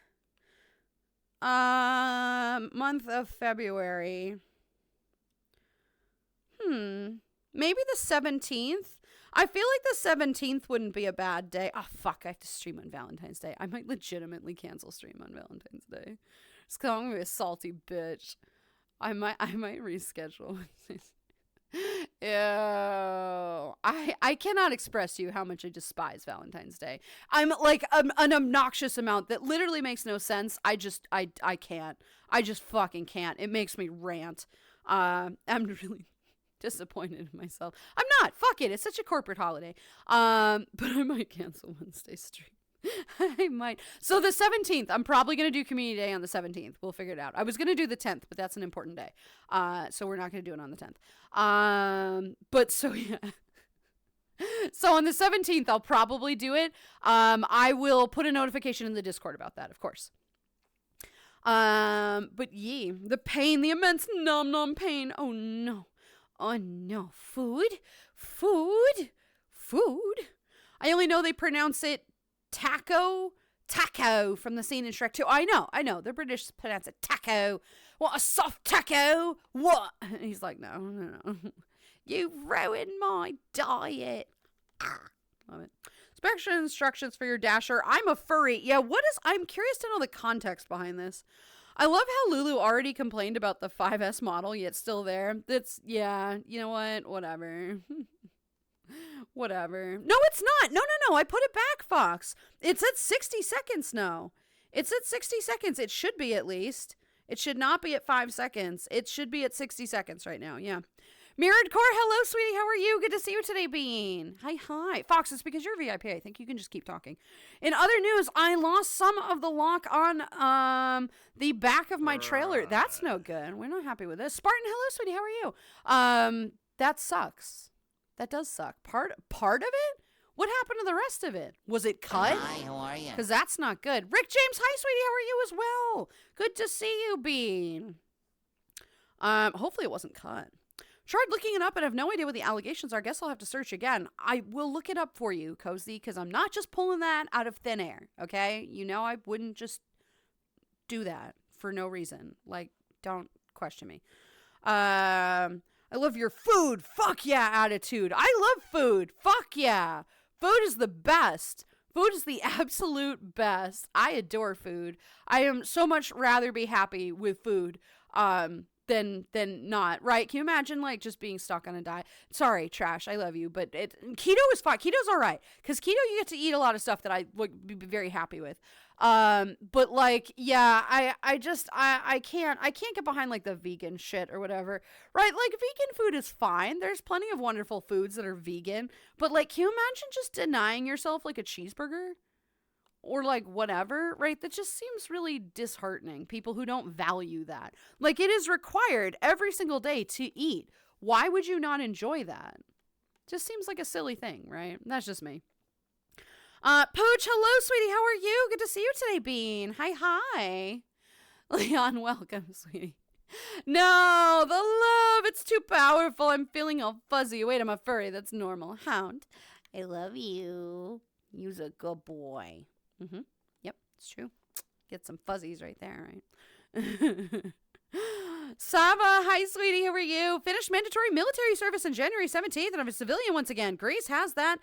month of February. Maybe the 17th? I feel like the 17th wouldn't be a bad day. Oh, fuck, I have to stream on Valentine's Day. I might legitimately cancel stream on Valentine's Day. Just 'cause I'm going to be a salty bitch. I might reschedule. Ew. I cannot express to you how much I despise Valentine's Day. I'm like an obnoxious amount that literally makes no sense. I can't. I just fucking can't. It makes me rant. I'm really disappointed in myself. I'm not. Fuck it. It's such a corporate holiday. But I might cancel Wednesday stream. I might. So the 17th, I'm probably going to do Community Day on the 17th. We'll figure it out. I was going to do the 10th, but that's an important day. So we're not going to do it on the 10th. But so yeah. So on the 17th, I'll probably do it. I will put a notification in the Discord about that, of course. But yeah, the pain, the immense nom pain. Oh no. Oh no. Food. I only know they pronounce it taco from the scene in Shrek 2. I know. The British pronounce it taco. What a soft taco. What? And he's like, no. You've ruined my diet. Love it. Special instructions for your Dasher. I'm a furry. Yeah, I'm curious to know the context behind this. I love how Lulu already complained about the 5S model, yet still there. Yeah, you know what? Whatever. Whatever. No, it's not. No. I put it back, Fox. It's at 60 seconds now. It's at 60 seconds. It should be, at least. It should not be at 5 seconds. It should be at 60 seconds right now. Yeah. Mirrored Core, hello, sweetie. How are you? Good to see you today, Bean. Hi. Fox, it's because you're VIP. I think you can just keep talking. In other news, I lost some of the lock on the back of my trailer. That's no good. We're not happy with this. Spartan, hello, sweetie. How are you? That sucks. That does suck. Part of it? What happened to the rest of it? Was it cut? Hi, how are you? Because that's not good. Rick James, hi, sweetie. How are you as well? Good to see you, Bean. Hopefully it wasn't cut. Tried looking it up and have no idea what the allegations are. Guess I'll have to search again. I will look it up for you, Cozy, because I'm not just pulling that out of thin air, okay? You know I wouldn't just do that for no reason. Like, don't question me. I love your food. Fuck yeah attitude. I love food. Fuck yeah. Food is the best. Food is the absolute best. I adore food. I am so much rather be happy with food than not, right? Can you imagine like just being stuck on a diet? Sorry, Trash, I love you, but keto is fine. Keto's all right because keto you get to eat a lot of stuff that I would be very happy with. But like, yeah, I can't get behind like the vegan shit or whatever, right? Like vegan food is fine. There's plenty of wonderful foods that are vegan, but like, can you imagine just denying yourself like a cheeseburger? Or like whatever, right? That just seems really disheartening. People who don't value that. Like it is required every single day to eat. Why would you not enjoy that? Just seems like a silly thing, right? That's just me. Pooch, hello, sweetie. How are you? Good to see you today, Bean. Hi. Leon, welcome, sweetie. No, the love. It's too powerful. I'm feeling all fuzzy. Wait, I'm a furry. That's normal. Hound, I love you. You's a good boy. Yep, it's true. Get some fuzzies right there, right? Saba, hi, sweetie. How are you? Finished mandatory military service on January 17th, and I'm a civilian once again. Grace has that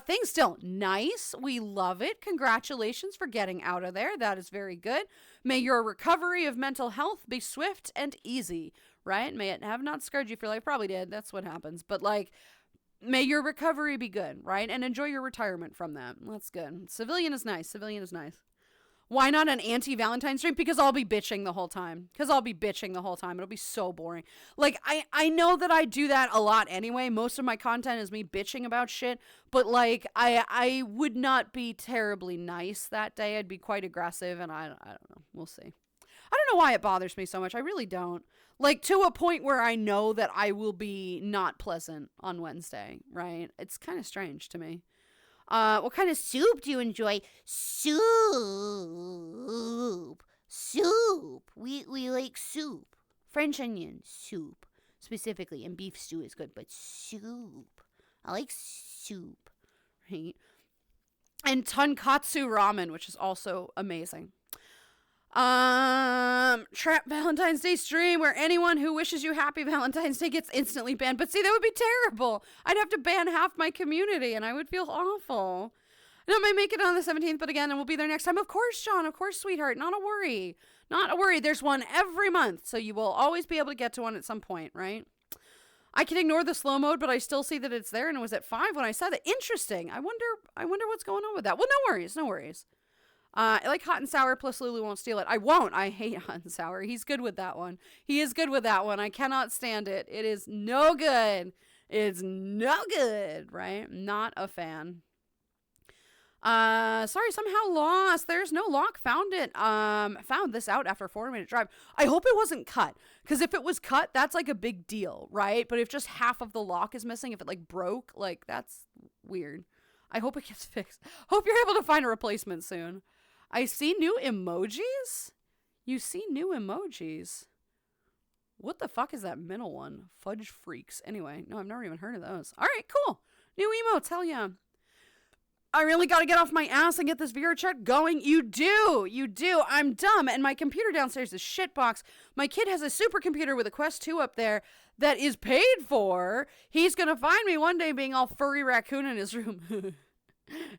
thing still. Nice. We love it. Congratulations for getting out of there. That is very good. May your recovery of mental health be swift and easy, right? May it have not scarred you for life. Probably did. That's what happens. But like, may your recovery be good, right? And enjoy your retirement from that. That's good. Civilian is nice. Why not an anti-Valentine's stream? Because I'll be bitching the whole time. It'll be so boring. Like, I know that I do that a lot anyway. Most of my content is me bitching about shit. But, like, I would not be terribly nice that day. I'd be quite aggressive, and I don't know. We'll see. I don't know why it bothers me so much. I really don't. Like, to a point where I know that I will be not pleasant on Wednesday, right? It's kind of strange to me. What kind of soup do you enjoy? Soup. We like soup. French onion soup, specifically. And beef stew is good, but soup. I like soup, right? And tonkatsu ramen, which is also amazing. Trap Valentine's Day stream where anyone who wishes you happy Valentine's Day gets instantly banned. But see, that would be terrible. I'd have to ban half my community and I would feel awful. And I might make it on the 17th, but again, and we'll be there next time. Of course, John. Of course, sweetheart. Not a worry. There's one every month, so you will always be able to get to one at some point, right? I can ignore the slow mode, but I still see that it's there, and it was at 5 when I said it. Interesting. I wonder what's going on with that. Well, no worries. I like hot and sour, plus Lulu won't steal it. I won't. I hate hot and sour. He's good with that one. I cannot stand it. It is no good. It's no good, right? Not a fan. Sorry, somehow lost. There's no lock. Found it. Found this out after a 4-minute drive. I hope it wasn't cut. Because if it was cut, that's like a big deal, right? But if just half of the lock is missing, if it like broke, like that's weird. I hope it gets fixed. Hope you're able to find a replacement soon. I see new emojis? You see new emojis? What the fuck is that middle one? Fudge freaks. Anyway, no, I've never even heard of those. All right, cool. New emotes, hell yeah. I really got to get off my ass and get this VR chat going. You do. I'm dumb, and my computer downstairs is shitbox. My kid has a supercomputer with a Quest 2 up there that is paid for. He's going to find me one day being all furry raccoon in his room.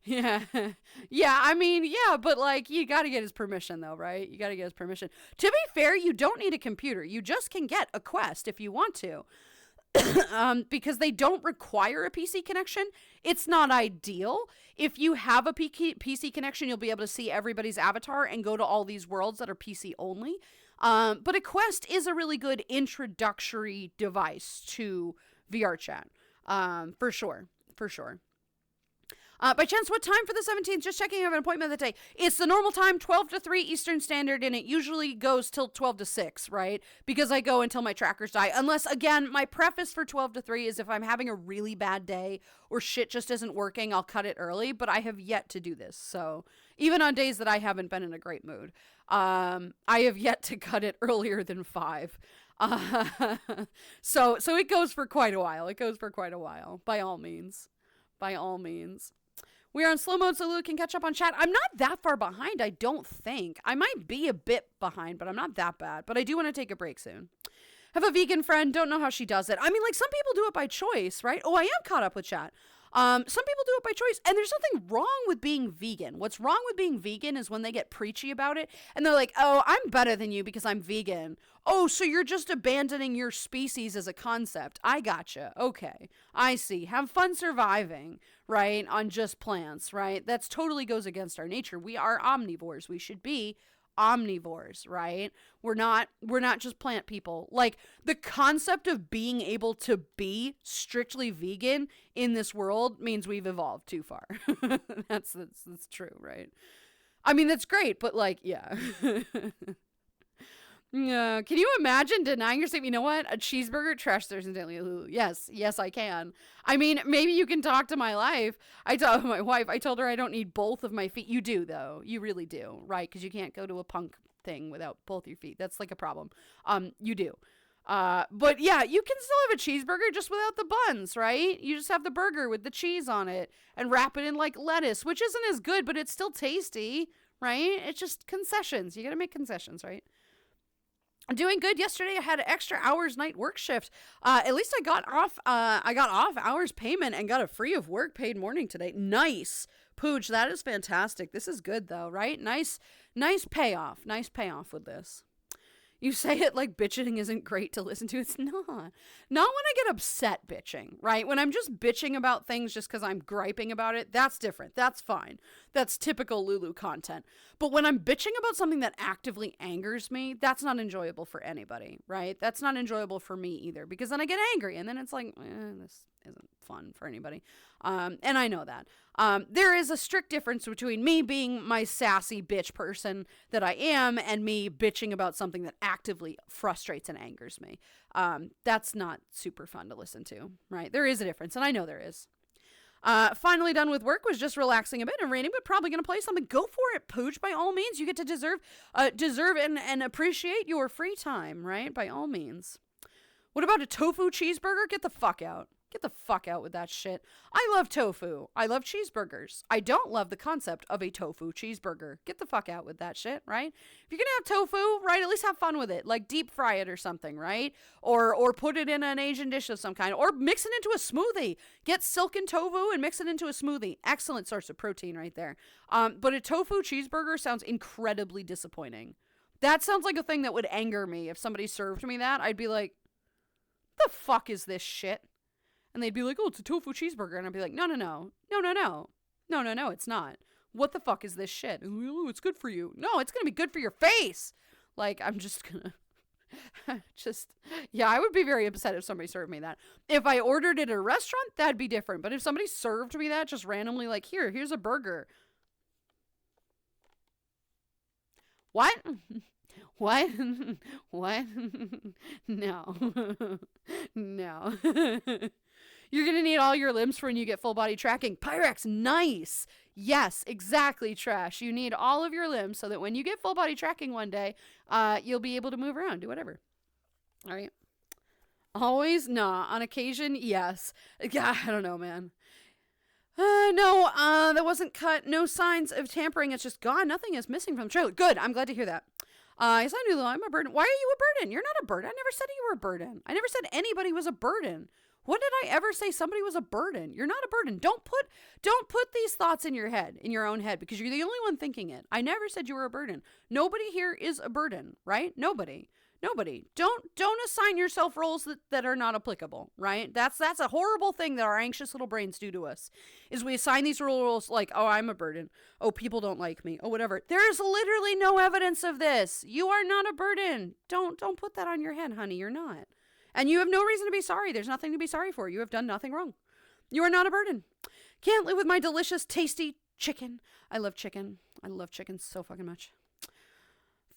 Yeah, I mean, yeah, but like, you gotta get his permission though, right? You gotta get his permission. To be fair, you don't need a computer. You just can get a Quest if you want to. Because they don't require a PC connection. It's not ideal. If you have a PC connection, you'll be able to see everybody's avatar and go to all these worlds that are PC only. But a Quest is a really good introductory device to VR chat. For sure. By chance, what time for the 17th? Just checking. I have an appointment that day. It's the normal time, 12 to 3 Eastern Standard, and it usually goes till 12 to 6, right? Because I go until my trackers die. Unless, again, my preface for 12 to 3 is if I'm having a really bad day or shit just isn't working, I'll cut it early. But I have yet to do this. So even on days that I haven't been in a great mood, I have yet to cut it earlier than 5. So it goes for quite a while. By all means. We are on slow mode so Lulu can catch up on chat. I'm not that far behind, I don't think. I might be a bit behind, but I'm not that bad. But I do want to take a break soon. Have a vegan friend, don't know how she does it. I mean, like, some people do it by choice, right? Oh, I am caught up with chat. Some people do it by choice, and there's nothing wrong with being vegan. What's wrong with being vegan is when they get preachy about it, and they're like, oh, I'm better than you because I'm vegan. Oh, so you're just abandoning your species as a concept. I gotcha. Okay, I see. Have fun surviving, right, on just plants, right? That's totally goes against our nature. We are omnivores. We should be omnivores, right? We're not just plant people. Like, the concept of being able to be strictly vegan in this world means we've evolved too far. That's true, right? I mean, that's great, but like, yeah. Yeah. Can you imagine denying yourself? You know what? A cheeseburger, trash Thursday daily Lulu. Yes, I can. I mean, maybe you can talk to my life. I told my wife. I told her I don't need both of my feet. You do though. You really do, right? Because you can't go to a punk thing without both your feet. That's like a problem. You do. But yeah, you can still have a cheeseburger just without the buns, right? You just have the burger with the cheese on it and wrap it in like lettuce, which isn't as good, but it's still tasty, right? It's just concessions. You gotta make concessions, right? I'm doing good. Yesterday I had an extra hours night work shift. At least I got off hours payment and got a free of work paid morning today. Nice. Pooch, that is fantastic. This is good though, right? Nice payoff. Nice payoff with this. You say it like bitching isn't great to listen to. It's not. Not when I get upset bitching, right? When I'm just bitching about things just because I'm griping about it, that's different. That's fine. That's typical Lulu content. But when I'm bitching about something that actively angers me, that's not enjoyable for anybody, right? That's not enjoyable for me either, because then I get angry and then it's like, this isn't fun for anybody. And I know that. There is a strict difference between me being my sassy bitch person that I am and me bitching about something that actively frustrates and angers me. That's not super fun to listen to, right? There is a difference, and I know there is. Finally done with work, was just relaxing a bit and raining, but probably going to play something. Go for it, Pooch, by all means. You get to deserve and appreciate your free time, right? By all means. What about a tofu cheeseburger? Get the fuck out. Get the fuck out with that shit. I love tofu. I love cheeseburgers. I don't love the concept of a tofu cheeseburger. Get the fuck out with that shit, right? If you're gonna have tofu, right, at least have fun with it. Like deep fry it or something, right? Or put it in an Asian dish of some kind. Or mix it into a smoothie. Get silken tofu and mix it into a smoothie. Excellent source of protein right there. But a tofu cheeseburger sounds incredibly disappointing. That sounds like a thing that would anger me. If somebody served me that, I'd be like, the fuck is this shit? And they'd be like, oh, it's a tofu cheeseburger. And I'd be like, no, it's not. What the fuck is this shit? Oh, it's good for you. No, it's going to be good for your face. Like, I'm just going to, yeah, I would be very upset if somebody served me that. If I ordered it at a restaurant, that'd be different. But if somebody served me that just randomly, like, here's a burger. What? What? What? No. No. You're going to need all your limbs for when you get full body tracking. Pyrex, nice. Yes, exactly, Trash. You need all of your limbs so that when you get full body tracking one day, you'll be able to move around, do whatever. All right. Always? Nah. On occasion? Yes. Yeah, I don't know, man. No, that wasn't cut. No signs of tampering. It's just gone. Nothing is missing from the trailer. Good. I'm glad to hear that. Yes, I knew that I'm a burden. Why are you a burden? You're not a burden. I never said you were a burden. I never said anybody was a burden. When did I ever say somebody was a burden? You're not a burden. Don't put these thoughts in your head, in your own head, because you're the only one thinking it. I never said you were a burden. Nobody here is a burden, right? Nobody. Don't assign yourself roles that are not applicable, right? That's a horrible thing that our anxious little brains do to us, is we assign these roles like, oh, I'm a burden. Oh, people don't like me. Oh, whatever. There's literally no evidence of this. You are not a burden. Don't put that on your head, honey. You're not. And you have no reason to be sorry. There's nothing to be sorry for. You have done nothing wrong. You are not a burden. Can't live with my delicious, tasty chicken. I love chicken. I love chicken so fucking much.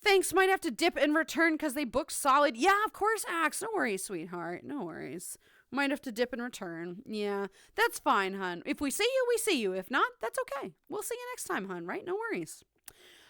Thanks, might have to dip and return because they booked solid. Yeah, of course, Axe. No worries, sweetheart. No worries. Might have to dip and return. Yeah, that's fine, hun. If we see you, we see you. If not, that's okay. We'll see you next time, hun, right? No worries.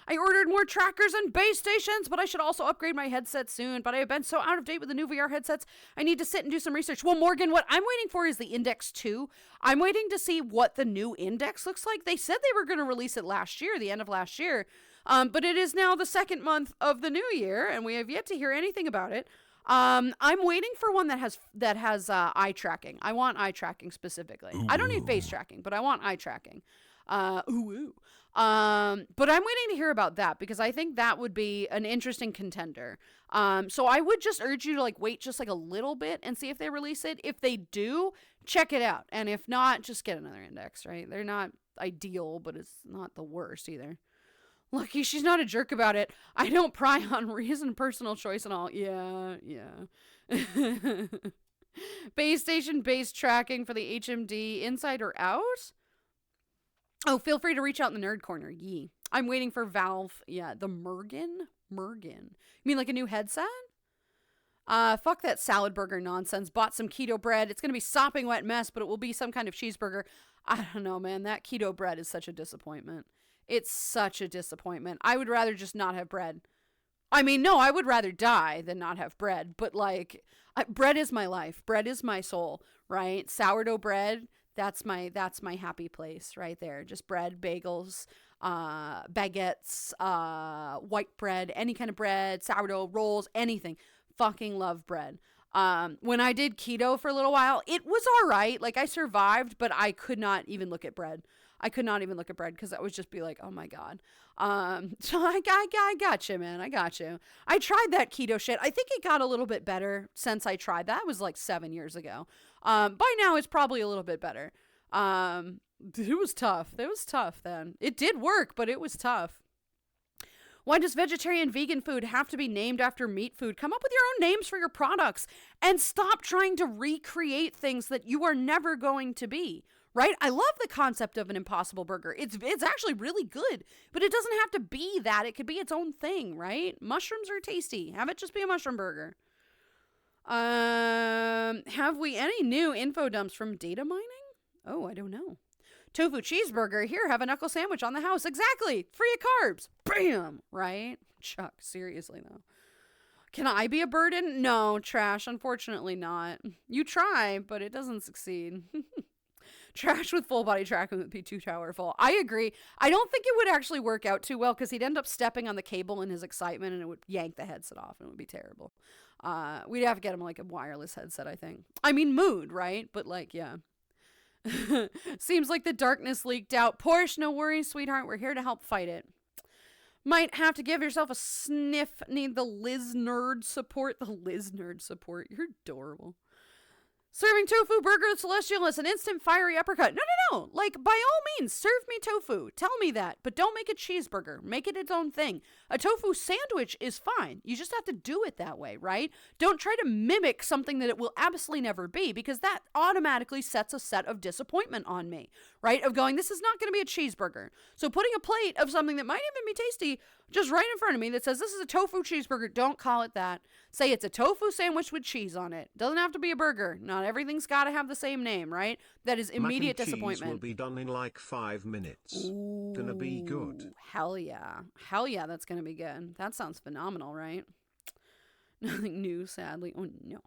I ordered more trackers and base stations, but I should also upgrade my headset soon. But I have been so out of date with the new VR headsets, I need to sit and do some research. Well, Morgan, what I'm waiting for is the Index 2. I'm waiting to see what the new Index looks like. They said they were going to release it last year, the end of last year. But it is now the second month of the new year, and we have yet to hear anything about it. I'm waiting for one that has eye tracking. I want eye tracking specifically. Ooh. I don't need face tracking, but I want eye tracking. But I'm waiting to hear about that because I think that would be an interesting contender. So I would just urge you to like wait just like a little bit and see if they release it. If they do, check it out. And if not, just get another index, right? They're not ideal, but it's not the worst either. Lucky she's not a jerk about it. I don't pry on reason, personal choice, and all. Yeah. Base station base tracking for the HMD, inside or out? Oh, feel free to reach out in the nerd corner. Yee. I'm waiting for Valve. Yeah, the Mergen? You mean like a new headset? Fuck that salad burger nonsense. Bought some keto bread. It's going to be sopping wet mess, but it will be some kind of cheeseburger. I don't know, man. That keto bread is such a disappointment. It's such a disappointment. I would rather just not have bread. I mean, no, I would rather die than not have bread. But like, bread is my life. Bread is my soul, right? Sourdough bread, that's my happy place right there. Just bread, bagels, baguettes, white bread, any kind of bread, sourdough, rolls, anything. Fucking love bread. When I did keto for a little while, it was all right. Like, I survived, but I could not even look at bread. I could not even look at bread because that would just be like, oh my God. So I got you, man. I got you. I tried that keto shit. I think it got a little bit better since I tried that. It was like 7 years ago. By now it's probably a little bit better. It was tough. It was tough then. It did work, but it was tough. Why does vegetarian vegan food have to be named after meat food? Come up with your own names for your products and stop trying to recreate things that you are never going to be. Right? I love the concept of an Impossible Burger. It's actually really good, but it doesn't have to be that. It could be its own thing, right? Mushrooms are tasty. Have it just be a mushroom burger. Have we any new info dumps from data mining? Oh, I don't know. Tofu cheeseburger. Here, have a knuckle sandwich on the house. Exactly. Free of carbs. Bam. Right? Chuck, seriously though. Can I be a burden? No, Trash. Unfortunately not. You try, but it doesn't succeed. Trash with full body tracking would be too powerful. I agree. I don't think it would actually work out too well because he'd end up stepping on the cable in his excitement and it would yank the headset off and it would be terrible. We'd have to get him like a wireless headset, I think. I mean, mood, right? But like, yeah. Seems like the darkness leaked out. Porsche, no worries, sweetheart. We're here to help fight it. Might have to give yourself a sniff. Need the Liz Nerd support. The Liz Nerd support. You're adorable. Serving tofu burger at Celestial is an instant fiery uppercut. No. Like, by all means, serve me tofu. Tell me that. But don't make a cheeseburger. Make it its own thing. A tofu sandwich is fine. You just have to do it that way, right? Don't try to mimic something that it will absolutely never be, because that automatically sets a set of disappointment on me, right? Of going, this is not going to be a cheeseburger. So putting a plate of something that might even be tasty just right in front of me that says this is a tofu cheeseburger, don't call it that. Say it's a tofu sandwich with cheese on it. Doesn't have to be a burger. Not everything's got to have the same name, right? That is immediate disappointment. Mac and cheese will be done in like 5 minutes. Ooh, gonna be good. Hell yeah. Hell yeah, that's gonna be good. That sounds phenomenal, right? Nothing new, sadly. Oh, no.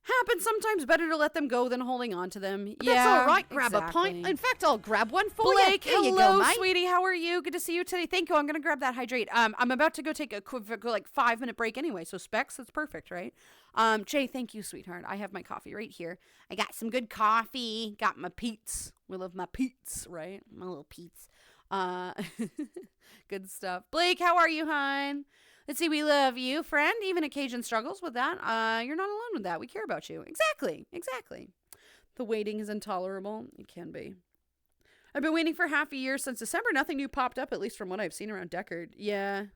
Happens sometimes. Better to let them go than holding on to them. Yeah, that's all right. Grab a pint. In fact, I'll grab one for you. Blake, hello, sweetie. How are you? Good to see you today. Thank you. I'm gonna grab that hydrate. I'm about to go take a quick, like 5-minute break anyway. So Specs, that's perfect, right? Jay, thank you, sweetheart. I have my coffee right here. I got some good coffee. Got my Peets. We love my Peets, right? My little Peets. Good stuff. Blake, how are you, hon? Let's see, we love you, friend. Even occasion struggles with that. You're not alone with that. We care about you. Exactly. The waiting is intolerable. It can be. I've been waiting for half a year since December. Nothing new popped up, at least from what I've seen around Deckard. Yeah.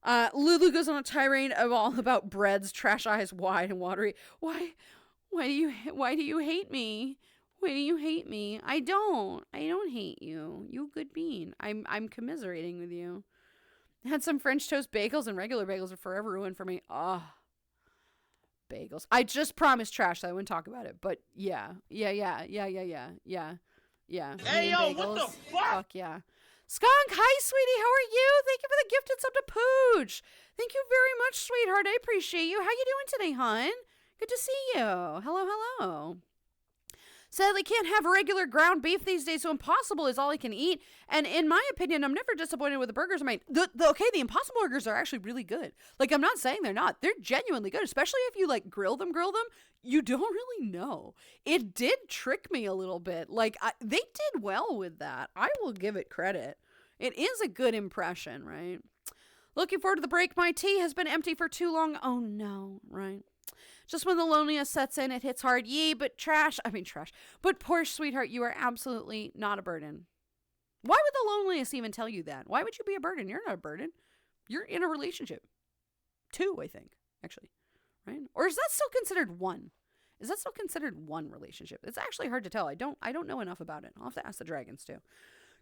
Lulu goes on a tirade all about breads, trash eyes wide and watery. Why do you hate me? Why do you hate me? I don't hate you. You good bean. I'm commiserating with you. Had some French toast bagels, and regular bagels are forever ruined for me. Bagels. I just promised Trash that I wouldn't talk about it, but yeah. Hey, yo, what the fuck? Fuck yeah. Skunk, hi, sweetie. How are you? Thank you for the gifted sub to Pooch. Thank you very much, sweetheart. I appreciate you. How you doing today, hon? Good to see you. Hello. Sadly, can't have regular ground beef these days, so Impossible is all I can eat. And in my opinion, I'm never disappointed with the burgers I made. The Impossible burgers are actually really good. Like, I'm not saying they're not. They're genuinely good, especially if you, like, grill them. You don't really know. It did trick me a little bit. Like, they did well with that. I will give it credit. It is a good impression, right? Looking forward to the break. My tea has been empty for too long. Oh, no, right? Just when the loneliness sets in, it hits hard. Trash. But poor sweetheart, you are absolutely not a burden. Why would the loneliness even tell you that? Why would you be a burden? You're not a burden. You're in a relationship. 2, I think, actually. Right? Or is that still considered 1? Is that still considered 1 relationship? It's actually hard to tell. I don't know enough about it. I'll have to ask the dragons too.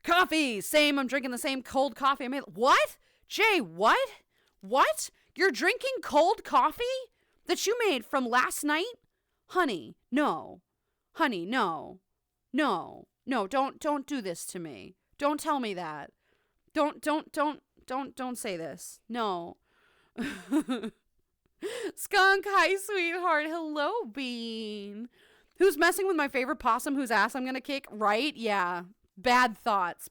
Coffee. Same. I'm drinking the same cold coffee I made. What? Jay, what? What? You're drinking cold coffee that you made from last night? Honey, no. Honey, no. No. No, don't do this to me. Don't tell me that. Don't say this. No. Skunk, hi, sweetheart. Hello, Bean. Who's messing with my favorite possum whose ass I'm gonna kick? Right? Yeah. Bad thoughts.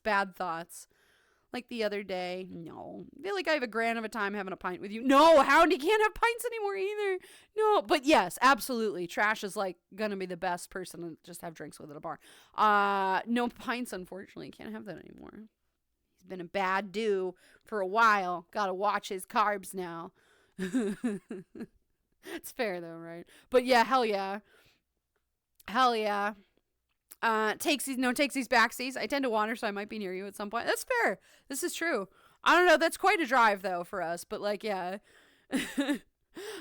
Like the other day. No. I feel like I have a grand of a time having a pint with you. No, Hound, you can't have pints anymore either. No, but yes, absolutely. Trash is like gonna be the best person to just have drinks with at a bar. No pints, unfortunately. Can't have that anymore. He's been a bad dude for a while. Gotta watch his carbs now. It's fair though, right? But yeah, hell yeah. Hell yeah. Takesies backsies. I tend to wander, so I might be near you at some point. That's fair. This is true. I don't know. That's quite a drive though for us, but like, yeah. I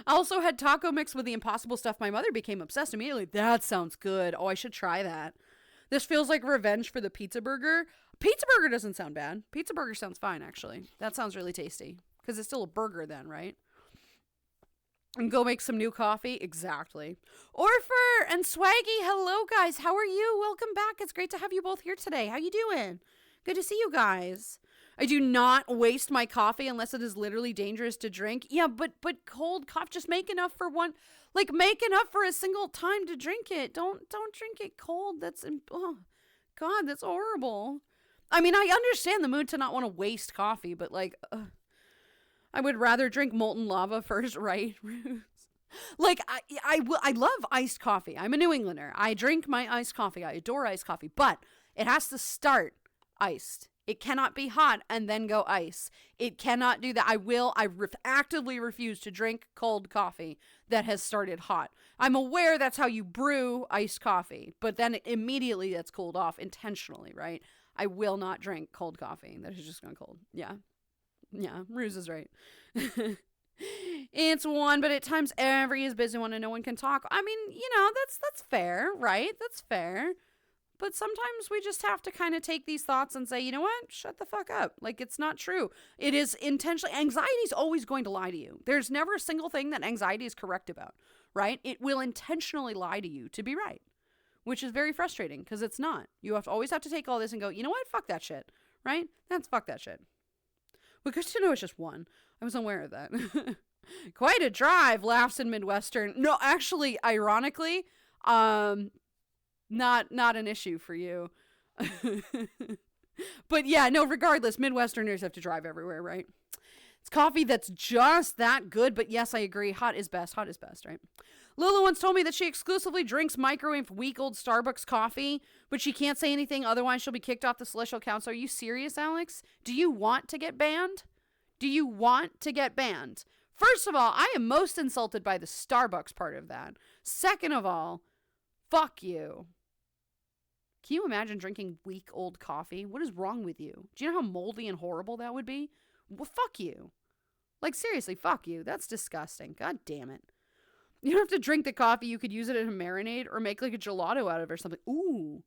also had taco mix with the Impossible stuff. My mother became obsessed immediately. That sounds good. Oh, I should try that. This feels like revenge for the pizza burger. Pizza burger doesn't sound bad. Pizza burger sounds fine, actually. That sounds really tasty because it's still a burger then, right? And go make some new coffee. Exactly. Orfer and Swaggy, hello guys. How are you? Welcome back. It's great to have you both here today. How you doing? Good to see you guys. I do not waste my coffee unless it is literally dangerous to drink. Yeah, but cold coffee, just make enough for one. Like, make enough for a single time to drink it. Don't drink it cold. Oh God, that's horrible. I mean, I understand the mood to not want to waste coffee, but like, I would rather drink molten lava first, right? Like, I love iced coffee. I'm a New Englander. I drink my iced coffee. I adore iced coffee, but it has to start iced. It cannot be hot and then go ice. It cannot do that. I actively refuse to drink cold coffee that has started hot. I'm aware that's how you brew iced coffee, but then immediately that's cooled off intentionally, right? I will not drink cold coffee that has just gone cold. Yeah. Yeah, Ruse is right. It's 1, but at times every is busy one and no one can talk. I mean, that's fair, right? That's fair. But sometimes we just have to kind of take these thoughts and say, you know what? Shut the fuck up. Like, it's not true. It is intentionally. Anxiety is always going to lie to you. There's never a single thing that anxiety is correct about, right? It will intentionally lie to you to be right, which is very frustrating because it's not. You always have to take all this and go, you know what? Fuck that shit, right? Fuck that shit. But good to know it's just 1. I was unaware of that. Quite a drive, laughs in Midwestern. No, actually, ironically, not an issue for you. But yeah, no, regardless, Midwesterners have to drive everywhere, right? It's coffee that's just that good, but yes, I agree. Hot is best, right? Lulu once told me that she exclusively drinks microwave week-old Starbucks coffee, but she can't say anything, otherwise she'll be kicked off the Celestial Council. Are you serious, Alex? Do you want to get banned? First of all, I am most insulted by the Starbucks part of that. Second of all, fuck you. Can you imagine drinking week-old coffee? What is wrong with you? Do you know how moldy and horrible that would be? Well, fuck you. Like, seriously, fuck you. That's disgusting. God damn it. You don't have to drink the coffee. You could use it in a marinade or make like a gelato out of it or something. Ooh,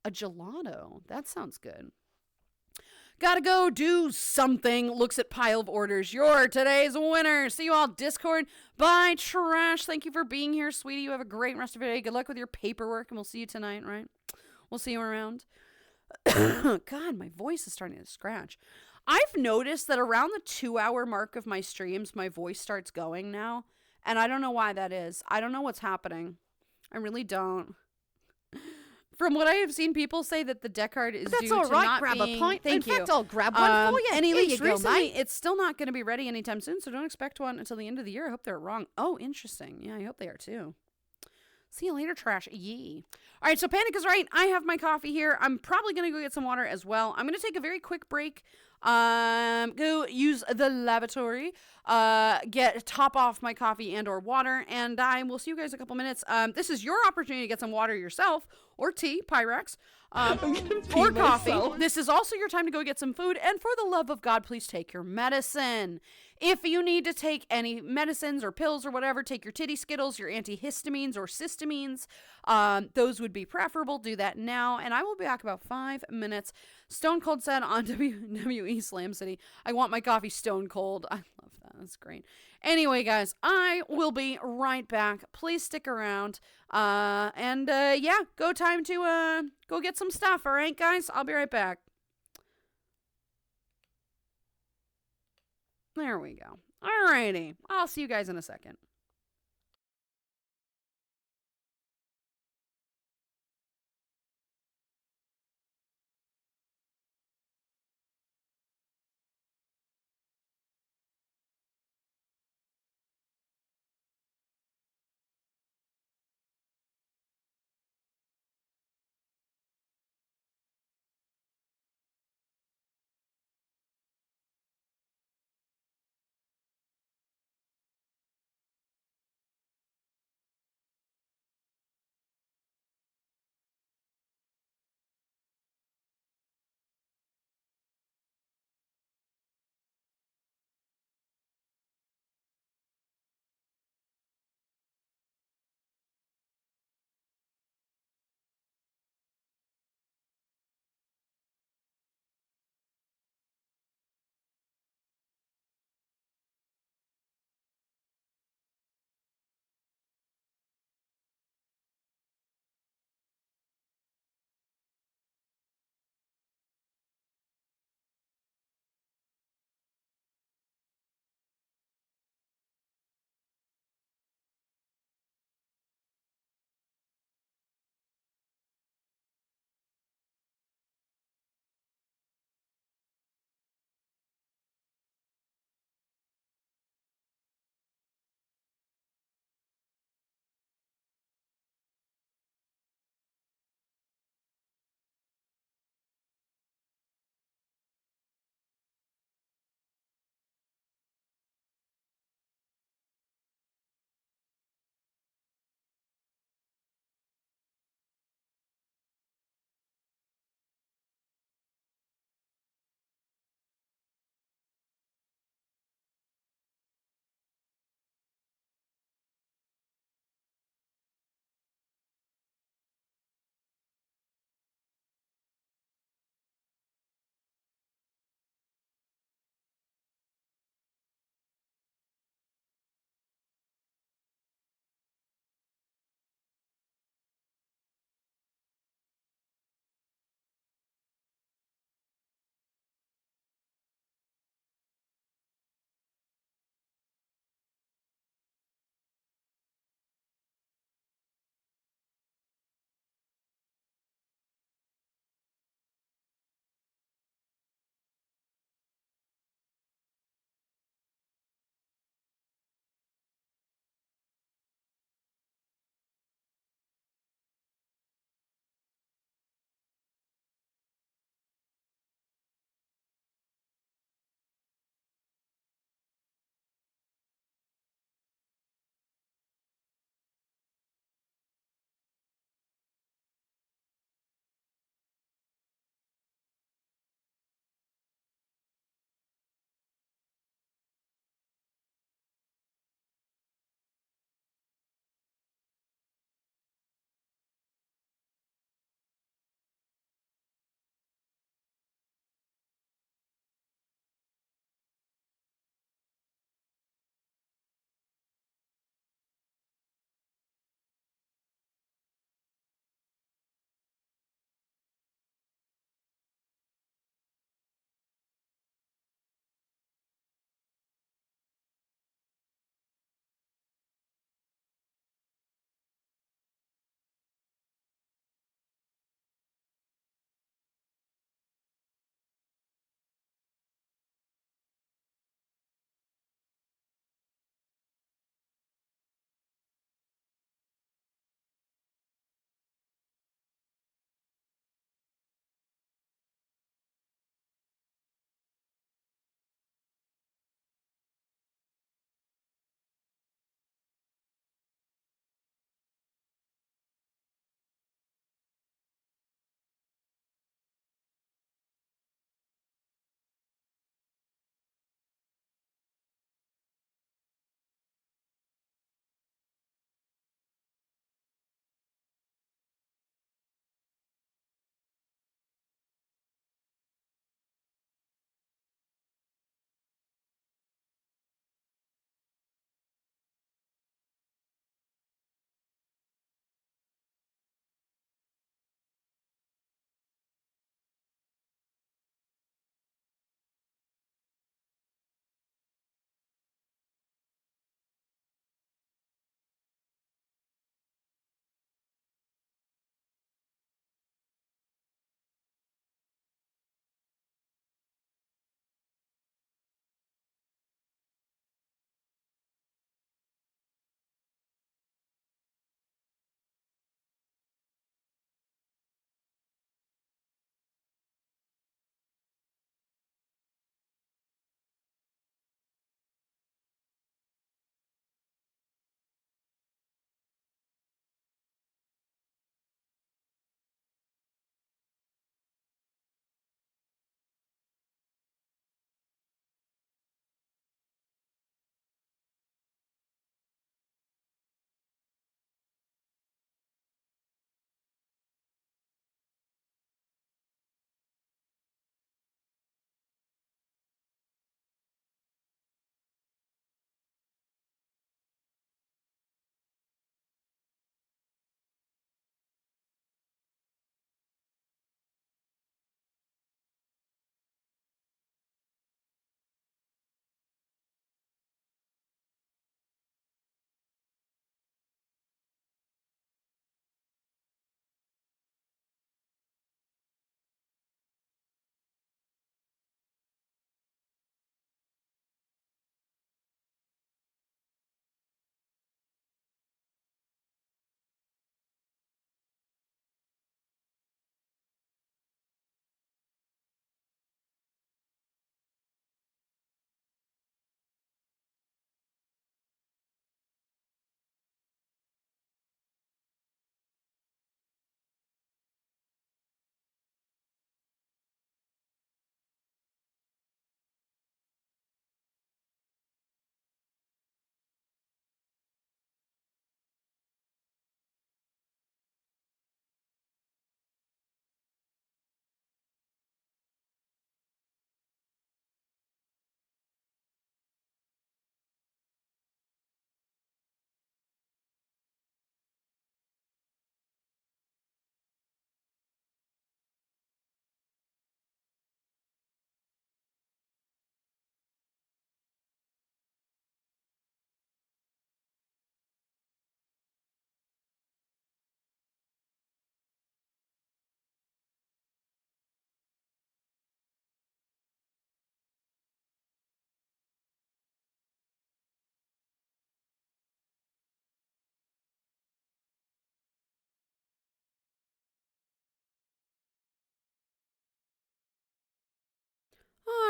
a gelato. That sounds good. Gotta go do something. Looks at pile of orders. You're today's winner. See you all, Discord. Bye, Trash. Thank you for being here, sweetie. You have a great rest of your day. Good luck with your paperwork, and we'll see you tonight, right? We'll see you around. God, my voice is starting to scratch. I've noticed that around the 2-hour mark of my streams, my voice starts going now. And I don't know why that is. I don't know what's happening. I really don't. from what I have seen, people say that the deck card is That's due all to right. not Grab being... a pint. Thank In you. fact, I'll grab one for you. And at Here least you go, recently, mate. it's still not going to be ready anytime soon, so don't expect one until the end of the year. I hope they're wrong. Oh, interesting. Yeah, I hope they are too. See you later, trash. Yee. All right, so Panic is right. I have my coffee here. I'm probably going to go get some water as well. I'm going to take a very quick break. Go use the lavatory. Top off my coffee and or water, and I will see you guys in a couple minutes. This is your opportunity to get some water yourself, or tea, Pyrex, or coffee. This is also your time to go get some food, and for the love of God, please take your medicine. If you need to take any medicines or pills or whatever, take your titty skittles, your antihistamines or cysteamines. Those would be preferable. Do that now. And I will be back about 5 minutes. Stone Cold said on WWE Slam City, I want my coffee stone cold. I love that. That's great. Anyway, guys, I will be right back. Please stick around. Yeah, time to go get some stuff. All right, guys? I'll be right back. There we go. Alrighty. I'll see you guys in a second.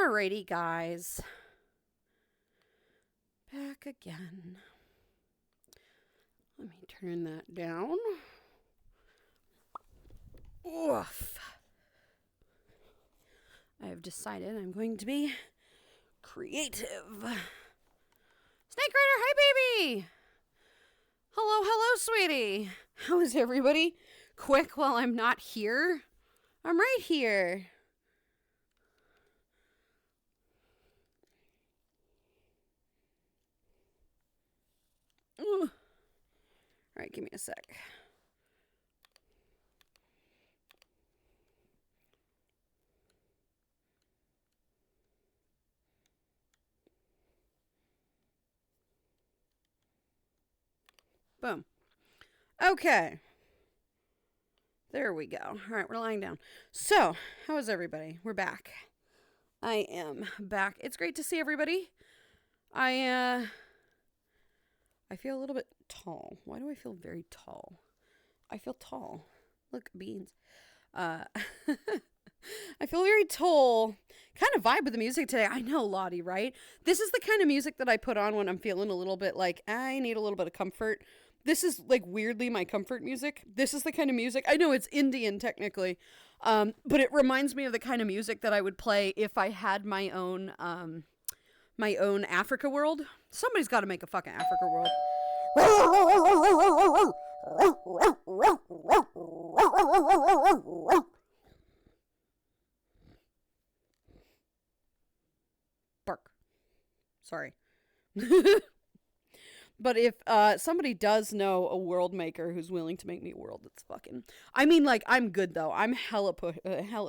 Alrighty, guys. Back again. Let me turn that down. Oof. I have decided I'm going to be creative. Snake Rider, hi baby! Hello, sweetie. How is everybody? Quick while I'm not here? I'm right here. Ooh. Alright, give me a sec. Boom. Okay. There we go. All right, we're lying down. So, how is everybody? We're back. I am back. It's great to see everybody. I feel a little bit tall. Why do I feel very tall? I feel tall. Look, beans. I feel very tall. Kind of vibe with the music today. I know, Lottie, right? This is the kind of music that I put on when I'm feeling a little bit like I need a little bit of comfort. This is like weirdly my comfort music. This is the kind of music. I know it's Indian technically, but it reminds me of the kind of music that I would play if I had my own Africa world. Somebody's got to make a fucking Africa world. Bark. Sorry. But if somebody does know a world maker who's willing to make me a world, that's fucking... I mean, like, I'm good, though. I'm hella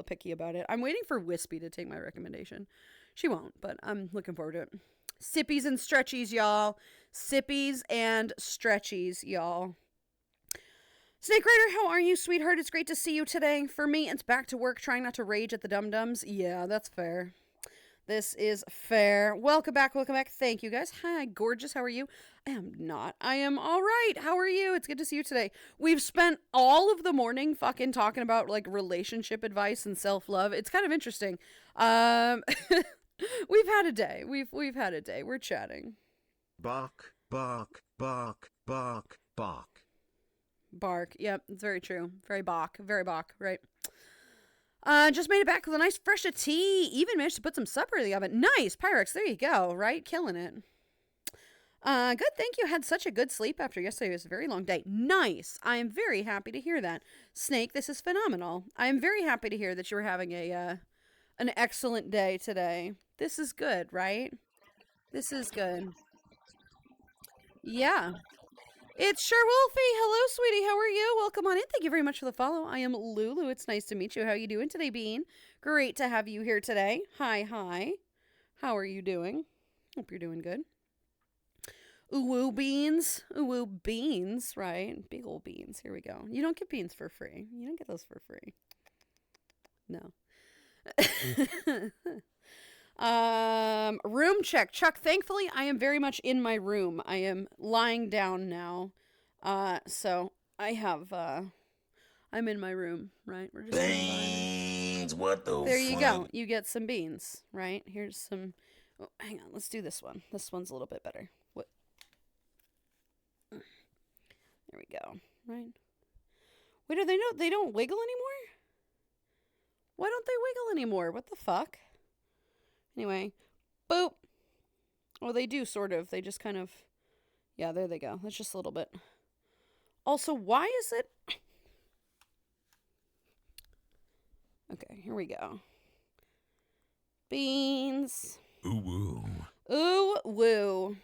picky about it. I'm waiting for Wispy to take my recommendation. She won't, but I'm looking forward to it. Sippies and stretchies, y'all. Sippies and stretchies, y'all. Snake Rider, how are you, sweetheart? It's great to see you today. For me, it's back to work, trying not to rage at the dum-dums. Yeah, that's fair. This is fair. Welcome back, welcome back. Thank you, guys. Hi, gorgeous. How are you? I am not. I am all right. How are you? It's good to see you today. We've spent all of the morning fucking talking about, like, relationship advice and self-love. It's kind of interesting. We've had a day. We've had a day. We're chatting. Bark, bark, bark, bark, bark. Bark. Yep, it's very true. Very bark, right? Just made it back with a nice fresh of tea. Even managed to put some supper in the oven. Nice, Pyrex. There you go. Right, killing it. Good. Thank you. Had such a good sleep after yesterday. It was a very long day. Nice. I am very happy to hear that. Snake, this is phenomenal. I am very happy to hear that you were having an excellent day today. This is good, right? This is good. Yeah. It's Sure Wolfie. Hello, sweetie. How are you? Welcome on in. Thank you very much for the follow. I am Lulu. It's nice to meet you. How are you doing today, Bean? Great to have you here today. Hi. How are you doing? Hope you're doing good. Ooh beans. Ooh beans, right? Big old beans. Here we go. You don't get beans for free. You don't get those for free. No. Room check. Chuck, thankfully I am very much in my room. I am lying down now. So I have, I'm in my room, right? We're just Beans, what the There you go. You get some beans, right? Here's some, oh, hang on. Let's do this one. This one's a little bit better. What? There we go, right? Wait, they don't wiggle anymore? Why don't they wiggle anymore? What the fuck? Anyway, boop. Oh, they do, sort of. They just kind of... Yeah, there they go. That's just a little bit. Also, why is it... Okay, here we go. Beans. Ooh, woo. Ooh, woo.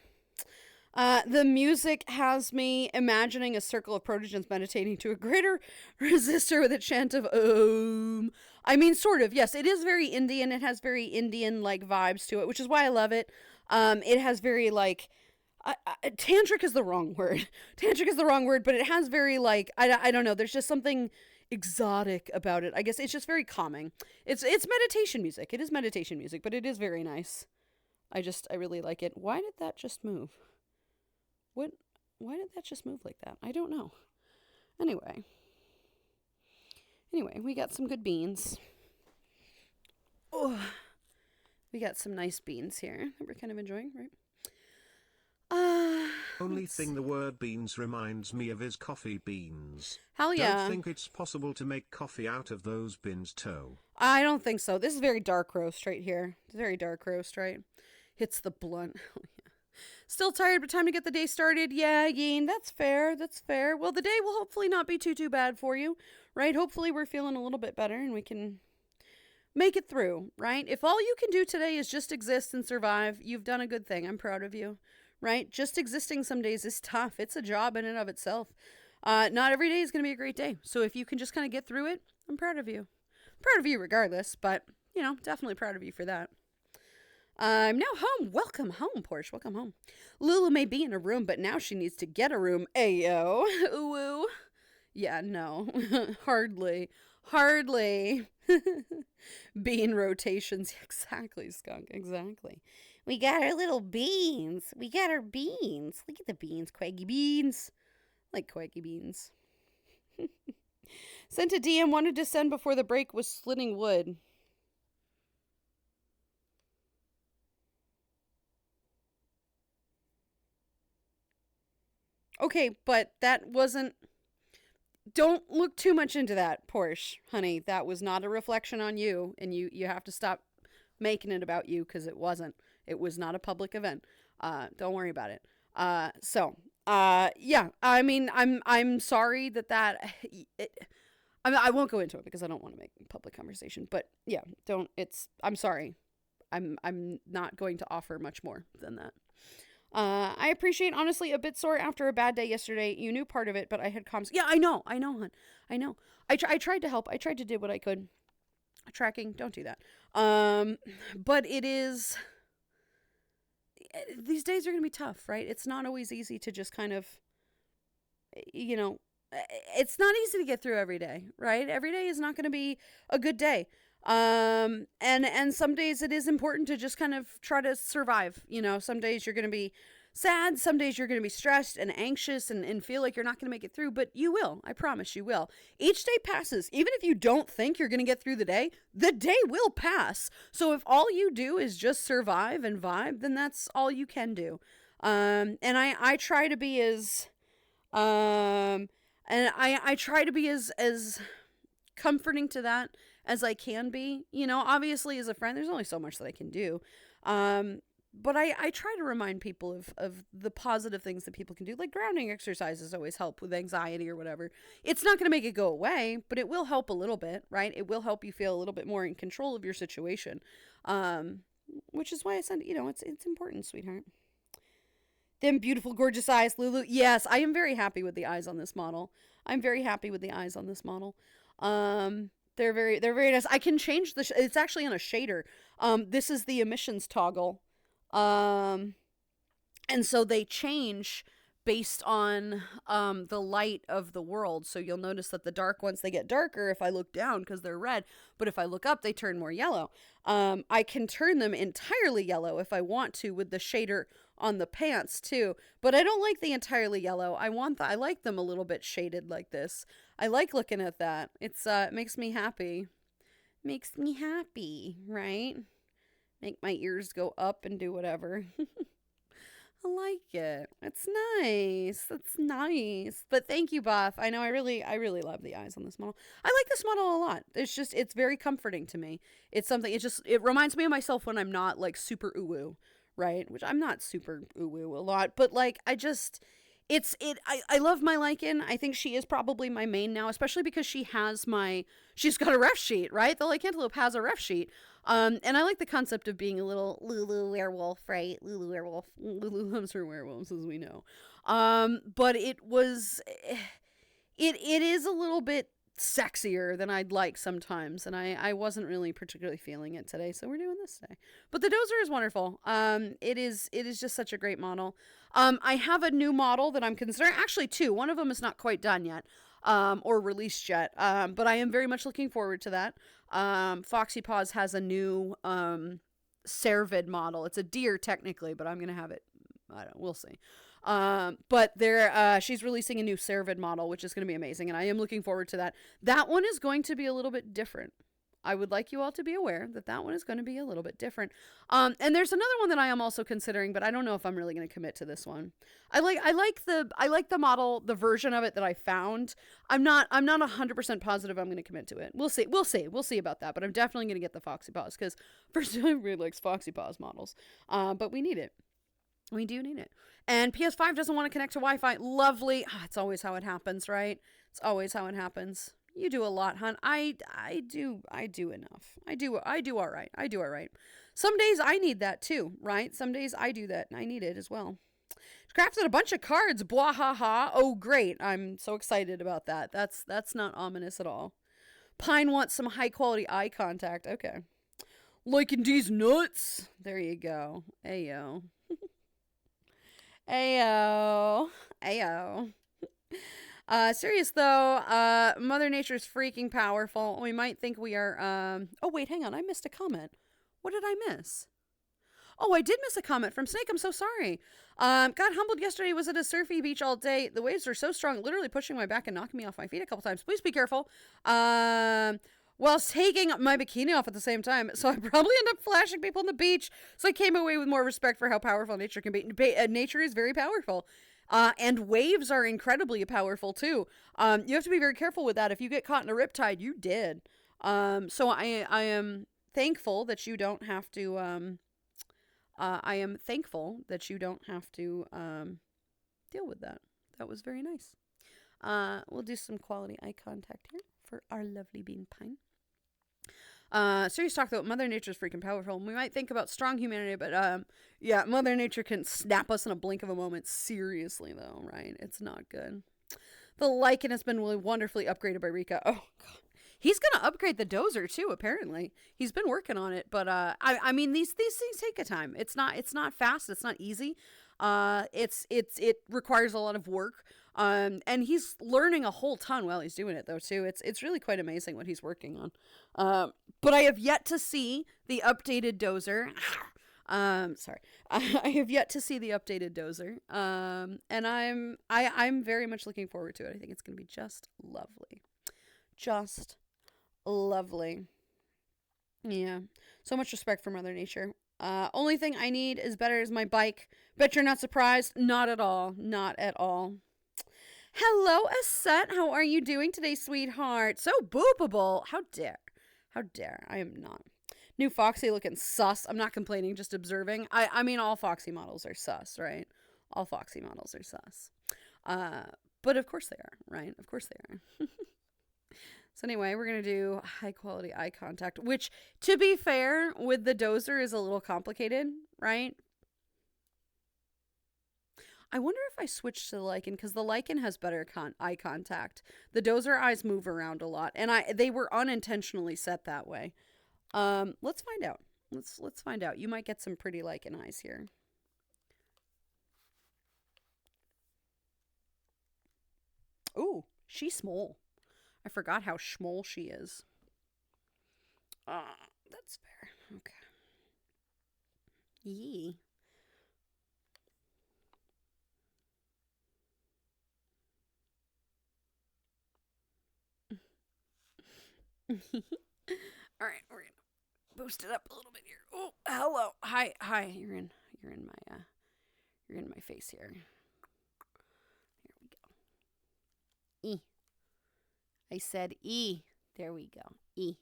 The music has me imagining a circle of protogens meditating to a greater resistor with a chant of Om. I mean, sort of, yes. It is very Indian. It has very Indian-like vibes to it, which is why I love it. It has very, like... tantric is the wrong word. Tantric is the wrong word, but it has very, like... I don't know. There's just something exotic about it. I guess it's just very calming. It's meditation music. It is meditation music, but it is very nice. I really like it. Why did that just move? Why did that just move like that? I don't know. Anyway, we got some good beans. Oh, We got some nice beans here that we're kind of enjoying, right? Only thing the word beans reminds me of is coffee beans. Hell yeah. Don't think it's possible to make coffee out of those beans too. I don't think so. This is very dark roast right here. It's very dark roast, right? Hits the blunt. Hell yeah. Still tired, but time to get the day started. Yeah, Yeen, that's fair. That's fair. Well, the day will hopefully not be too bad for you, right? Hopefully we're feeling a little bit better and we can make it through, right? If all you can do today is just exist and survive, you've done a good thing. I'm proud of you, right? Just existing some days is tough. It's a job in and of itself. Not every day is going to be a great day. So if you can just kind of get through it, I'm proud of you. I'm proud of you regardless, but, you know, definitely proud of you for that. I'm now home. Welcome home, Porsche. Welcome home. Lulu may be in a room, but now she needs to get a room. Ayo. Ooh. Yeah, no. Hardly. Bean rotations. Exactly, Skunk. Exactly. We got our little beans. We got our beans. Look at the beans. Quaggy beans. Like quaggy beans. Sent a DM, wanted to send before the break, was slitting wood. Okay, but that wasn't... Don't look too much into that, Porsche, honey. That was not a reflection on you, and you have to stop making it about you, because it wasn't. It was not a public event. Don't worry about it. Yeah. I mean, I'm sorry that I won't go into it because I don't want to make public conversation. But yeah, I'm sorry. I'm not going to offer much more than that. I appreciate, honestly, a bit sore after a bad day yesterday. You knew part of it, but I had comms. Yeah, I know, hon. I know. I tried to help. I tried to do what I could. Tracking, don't do that. But it is... These days are going to be tough, right? It's not always easy to just kind of, you know, it's not easy to get through every day, right? Every day is not going to be a good day. And some days it is important to just kind of try to survive. You know, some days you're going to be sad. Some days you're going to be stressed and anxious and feel like you're not going to make it through, but you will. I promise you will. Each day passes. Even if you don't think you're going to get through the day will pass. So if all you do is just survive and vibe, then that's all you can do. And I try to be as, I try to be as comforting to that as I can be. You know, obviously as a friend, there's only so much that I can do. But I try to remind people of the positive things that people can do. Like grounding exercises always help with anxiety or whatever. It's not going to make it go away, but it will help a little bit, right? It will help you feel a little bit more in control of your situation. Which is why I said, you know, it's important, sweetheart. Them beautiful, gorgeous eyes, Lulu. Yes, I am very happy with the eyes on this model. They're very nice. I can change it's actually on a shader. This is the emissions toggle. And so they change based on the light of the world. So you'll notice that the dark ones, they get darker if I look down because they're red. But if I look up, they turn more yellow. I can turn them entirely yellow if I want to with the shader on the pants too. But I don't like the entirely yellow. I like them a little bit shaded like this. I like looking at that. It makes me happy. Makes me happy, right? Make my ears go up and do whatever. I like it. It's nice. That's nice. But thank you, Buff. I know I really love the eyes on this model. I like this model a lot. It's very comforting to me. It's something, it reminds me of myself when I'm not like super ooh-woo, right? Which I'm not super ooh-woo a lot, but like I love my Lycan. I think she is probably my main now, especially because she's got a ref sheet, right? The Lycantelope has a ref sheet. And I like the concept of being a little Lulu werewolf, right? Lulu werewolf. Lulu loves her werewolves, as we know. But it is a little bit sexier than I'd like sometimes, and I wasn't really particularly feeling it today, so we're doing this today. But the Dozer is wonderful. It is just such a great model. I have a new model that I'm considering, actually two. One of them is not quite done yet, or released yet, but I am very much looking forward to that. Foxy Paws has a new cervid model. It's a deer technically, but I'm gonna have it. We'll see. But she's releasing a new cervid model, which is going to be amazing, and I am looking forward to that. That one is going to be a little bit different. I would like you all to be aware that that one is going to be a little bit different. And there's another one that I am also considering, but I don't know if I'm really going to commit to this one. I like the model, the version of it that I found. I'm not 100% positive I'm going to commit to it. We'll see about that. But I'm definitely going to get the Foxy Paws because first everybody really likes Foxy Paws models. But we need it. We do need it. And PS5 doesn't want to connect to Wi-Fi. Lovely. It's always how it happens, right? It's always how it happens. You do a lot, hon. I do enough. I do all right. I do all right. Some days I need that too, right? Some days I do that and I need it as well. Crafted a bunch of cards. Blah ha ha. Oh great. I'm so excited about that. That's not ominous at all. Pine wants some high quality eye contact. Okay. Liking these nuts. There you go. Ayo. Ayo. Ayo. Serious though, Mother Nature's freaking powerful. We might think we are, oh wait, hang on, I missed a comment. What did I miss? Oh, I did miss a comment from Snake, I'm so sorry. Got humbled yesterday, was at a surfy beach all day. The waves were so strong, literally pushing my back and knocking me off my feet a couple times. Please be careful. Whilst taking my bikini off at the same time. So I probably end up flashing people on the beach. So I came away with more respect for how powerful nature can be. Nature is very powerful. And waves are incredibly powerful too. You have to be very careful with that. If you get caught in a riptide, you did. So I am thankful that you don't have to, I am thankful that you don't have to, deal with that. That was very nice. We'll do some quality eye contact here for our lovely bean pine. Serious talk though, Mother Nature's freaking powerful. We might think about strong humanity, but yeah, Mother Nature can snap us in a blink of a moment. Seriously though, right? It's not good. The lichen has been really wonderfully upgraded by Rika. Oh god. He's gonna upgrade the dozer too, apparently. He's been working on it, but I mean these things take a time. It's not fast, it's not easy. It requires a lot of work. And he's learning a whole ton while he's doing it though too. It's really quite amazing what he's working on. But I have yet to see the updated dozer. Sorry. I have yet to see the updated dozer. And I'm very much looking forward to it. I think it's going to be just lovely. Just lovely. Yeah. So much respect for Mother Nature. Only thing I need is better is my bike. Bet you're not surprised. Not at all. Not at all. Hello, Asset. How are you doing today, sweetheart? So boopable. How dare. How dare. I am not. New Foxy looking sus. I'm not complaining, just observing. I mean, all Foxy models are sus, right? All Foxy models are sus. But of course they are, right? Of course they are. So anyway, we're going to do high quality eye contact, which, to be fair, with the dozer is a little complicated, right? I wonder if I switch to the lichen, because the lichen has better eye contact. The dozer eyes move around a lot, and they were unintentionally set that way. Let's find out. Let's find out. You might get some pretty lichen eyes here. Ooh, she's small. I forgot how small she is. That's fair. Okay. Yee. All right, we're gonna boost it up a little bit here. Oh, hello, hi. You're in my face here. Here we go. E. I said E. There we go. E.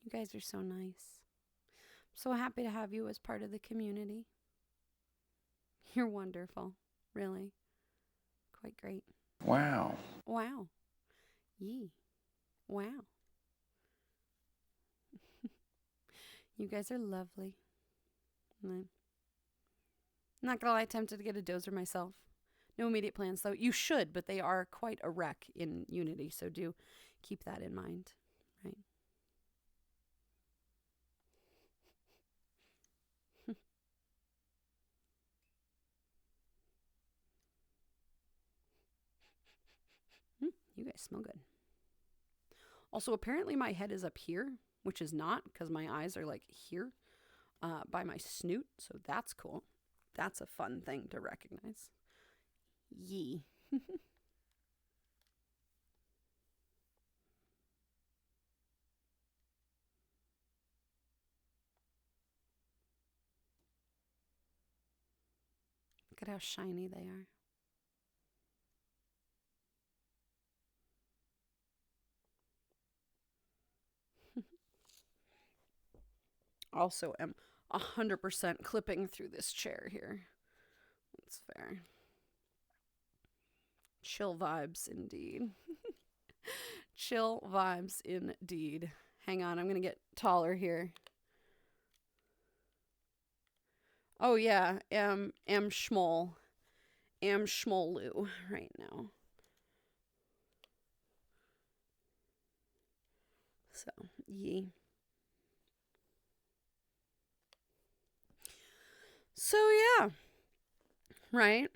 You guys are so nice. I'm so happy to have you as part of the community. You're wonderful. Really. Quite great. Wow. Wow. Yee. Wow. You guys are lovely. I'm not gonna lie, tempted to get a dozer myself. No immediate plans though. You should, but they are quite a wreck in Unity, so do keep that in mind, right? You guys smell good. Also, apparently my head is up here, which is not, because my eyes are like here. by my snoot, so that's cool. That's a fun thing to recognize. Yee. Look at how shiny they are. Also am 100% clipping through this chair here. That's fair. Chill vibes indeed. Chill vibes indeed. Hang on, I'm going to get taller here. Oh yeah, am schmoll. Am schmolloo right now. So, yee. So yeah. Right?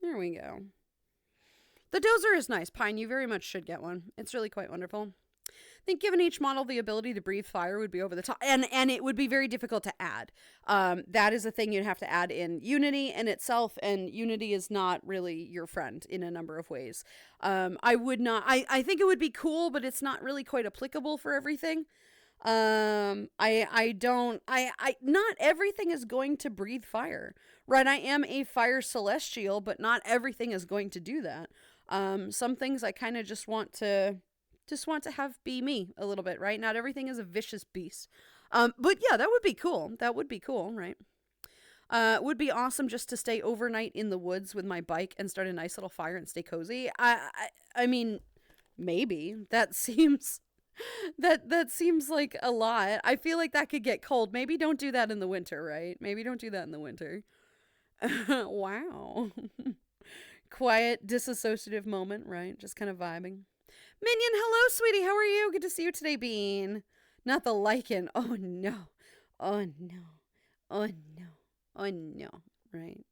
There we go. The dozer is nice, Pine. You very much should get one. It's really quite wonderful. I think given each model the ability to breathe fire would be over the top, and it would be very difficult to add. That is a thing you'd have to add in Unity in itself, and Unity is not really your friend in a number of ways. I would not. I think it would be cool, but it's not really quite applicable for everything. I don't. Not everything is going to breathe fire, right? I am a fire celestial, but not everything is going to do that. Some things I kind of just want to have be me a little bit, right? Not everything is a vicious beast. But yeah, that would be cool. That would be cool, right? It would be awesome just to stay overnight in the woods with my bike and start a nice little fire and stay cozy. I mean, maybe that seems that seems like a lot. I feel like that could get cold. Maybe don't do that in the winter, right? Maybe don't do that in the winter. Wow. Quiet, disassociative moment, right? Just kind of vibing. Minion, hello, sweetie. How are you? Good to see you today, Bean. Not the lichen. Oh, no. Oh, no. Oh, no. Oh, no. Right?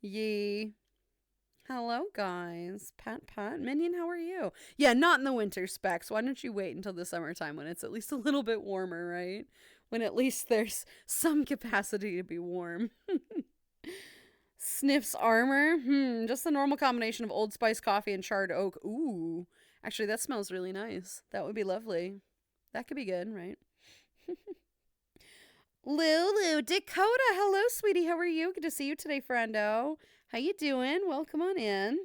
Yee. Hello, guys. Pat. Minion, how are you? Yeah, not in the winter, Specs. Why don't you wait until the summertime when it's at least a little bit warmer, right? When at least there's some capacity to be warm. Sniff's armor. Just the normal combination of Old Spice coffee and charred oak. Ooh. Actually, that smells really nice. That would be lovely. That could be good, right? Lulu, Dakota. Hello, sweetie. How are you? Good to see you today, friendo. How you doing? Welcome on in.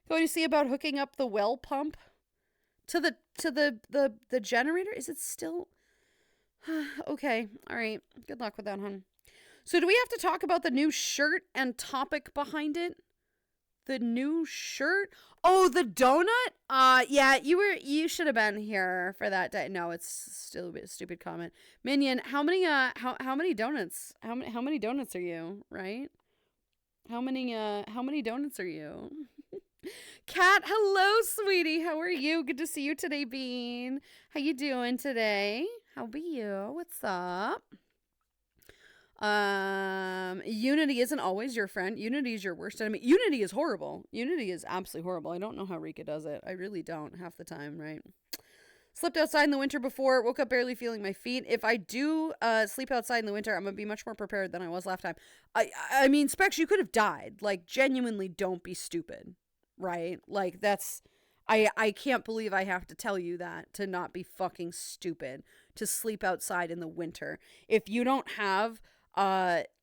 Going to see about hooking up the well pump to the generator. Is it still okay? All right. Good luck with that, hon. So do we have to talk about the new shirt and topic behind it? The new shirt? Oh, the donut? Yeah, you should have been here for that day. No, it's still a bit stupid comment. Minion, how many donuts? How many donuts are you, right? How many donuts are you? Kat, hello, sweetie. How are you? Good to see you today, Bean. How you doing today? How be you? What's up? Unity isn't always your friend. Unity is your worst enemy. Unity is horrible. Unity is absolutely horrible. I don't know how Rika does it. I really don't half the time, right? Slept outside in the winter before, woke up barely feeling my feet. If I do sleep outside in the winter, I'm going to be much more prepared than I was last time. I mean, Specs, you could have died. Like, genuinely don't be stupid, right? Like, that's... I can't believe I have to tell you that, to not be fucking stupid, to sleep outside in the winter. If you don't have...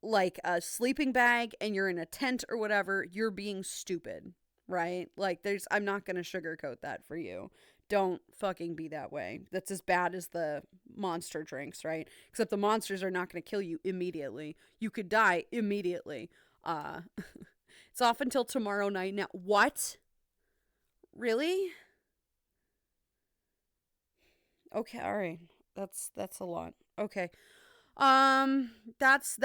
like a sleeping bag and you're in a tent or whatever, you're being stupid, right? Like I'm not gonna sugarcoat that for you. Don't fucking be that way. That's as bad as the monster drinks, right? Except the monsters are not gonna kill you immediately. You could die immediately. It's off until tomorrow night now. What? Really? Okay, all right. That's a lot. Okay. That's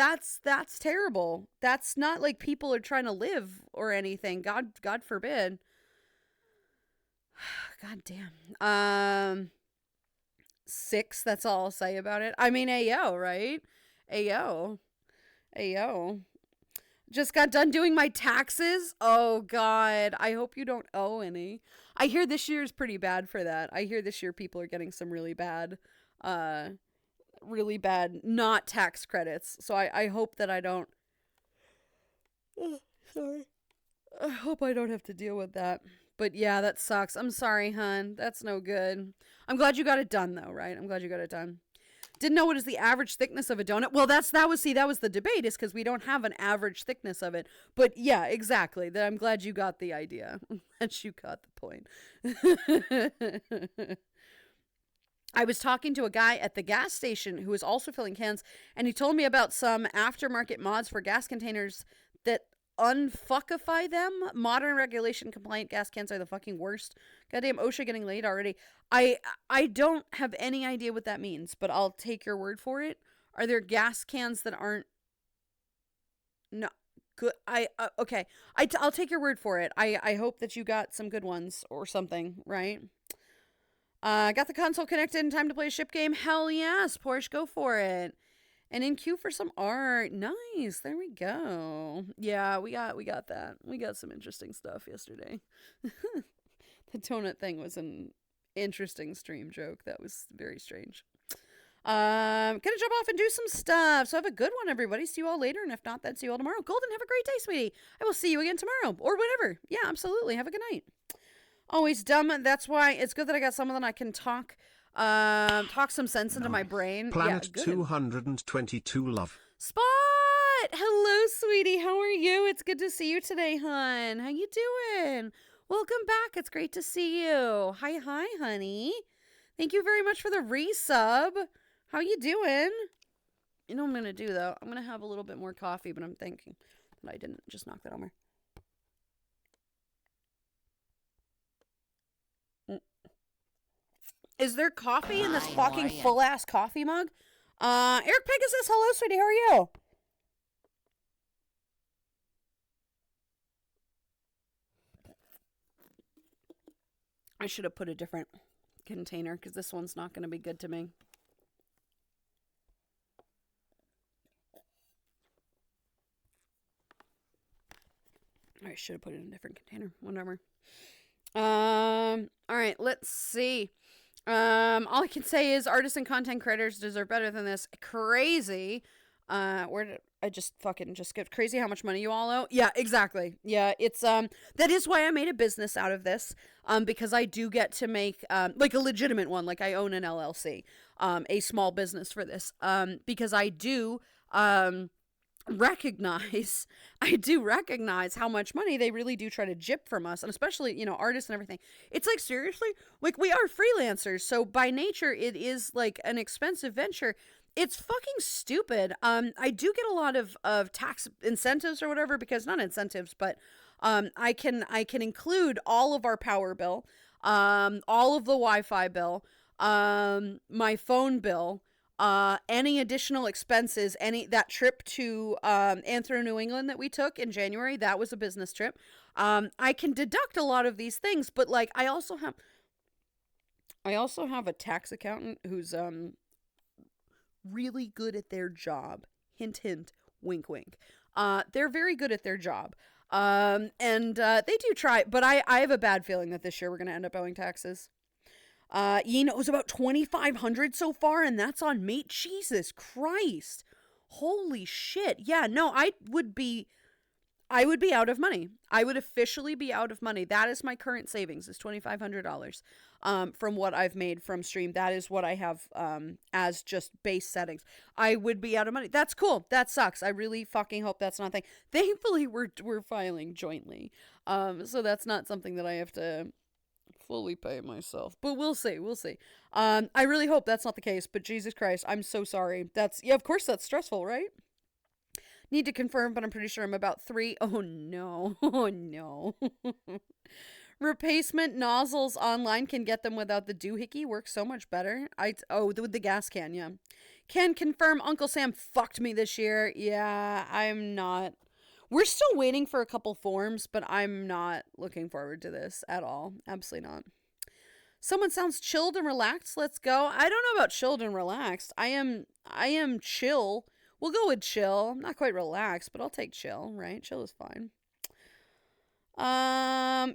terrible. That's not like people are trying to live or anything. God forbid. God damn. 6, that's all I'll say about it. I mean, ayo, right? Ayo. Just got done doing my taxes. Oh, God. I hope you don't owe any. I hear this year is pretty bad for that. I hear this year people are getting some really bad not tax credits. So I hope that I don't. Oh, sorry. I hope I don't have to deal with that. But yeah, that sucks. I'm sorry, hun. That's no good. I'm glad you got it done, though, right? I'm glad you got it done. Didn't know what is the average thickness of a donut. Well, that was the debate, is because we don't have an average thickness of it. But yeah, exactly. That I'm glad you got the idea. That you got the point. I was talking to a guy at the gas station who was also filling cans, and he told me about some aftermarket mods for gas containers that unfuckify them. Modern regulation compliant gas cans are the fucking worst. Goddamn OSHA getting laid already. I don't have any idea what that means, but I'll take your word for it. Are there gas cans that aren't no good? Okay. I'll take your word for it. I hope that you got some good ones or something, right? Got the console connected in time to play a ship game. Hell yes, Porsche, go for it. And in queue for some art. Nice. There we go. Yeah, we got that. We got some interesting stuff yesterday. The donut thing was an interesting stream joke. That was very strange. Gonna jump off and do some stuff. So have a good one, everybody. See you all later. And if not, then see you all tomorrow. Golden, have a great day, sweetie. I will see you again tomorrow or whenever. Yeah, absolutely. Have a good night. Always dumb. That's why it's good that I got someone that I can talk some sense into my brain. Planet yeah, 222 love. Spot! Hello, sweetie. How are you? It's good to see you today, hun. How you doing? Welcome back. It's great to see you. Hi, honey. Thank you very much for the resub. How you doing? You know what I'm going to do, though? I'm going to have a little bit more coffee, but I'm thinking that I didn't just knock that over. Is there coffee in this fucking full-ass coffee mug? Eric Pegasus says, hello, sweetie. How are you? I should have put a different container because this one's not going to be good to me. I should have put it in a different container. Whatever. All right, let's see. All I can say is artists and content creators deserve better than this. Crazy. Where did I just get crazy how much money you all owe? Yeah, exactly. Yeah, it's that is why I made a business out of this. Because I do get to make like a legitimate one, like I own an LLC, a small business for this. Because I do recognize how much money they really do try to gyp from us, and especially, artists and everything. It's like, seriously, like, we are freelancers, so by nature it is like an expensive venture. It's fucking stupid. I do get a lot of tax incentives or whatever, because not incentives, but I can include all of our power bill, all of the Wi-Fi bill, my phone bill, any additional expenses, that trip to Anthro, New England that we took in January, that was a business trip. I can deduct a lot of these things, but like I also have a tax accountant who's really good at their job. Hint, hint, wink, wink. They're very good at their job. And they do try, but I have a bad feeling that this year we're going to end up owing taxes. It was about $2,500 so far, and that's on me. Jesus Christ. Holy shit. Yeah, no, I would be out of money. I would officially be out of money. That is my current savings, is $2,500. From what I've made from stream. That is what I have, as just base settings. I would be out of money. That's cool. That sucks. I really fucking hope that's not a thing. Thankfully, we're filing jointly. So that's not something that I have to fully pay myself, but we'll see. I really hope that's not the case, but Jesus Christ, I'm so sorry. Of course that's stressful, right? Need to confirm, but I'm pretty sure I'm about 3. Oh no. Oh no. Replacement nozzles online, can get them without the doohickey. Works so much better. With the gas can, yeah. Can confirm Uncle Sam fucked me this year. Yeah, I'm not. We're still waiting for a couple forms, but I'm not looking forward to this at all. Absolutely not. Someone sounds chilled and relaxed. Let's go. I don't know about chilled and relaxed. I am chill We'll go with chill. Not quite relaxed, but I'll take chill, right? Chill is fine.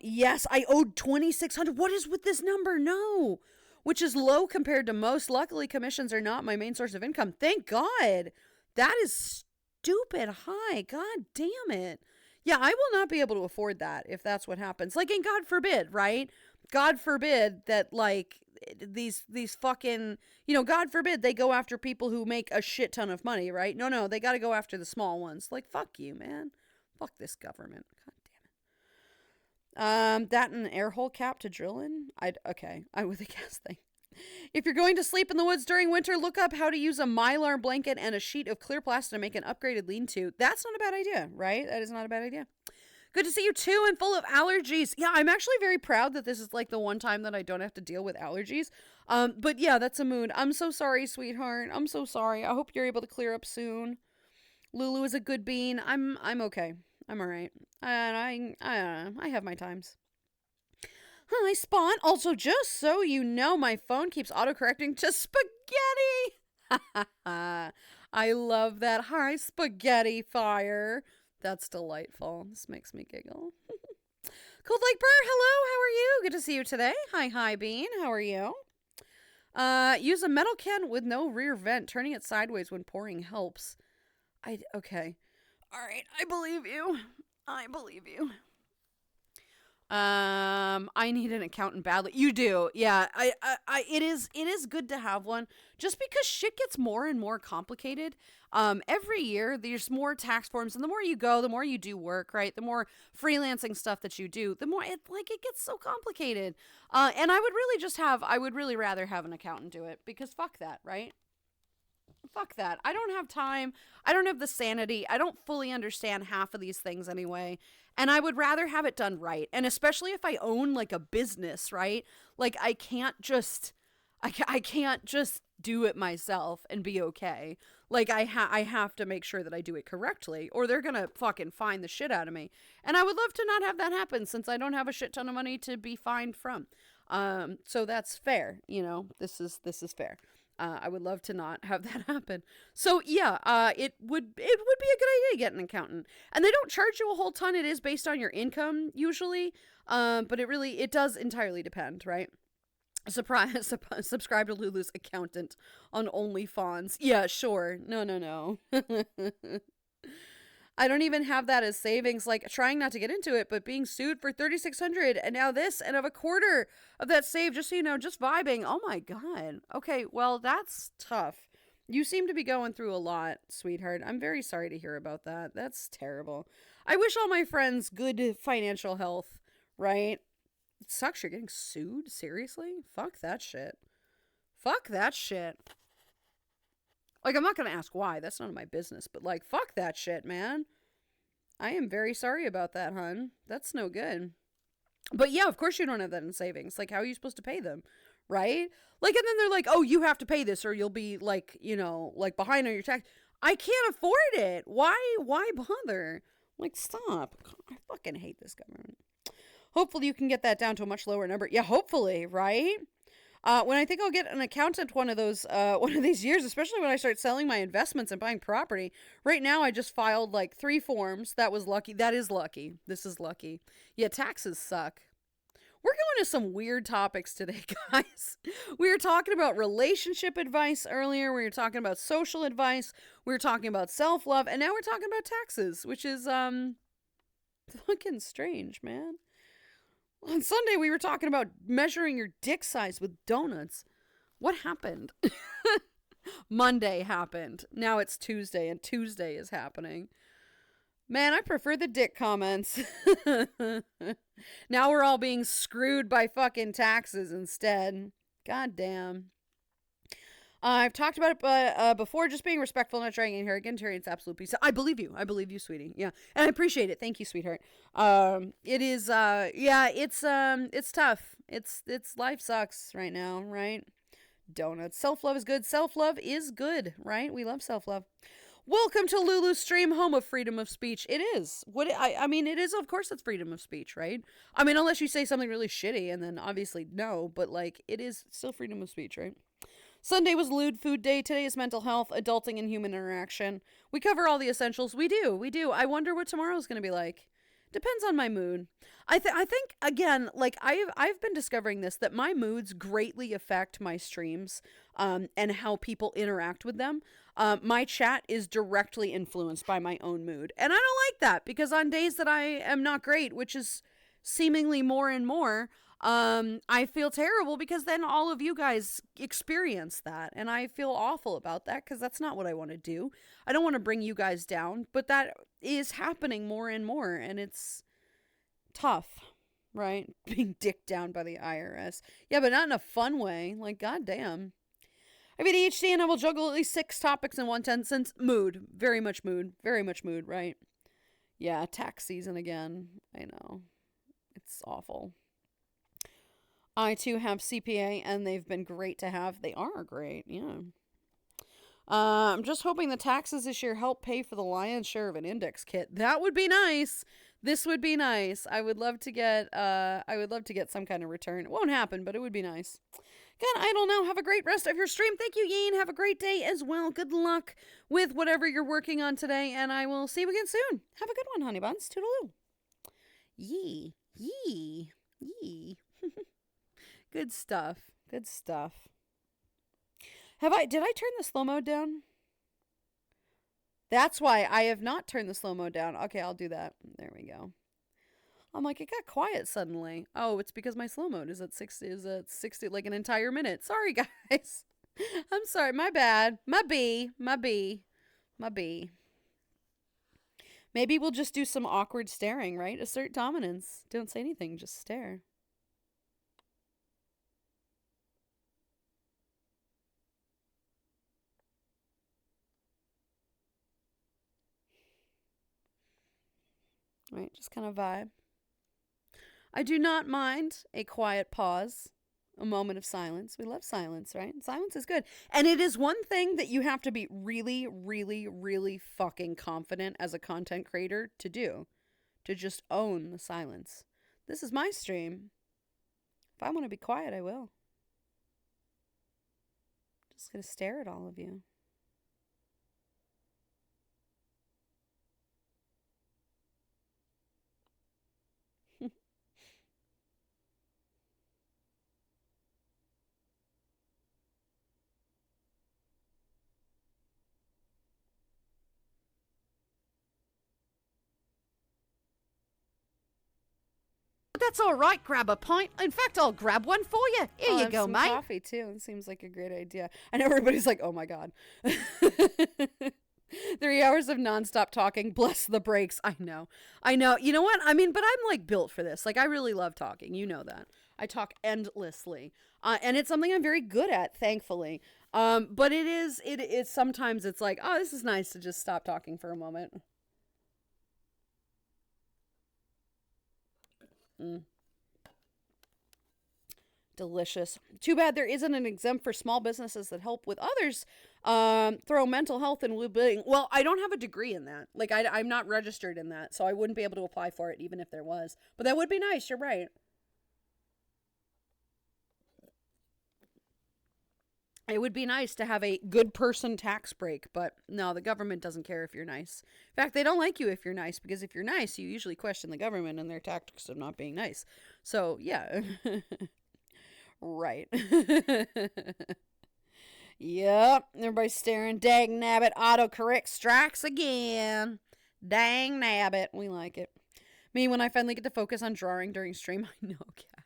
Yes, I owed 2,600. What is with this number? No. Which is low compared to most. Luckily, commissions are not my main source of income. Thank God. That is stupid high. God damn it. Yeah, I will not be able to afford that if that's what happens. Like, and God forbid, right? God forbid that, like, these fucking, God forbid they go after people who make a shit ton of money, right? No, they got to go after the small ones. Like, fuck you, man. Fuck this government. God damn it. That and an air hole cap to drill in? I'm with a gas thing. If you're going to sleep in the woods during winter, look up how to use a Mylar blanket and a sheet of clear plastic to make an upgraded lean-to. That's not a bad idea, right? That is not a bad idea. Good to see you too, and full of allergies. Yeah, I'm actually very proud that this is like the one time that I don't have to deal with allergies. But yeah, that's a mood. I'm so sorry, sweetheart. I'm so sorry. I hope you're able to clear up soon. Lulu is a good bean. I'm okay. I'm all right. And I have my times. Hi, Spawn. Also, just so you know, my phone keeps autocorrecting to spaghetti. I love that. Hi, spaghetti fire. That's delightful. This makes me giggle. Cold like Burr, hello, how are you? Good to see you today. Hi, Bean, how are you? Use a metal can with no rear vent. Turning it sideways when pouring helps. Okay. Alright, I believe you. I need an accountant badly. You do. Yeah, it is good to have one just because shit gets more and more complicated. Every year there's more tax forms, and the more you go, the more you do work, right? The more freelancing stuff that you do, the more it gets so complicated. And I would really rather have an accountant do it because fuck that, right? Fuck that. I don't have time. I don't have the sanity. I don't fully understand half of these things anyway. And I would rather have it done right. And especially if I own like a business, right? Like I can't just do it myself and be okay. Like I have to make sure that I do it correctly or they're going to fucking fine the shit out of me. And I would love to not have that happen since I don't have a shit ton of money to be fined from. So that's fair. This is fair. I would love to not have that happen. So yeah, it would be a good idea to get an accountant. And they don't charge you a whole ton. It is based on your income usually. But it does entirely depend, right? Subscribe to Lulu's accountant on OnlyFans. Yeah, sure. No. I don't even have that as savings, like trying not to get into it, but being sued for $3,600 and now this and of a quarter of that save, just so you know, just vibing. Oh my God. Okay, well, that's tough. You seem to be going through a lot, sweetheart. I'm very sorry to hear about that. That's terrible. I wish all my friends good financial health, right? It sucks you're getting sued? Seriously? Fuck that shit. Like, I'm not going to ask why. That's none of my business. But, like, fuck that shit, man. I am very sorry about that, hun. That's no good. But, yeah, of course you don't have that in savings. Like, how are you supposed to pay them? Right? Like, and then they're like, oh, you have to pay this or you'll be, like, like, behind on your tax. I can't afford it. Why bother? Like, stop. I fucking hate this government. Hopefully you can get that down to a much lower number. Yeah, hopefully, right? When I think I'll get an accountant one of these years, especially when I start selling my investments and buying property. Right now, I just filed like 3 forms. That was lucky. That is lucky. This is lucky. Yeah, taxes suck. We're going to some weird topics today, guys. We were talking about relationship advice earlier. We were talking about social advice. We were talking about self-love. And now we're talking about taxes, which is fucking strange, man. On Sunday, we were talking about measuring your dick size with donuts. What happened? Monday happened. Now it's Tuesday, and Tuesday is happening. Man, I prefer the dick comments. Now we're all being screwed by fucking taxes instead. God damn. I've talked about it before, just being respectful, not trying in here again. Terry, it's absolute peace. I believe you, sweetie. Yeah, and I appreciate it. Thank you, sweetheart. It is, it's tough. It's life sucks right now, right? Donuts. Self-love is good. Self-love is good, right? We love self-love. Welcome to Lulu's stream, home of freedom of speech. It is. I mean, it is, of course, it's freedom of speech, right? I mean, unless you say something really shitty, and then obviously no, but like, it is still freedom of speech, right? Sunday was lewd food day. Today is mental health, adulting, and human interaction. We cover all the essentials. We do. I wonder what tomorrow's going to be like. Depends on my mood. I think again, like I've been discovering this, that my moods greatly affect my streams, and how people interact with them. My chat is directly influenced by my own mood, and I don't like that, because on days that I am not great, which is seemingly more and more, I feel terrible, because then all of you guys experience that, and I feel awful about that, because that's not what I want to do. I don't want to bring you guys down, but that is happening more and more, and it's tough, right? Being dicked down by the IRS. Yeah, but not in a fun way. Like, goddamn. I have ADHD and I will juggle at least 6 topics in one sentence. Mood. Very much mood, right? Yeah, tax season again. I know. It's awful. I too have CPA, and they've been great to have. They are great, yeah. I'm just hoping the taxes this year help pay for the lion's share of an index kit. That would be nice. This would be nice. I would love to get some kind of return. It won't happen, but it would be nice. Again, I don't know. Have a great rest of your stream. Thank you, Yeen. Have a great day as well. Good luck with whatever you're working on today, and I will see you again soon. Have a good one, honey buns. Toodaloo. Yee. Good stuff. Did I turn the slow mode down? That's why I have not turned the slow mode down. Okay, I'll do that. There we go. I'm like, it got quiet suddenly. Oh, it's because my slow mode is at 60, like an entire minute. Sorry, guys. I'm sorry. My bad. My B. Maybe we'll just do some awkward staring, right? Assert dominance. Don't say anything. Just stare. Right, just kind of vibe. I do not mind a quiet pause, a moment of silence. We love silence, right? Silence is good. And it is one thing that you have to be really, really, really fucking confident as a content creator to do. To just own the silence. This is my stream. If I want to be quiet, I will. Just gonna stare at all of you. That's all right. Grab a pint. In fact, I'll grab one for you. Here you go, mate. Coffee too. It seems like a great idea. I know everybody's like, "Oh my god." 3 hours of nonstop talking. Bless the breaks. I know. You know what? I mean, but I'm like built for this. Like, I really love talking. You know that. I talk endlessly. And it's something I'm very good at, thankfully. But it is sometimes it's like, oh, this is nice to just stop talking for a moment. Delicious. Too bad there isn't an exempt for small businesses that help with others throw mental health and well-being. Well, I don't have a degree in that. Like, I'm not registered in that, so I wouldn't be able to apply for it even if there was. But that would be nice. You're right. It would be nice to have a good person tax break, but no, the government doesn't care if you're nice. In fact, they don't like you if you're nice, because if you're nice, you usually question the government and their tactics of not being nice. So, yeah. Right. Yep. Everybody's staring. Dang nabbit. Autocorrect strikes again. Dang nabbit. We like it. Me, when I finally get to focus on drawing during stream, I know, Kat.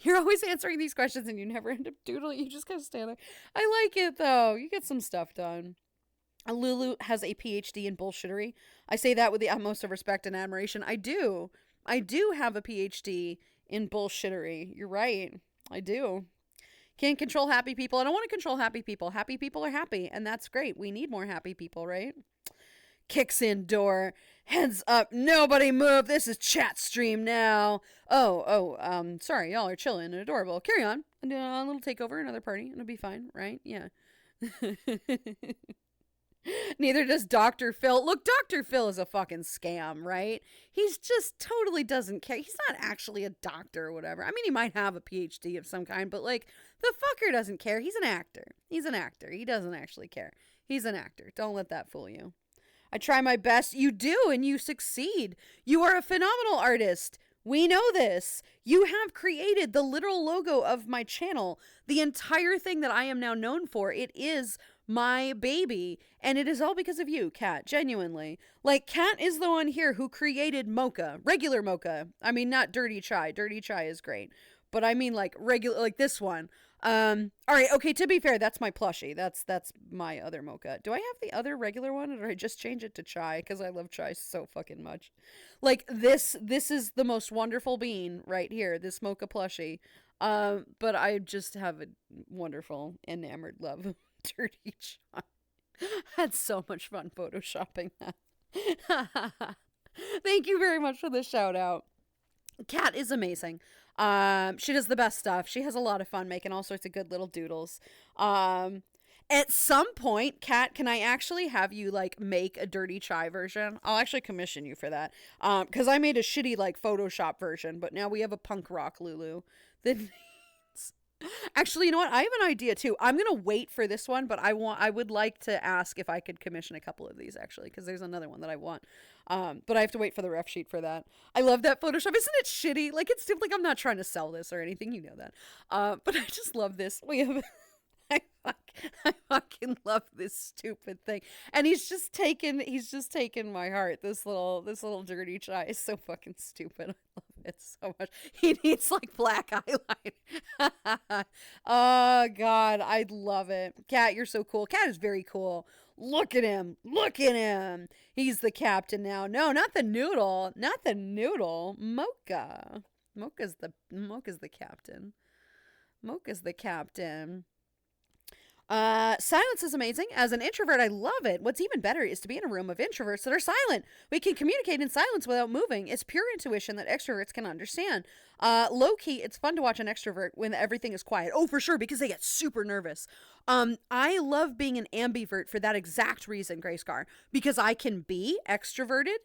You're always answering these questions and you never end up doodling. You just kind of stand there. I like it, though. You get some stuff done. Lulu has a PhD in bullshittery. I say that with the utmost of respect and admiration. I do. I do have a PhD in bullshittery. You're right. I do. Can't control happy people. I don't want to control happy people. Happy people are happy, and that's great. We need more happy people, right? Kicks in door. Heads up. Nobody move. This is chat stream now. Sorry. Y'all are chilling and adorable. Carry on. A little takeover, another party. It'll be fine, right? Yeah. Neither does Dr. Phil. Look, Dr. Phil is a fucking scam, right? He's just totally doesn't care. He's not actually a doctor or whatever. I mean, he might have a PhD of some kind, but like, the fucker doesn't care. He's an actor. He's an actor. He doesn't actually care. He's an actor. Don't let that fool you. I try my best. You do, and you succeed. You are a phenomenal artist. We know this. You have created the literal logo of my channel. The entire thing that I am now known for. It is my baby, and it is all because of you, Kat. Genuinely. Like, Kat is the one here who created mocha. Regular mocha. I mean, not dirty chai. Dirty chai is great. But I mean, like, regular, like this one. All right, okay, to be fair, that's my plushie. That's my other mocha. Do I have the other regular one, or did I just change it to chai? Because I love chai so fucking much. Like, this is the most wonderful bean right here, this mocha plushie. But I just have a wonderful enamored love of dirty chai. Had so much fun photoshopping that. Thank you very much for the shout out. Kat is amazing. She does the best stuff. She has a lot of fun making all sorts of good little doodles. At some point, Kat, can I actually have you like make a dirty chai version? I'll actually commission you for that. Because I made a shitty like Photoshop version, but now we have a punk rock Lulu that needs. Actually, you know what? I have an idea too. I'm gonna wait for this one, but I would like to ask if I could commission a couple of these actually, because there's another one that I want. But I have to wait for the ref sheet for that. I love that Photoshop. Isn't it shitty? Like, it's like I'm not trying to sell this or anything, you know that. But I just love this. We have I fucking love this stupid thing. And he's just taken my heart. This little dirty chai is so fucking stupid. I love it so much. He needs like black eyeliner. Oh god, I love it. Kat, you're so cool. Kat is very cool. Look at him. Look at him. He's the captain now. No, not the noodle. Not the noodle. Mocha. Mocha's the captain. Mocha's the captain. Silence is amazing. As an introvert, I love it. What's even better is to be in a room of introverts that are silent. We can communicate in silence without moving. It's pure intuition that extroverts can understand. Low key, it's fun to watch an extrovert when everything is quiet. Oh, for sure, because they get super nervous. I love being an ambivert for that exact reason, Grayscar, because I can be extroverted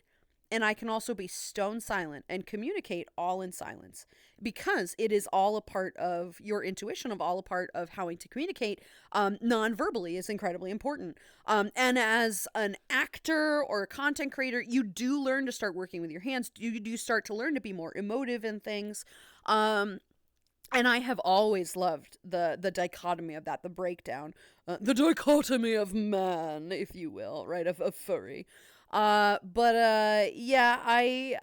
and I can also be stone silent and communicate all in silence, because it is all a part of your intuition, of all a part of how to communicate non-verbally is incredibly important. And as an actor or a content creator, you do learn to start working with your hands. You do start to learn to be more emotive in things. And I have always loved the dichotomy of that, the breakdown, the dichotomy of man, if you will, right, of furry. Yeah, I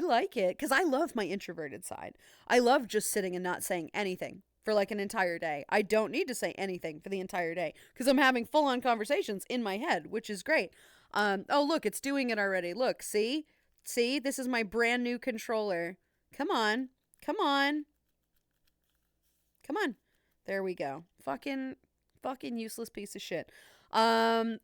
like it because I love my introverted side. I love just sitting and not saying anything for like an entire day. I don't need to say anything for the entire day because I'm having full on conversations in my head, which is great. Oh, look, it's doing it already. Look, see, this is my brand new controller. Come on. There we go. Fucking useless piece of shit. I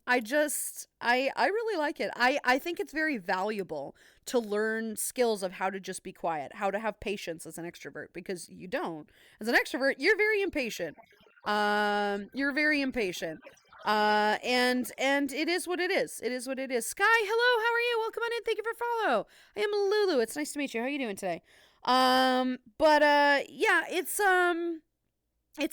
really like it. I think it's very valuable to learn skills of how to just be quiet, how to have patience as an extrovert, because you don't. As an extrovert, you're very impatient. You're very impatient. And it is what it is. It is what it is. Sky, hello, how are you? Welcome on in. Thank you for follow. I am Lulu. It's nice to meet you. How are you doing today? Yeah, it's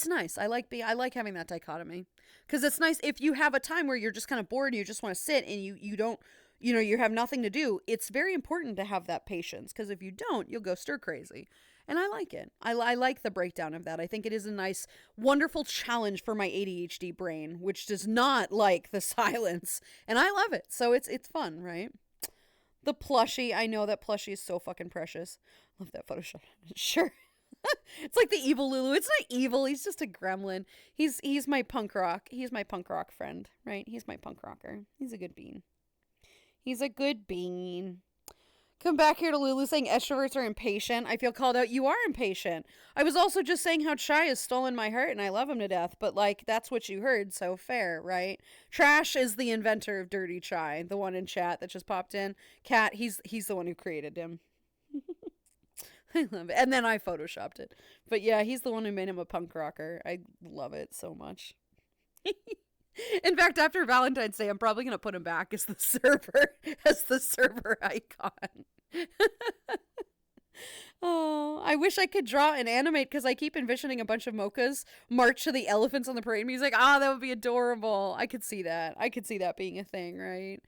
nice. I like having that dichotomy. Because it's nice if you have a time where you're just kind of bored and you just want to sit and you don't, you have nothing to do. It's very important to have that patience, because if you don't, you'll go stir crazy. And I like it. I like the breakdown of that. I think it is a nice, wonderful challenge for my ADHD brain, which does not like the silence. And I love it. So it's fun, right? The plushie. I know that plushie is so fucking precious. Love that Photoshop. Sure. It's like the evil Lulu. It's not evil. He's just a gremlin. He's my punk rock. He's my punk rock friend, right? He's my punk rocker. He's a good bean. He's a good bean. Come back here to Lulu saying extroverts are impatient. I feel called out. You are impatient. I was also just saying how Chai has stolen my heart and I love him to death, but like that's what you heard, so fair, right? Trash is the inventor of Dirty Chai, the one in chat that just popped in. Cat, he's the one who created him. I love it. And then I photoshopped it. But yeah, he's the one who made him a punk rocker. I love it so much. In fact, after Valentine's Day, I'm probably gonna put him back as the server icon. Oh, I wish I could draw and animate because I keep envisioning a bunch of mochas march to the elephants on the parade music. Ah, that would be adorable. I could see that. I could see that being a thing, right?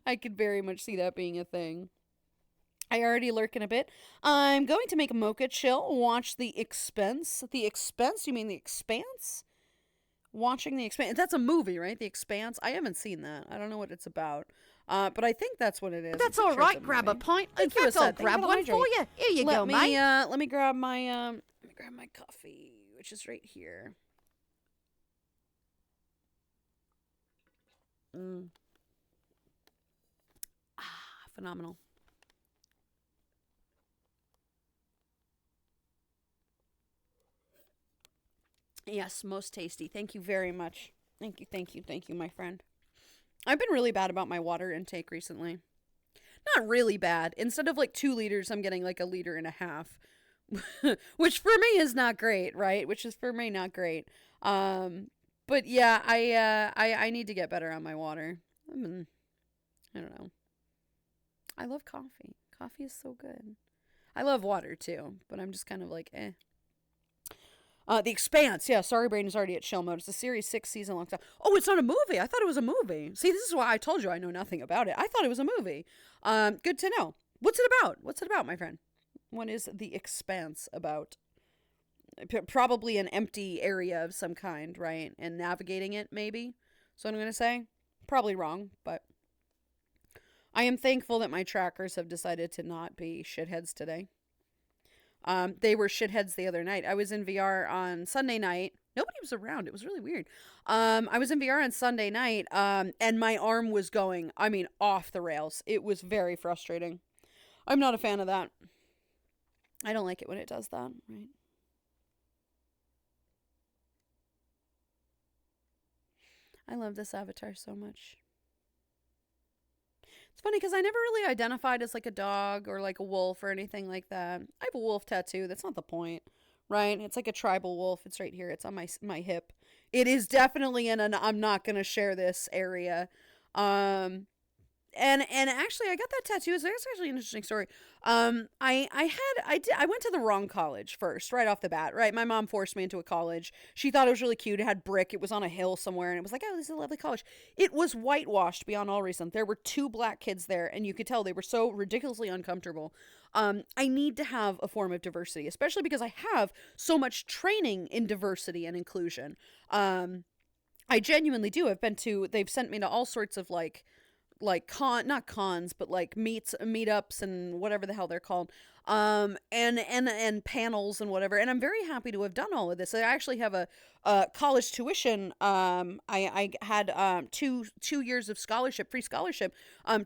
I could very much see that being a thing. I already lurking a bit. I'm going to make a mocha chill. Watch The Expense. The Expense? You mean The Expanse? Watching The Expanse. That's a movie, right? The Expanse. I haven't seen that. I don't know what it's about. But I think that's what it is. That's all right. Grab a pint. In fact, I'll grab one for you. Here you go, mate. Let me grab my coffee, which is right here. Phenomenal. Yes, most tasty. Thank you very much. Thank you, my friend. I've been really bad about my water intake recently. Not really bad. Instead of like 2 liters, I'm getting like 1.5 liters. Which for me is not great, right? Which is for me not great. But yeah, I need to get better on my water. I don't know. I love coffee. Coffee is so good. I love water too, but I'm just kind of like, eh. The Expanse. Yeah, Sorry Brain is already at chill mode. It's a series 6 season long time. Oh, it's not a movie. I thought it was a movie. See, this is why I told you I know nothing about it. I thought it was a movie. Good to know. What's it about? What's it about, my friend? What is The Expanse about? Probably an empty area of some kind, right? And navigating it, maybe. So I'm going to say. Probably wrong, but I am thankful that my trackers have decided to not be shitheads today. They were shitheads the other night. I was in VR on Sunday night. Nobody was around. It was really weird. I was in VR on Sunday night, and my arm was going, off the rails. It was very frustrating. I'm not a fan of that. I don't like it when it does that, right? I love this avatar so much. It's funny because I never really identified as like a dog or like a wolf or anything like that. I have a wolf tattoo. That's not the point, right? It's like a tribal wolf. It's right here. It's on my hip. It is definitely in an I'm not going to share this area. And actually, I got that tattoo. It's actually an interesting story. I went to the wrong college first, right off the bat. Right, my mom forced me into a college. She thought it was really cute. It had brick. It was on a hill somewhere, and it was like, oh, this is a lovely college. It was whitewashed beyond all reason. There were 2 black kids there, and you could tell they were so ridiculously uncomfortable. I need to have a form of diversity, especially because I have so much training in diversity and inclusion. I genuinely do. They've sent me to all sorts of not cons, but like meetups and whatever the hell they're called, and panels and whatever. And I'm very happy to have done all of this. I actually have a college tuition. I had 2 years of free scholarship,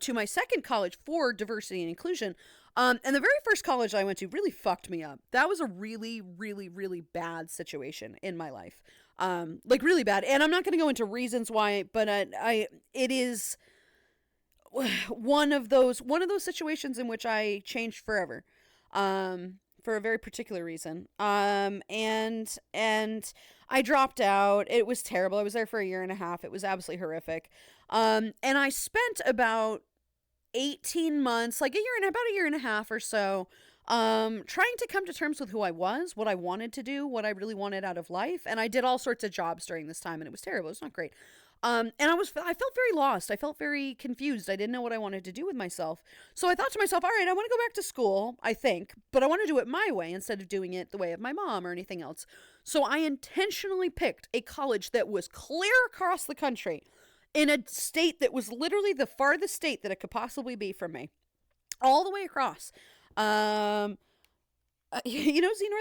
to my second college for diversity and inclusion. And the very first college I went to really fucked me up. That was a really, really, really bad situation in my life. Like really bad. And I'm not going to go into reasons why, but it is one of those situations in which I changed forever, for a very particular reason. And I dropped out. It was terrible. I was there for 1.5 years. It was absolutely horrific. And I spent about 18 months, about 1.5 years or so, trying to come to terms with who I was, what I wanted to do, what I really wanted out of life. And I did all sorts of jobs during this time, and it was terrible. It was not great. And I felt very lost. I felt very confused. I didn't know what I wanted to do with myself. So I thought to myself, all right, I want to go back to school, I think, but I want to do it my way instead of doing it the way of my mom or anything else. So I intentionally picked a college that was clear across the country in a state that was literally the farthest state that it could possibly be from me, all the way across. Xenor,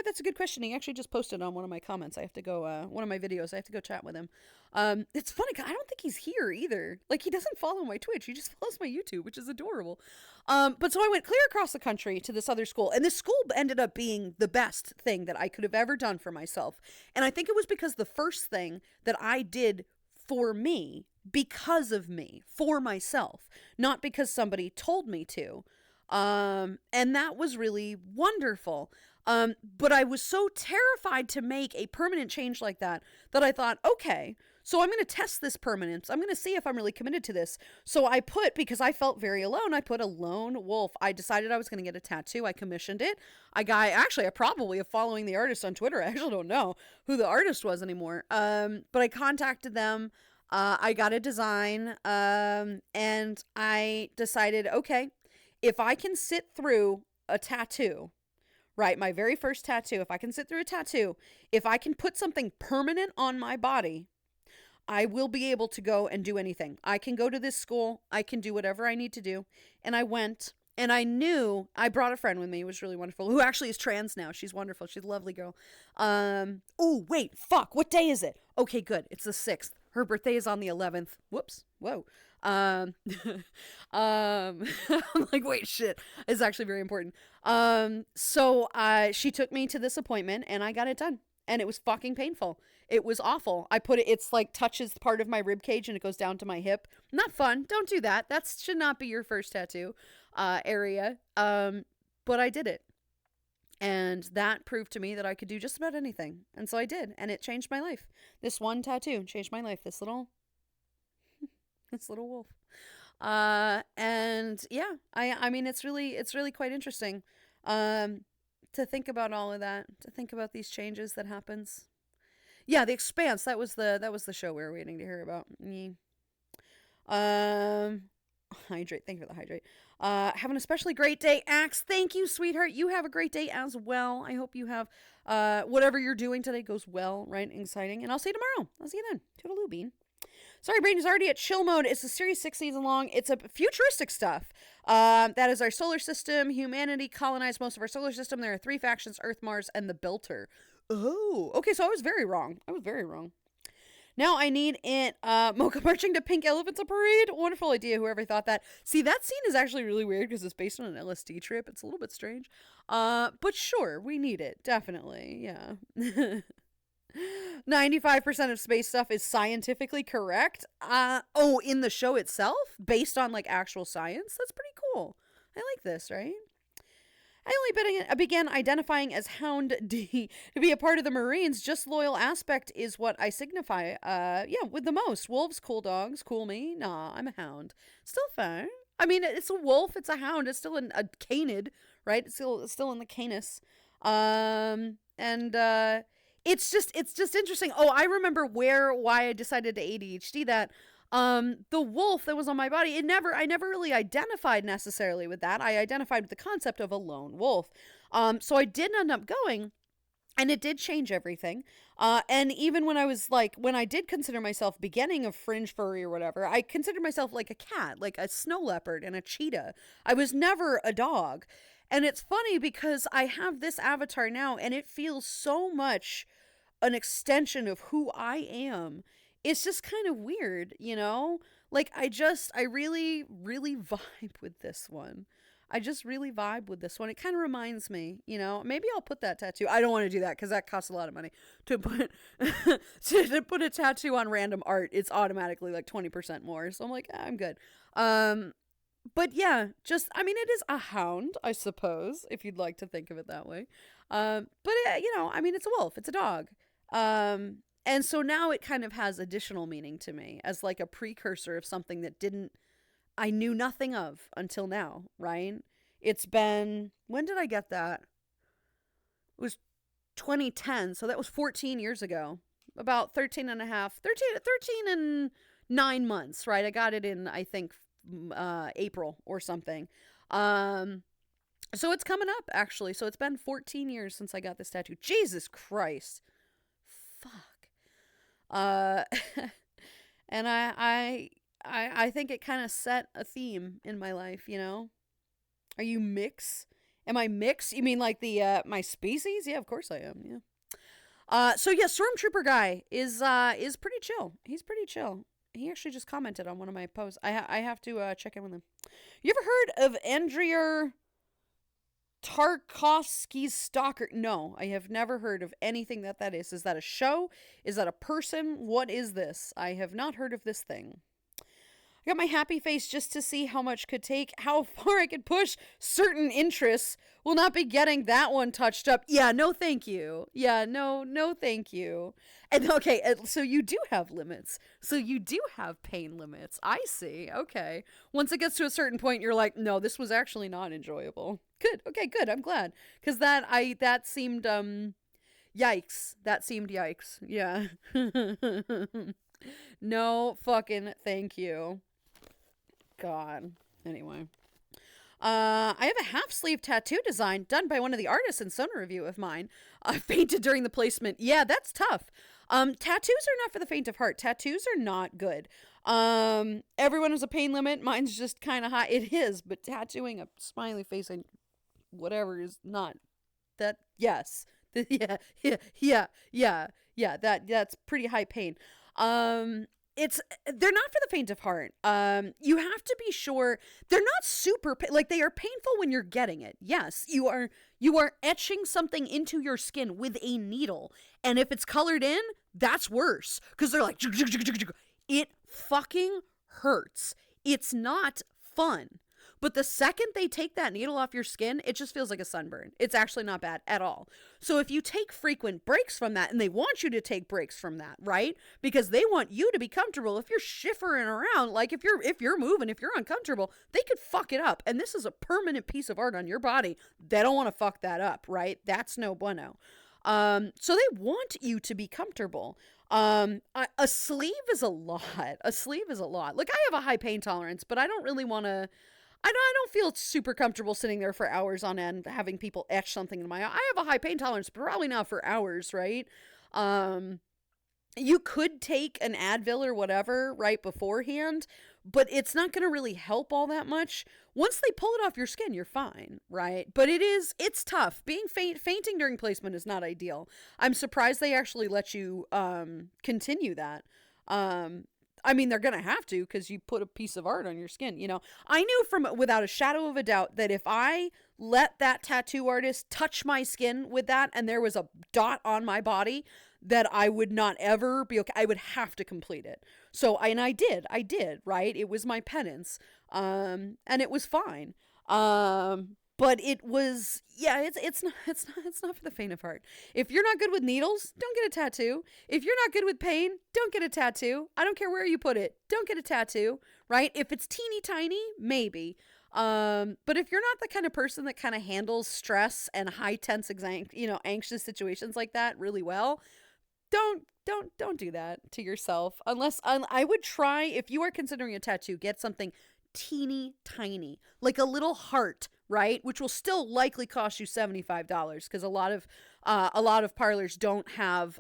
that's a good question. He actually just posted on one of my comments. I have to go, one of my videos. I have to go chat with him. It's funny, I don't think he's here either. Like, he doesn't follow my Twitch. He just follows my YouTube, which is adorable. But so I went clear across the country to this other school, and this school ended up being the best thing that I could have ever done for myself. And I think it was because the first thing that I did for me, because of me, for myself, not because somebody told me to. And that was really wonderful. But I was so terrified to make a permanent change like that I thought, okay, so I'm going to test this permanence. I'm going to see if I'm really committed to this. So I put, because I felt very alone, I put a lone wolf. I decided I was going to get a tattoo. I commissioned it. I probably am following the artist on Twitter. I actually don't know who the artist was anymore. But I contacted them. I got a design. And I decided, okay, if I can sit through a tattoo, right, my very first tattoo, if I can sit through a tattoo, if I can put something permanent on my body, I will be able to go and do anything. I can go to this school. I can do whatever I need to do. And I went, and I knew, I brought a friend with me. It was really wonderful, who actually is trans now. She's wonderful. She's a lovely girl. Oh, wait, fuck. What day is it? Okay, good. It's the 6th. Her birthday is on the 11th. Whoops. Whoa. I'm like, wait, shit. It's actually very important. So she took me to this appointment and I got it done. And it was fucking painful. It was awful. I put it, it's like touches part of my rib cage and it goes down to my hip. Not fun. Don't do that. That should not be your first tattoo area. But I did it. And that proved to me that I could do just about anything. And so I did. And it changed my life. This one tattoo changed my life. This little wolf. And yeah, I mean, it's really quite interesting. To think about all of that, to think about these changes that happens. Yeah, The Expanse, that was the show we were waiting to hear about. Hydrate, thank you for the hydrate. Have an especially great day, Axe. Thank you, sweetheart. You have a great day as well. I hope you have whatever you're doing today goes well, right? Exciting. And I'll see you tomorrow. I'll see you then. Toodaloo, bean. Sorry, Brain is already at chill mode. It's a series 6 season long. It's a futuristic stuff. That is our solar system. Humanity colonized most of our solar system. There are 3 factions: Earth, Mars, and the Belter. Oh, okay. So I was very wrong. Now I need it. Mocha marching to Pink Elephants a Parade. Wonderful idea. Whoever thought that. See, that scene is actually really weird because it's based on an LSD trip. It's a little bit strange. But sure, we need it. Definitely. Yeah. 95% of space stuff is scientifically correct. In the show itself, based on like actual science. That's pretty cool. I like this, right? I only began identifying as Hound D to be a part of the Marines. Just loyal aspect is what I signify. With the most. Wolves, cool dogs, cool me. Nah, I'm a hound. Still fine. I mean, it's a wolf, it's a hound, it's still a canid, right? It's still in the canis. It's just interesting. Oh, I remember why I decided to ADHD that. The wolf that was on my body, I never really identified necessarily with that. I identified with the concept of a lone wolf. So I did end up going, and it did change everything. And even when I did consider myself beginning of fringe furry or whatever, I considered myself like a cat, like a snow leopard and a cheetah. I was never a dog. And it's funny because I have this avatar now and it feels so much an extension of who I am. It's just kind of weird, you know? Like, I really, really vibe with this one. I just really vibe with this one. It kind of reminds me, you know? Maybe I'll put that tattoo. I don't want to do that because that costs a lot of money. To put to put a tattoo on random art, it's automatically like 20% more. So I'm like, I'm good. But yeah, it is a hound, I suppose, if you'd like to think of it that way. It's a wolf. It's a dog. And so now it kind of has additional meaning to me as like a precursor of something that I knew nothing of until now, right? It's been, when did I get that? It was 2010, so that was 14 years ago. About 13 and 9 months, right? I got it in, I think, April or something. So it's coming up, actually. So it's been 14 years since I got this tattoo. Jesus Christ. Fuck. And I think it kind of set a theme in my life, you know? Are you mix? Am I mix? You mean like the, my species? Yeah, of course I am, yeah. So yeah, Stormtrooper guy is pretty chill. He's pretty chill. He actually just commented on one of my posts. I have to, check in with him. You ever heard of Andriy Tarkovsky's Stalker? No, I have never heard of anything that is. Is that a show? Is that a person? What is this? I have not heard of this thing. I got my happy face just to see how much could take, how far I could push certain interests. Will not be getting that one touched up. Yeah, no thank you. Yeah, no thank you. And okay, so you do have limits. So you do have pain limits. I see. Okay. Once it gets to a certain point, you're like, no, this was actually not enjoyable. Good. Okay, good. I'm glad. Because that seemed, yikes. That seemed yikes. Yeah. No fucking thank you. God. Anyway. I have a half sleeve tattoo design done by one of the artists in Sona review of mine. I fainted during the placement. Yeah, that's tough. Tattoos are not for the faint of heart. Tattoos are not good. Everyone has a pain limit. Mine's just kind of high. It is, but tattooing a smiley face and whatever is not that. Yes. Yeah. That's pretty high pain. They're not for the faint of heart. You have to be sure they're not super like they are painful when you're getting it. Yes, you are etching something into your skin with a needle, and if it's colored in, that's worse because they're like it fucking hurts. It's not fun. But the second they take that needle off your skin, it just feels like a sunburn. It's actually not bad at all. So if you take frequent breaks from that, and they want you to take breaks from that, right? Because they want you to be comfortable. If you're shivering around, like if you're moving, if you're uncomfortable, they could fuck it up. And this is a permanent piece of art on your body. They don't want to fuck that up, right? That's no bueno. So they want you to be comfortable. A sleeve is a lot. A sleeve is a lot. Like I have a high pain tolerance, but I don't really want to. I don't feel super comfortable sitting there for hours on end having people etch something in my eye. I have a high pain tolerance, but probably not for hours, right? You could take an Advil or whatever right beforehand, but it's not going to really help all that much. Once they pull it off your skin, you're fine, right? But it's tough. Being fainting during placement is not ideal. I'm surprised they actually let you continue that. I mean, they're going to have to because you put a piece of art on your skin, you know. I knew without a shadow of a doubt that if I let that tattoo artist touch my skin with that and there was a dot on my body, that I would not ever be okay. I would have to complete it. So, I did, right? It was my penance. And it was fine. But it was, yeah, it's not for the faint of heart. If you're not good with needles, don't get a tattoo. If you're not good with pain, don't get a tattoo. I don't care where you put it. Don't get a tattoo, right? If it's teeny tiny, maybe. But if you're not the kind of person that kind of handles stress and high tense, anxious situations like that really well, don't do that to yourself. Unless I would try, if you are considering a tattoo, get something teeny tiny, like a little heart, right? Which will still likely cost you $75 because a lot of parlors don't have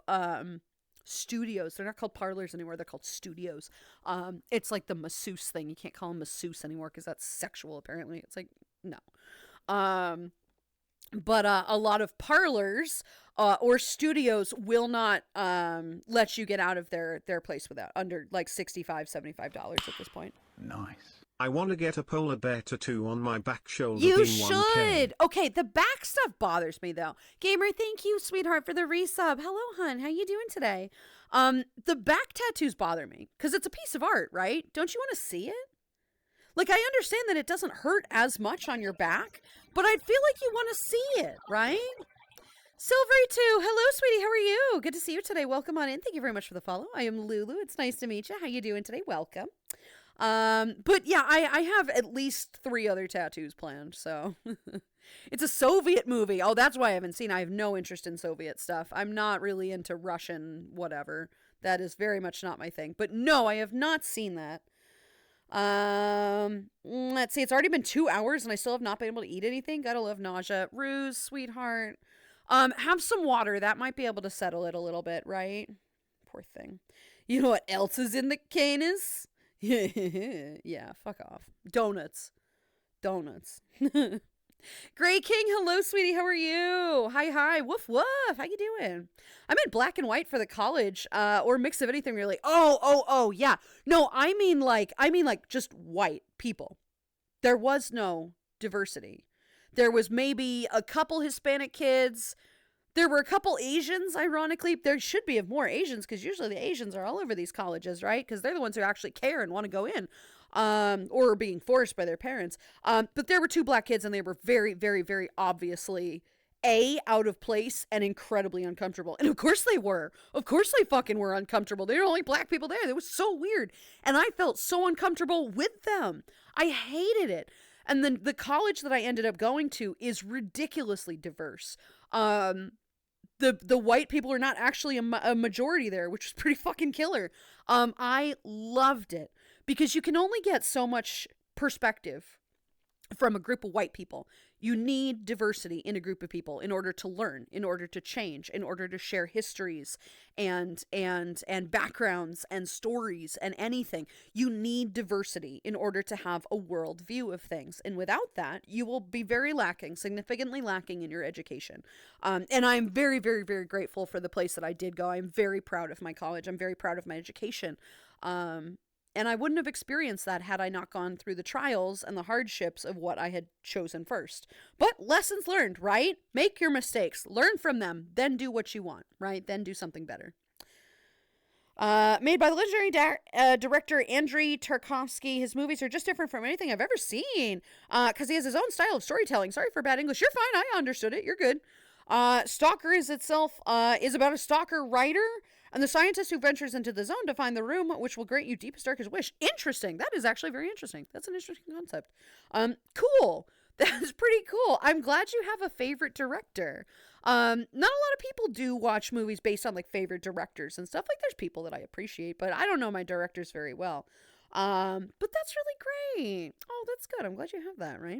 studios. They're not called parlors anymore. They're called studios. It's like the masseuse thing. You can't call them masseuse anymore because that's sexual apparently. It's like no. But a lot of parlors or studios will not let you get out of their place without under like $65, $75 at this point. Nice. I want to get a polar bear tattoo on my back shoulder. You being should. 1K. Okay, the back stuff bothers me though. Gamer, thank you, sweetheart, for the resub. Hello, hun. How you doing today? The back tattoos bother me because it's a piece of art, right? Don't you want to see it? Like, I understand that it doesn't hurt as much on your back, but I'd feel like you want to see it, right? Silvery2, hello, sweetie. How are you? Good to see you today. Welcome on in. Thank you very much for the follow. I am Lulu. It's nice to meet you. How you doing today? Welcome. But yeah, I have at least 3 other tattoos planned, so it's a Soviet movie. Oh, that's why I haven't seen. I have no interest in Soviet stuff. I'm not really into Russian whatever. That is very much not my thing. But no, I have not seen that. Let's see. It's already been 2 hours and I still have not been able to eat anything. Gotta love nausea. Ruse, sweetheart. Have some water. That might be able to settle it a little bit, right? Poor thing. You know what else is in the canis? Yeah, fuck off. Donuts. Gray King, hello, sweetie. How are you? Hi. Woof, woof. How you doing? I meant black and white for the college, or mix of anything, really. Oh, yeah. No, I mean like just white people. There was no diversity. There was maybe a couple Hispanic kids. There were a couple Asians, ironically. There should be more Asians because usually the Asians are all over these colleges, right? Because they're the ones who actually care and want to go in. or being forced by their parents. But there were two black kids, and they were very, very, very obviously out of place and incredibly uncomfortable. And of course they were. Of course they fucking were uncomfortable. They were only black people there. It was so weird. And I felt so uncomfortable with them. I hated it. And then the college that I ended up going to is ridiculously diverse. The white people are not actually a majority there, which is pretty fucking killer. I loved it because you can only get so much perspective from a group of white people. You need diversity in a group of people in order to learn, in order to change, in order to share histories and backgrounds and stories and anything. You need diversity in order to have a world view of things. And without that, you will be very lacking, significantly lacking in your education. And I'm very, very, very grateful for the place that I did go. I'm very proud of my college. I'm very proud of my education. And I wouldn't have experienced that had I not gone through the trials and the hardships of what I had chosen first. But lessons learned, right? Make your mistakes, learn from them, then do what you want, right? Then do something better. Made by the legendary director Andrei Tarkovsky. His movies are just different from anything I've ever seen because he has his own style of storytelling. Sorry for bad English. You're fine. I understood it. You're good. Stalker is about a stalker writer and the scientist who ventures into the zone to find the room which will grant you deepest, darkest wish. Interesting. That is actually very interesting. That's an interesting concept. Cool. That's pretty cool. I'm glad you have a favorite director. Not a lot of people do watch movies based on like favorite directors and stuff. Like there's people that I appreciate, but I don't know my directors very well. But that's really great. Oh, that's good. I'm glad you have that, right?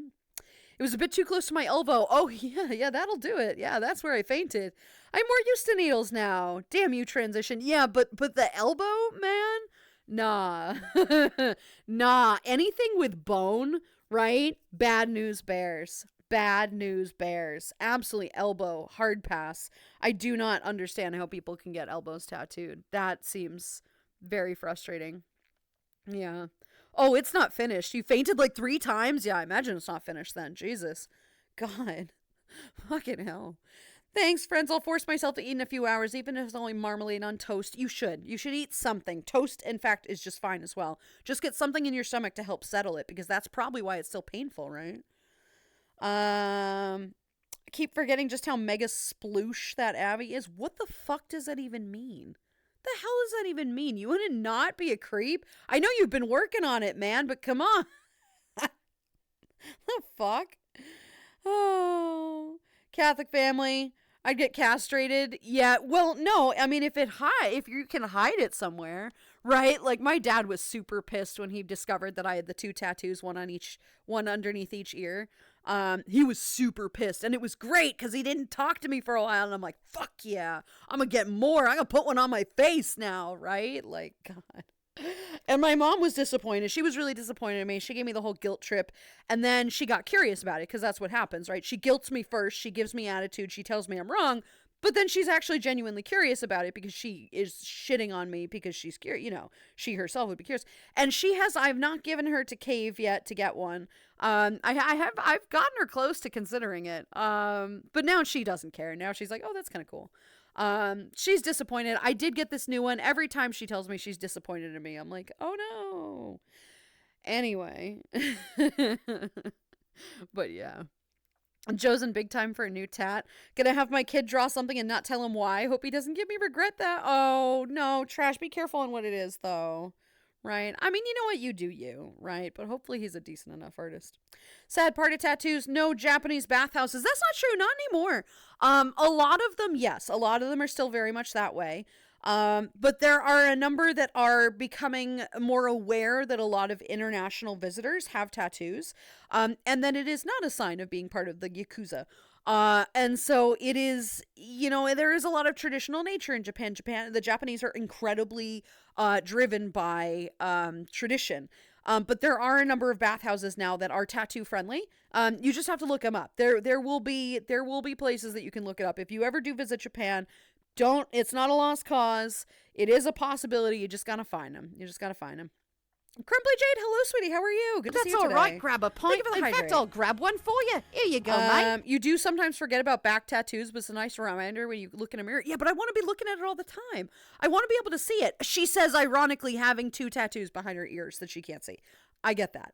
It was a bit too close to my elbow. Oh, yeah, that'll do it. Yeah, that's where I fainted. I'm more used to needles now. Damn you, transition. Yeah, but the elbow, man? Nah. Nah. Anything with bone, right? Bad news bears. Bad news bears. Absolutely elbow. Hard pass. I do not understand how people can get elbows tattooed. That seems very frustrating. Yeah. Oh, it's not finished. You fainted like 3 times? Yeah, I imagine it's not finished then. Jesus. God. Fucking hell. Thanks, friends. I'll force myself to eat in a few hours, even if it's only marmalade on toast. You should. You should eat something. Toast, in fact, is just fine as well. Just get something in your stomach to help settle it, because that's probably why it's still painful, right? I keep forgetting just how mega sploosh that Abby is. What the fuck does that even mean? The hell does that even mean? You want to not be a creep? I know you've been working on it, man, but come on. The fuck? Oh, Catholic family. I'd get castrated. Yeah, well, no. I mean, if you can hide it somewhere, right? Like my dad was super pissed when he discovered that I had the 2 tattoos, one underneath each ear. He was super pissed, and it was great because he didn't talk to me for a while, and I'm like, fuck yeah, I'm gonna get more. I'm gonna put one on my face now, right? Like, God. And my mom was disappointed. She was really disappointed in me. She gave me the whole guilt trip, and then she got curious about it, because that's what happens, right? She guilts me first, she gives me attitude, she tells me I'm wrong, but then she's actually genuinely curious about it, because she is shitting on me because she's curious. You know, she herself would be curious. And I've not given her to cave yet to get one. I've gotten her close to considering it. But now she doesn't care. Now she's like, oh, that's kind of cool. She's disappointed. I did get this new one. Every time she tells me she's disappointed in me, I'm like, oh no. Anyway. But yeah. Joe's in big time for a new tat. Gonna have my kid draw something and not tell him why. Hope he doesn't give me regret that. Oh, no. Trash, be careful on what it is, though. Right? I mean, you know what? You do you, right? But hopefully he's a decent enough artist. Sad part of tattoos, no Japanese bathhouses. That's not true. Not anymore. A lot of them, yes. A lot of them are still very much that way. But there are a number that are becoming more aware that a lot of international visitors have tattoos, and that it is not a sign of being part of the Yakuza. And so it is, there is a lot of traditional nature in Japan. The Japanese are incredibly, driven by, tradition. But there are a number of bathhouses now that are tattoo friendly. You just have to look them up. There will be places that you can look it up. If you ever do visit Japan, it's not a lost cause. It is a possibility. You just gotta find them. Crumbly Jade, hello, sweetie. How are you? Good to see you today. That's all right. Grab a pint. In fact, I'll grab one for you. Here you go, mate. You do sometimes forget about back tattoos, but it's a nice reminder when you look in a mirror. Yeah, but I want to be looking at it all the time. I want to be able to see it. She says, ironically, having 2 tattoos behind her ears that she can't see. I get that.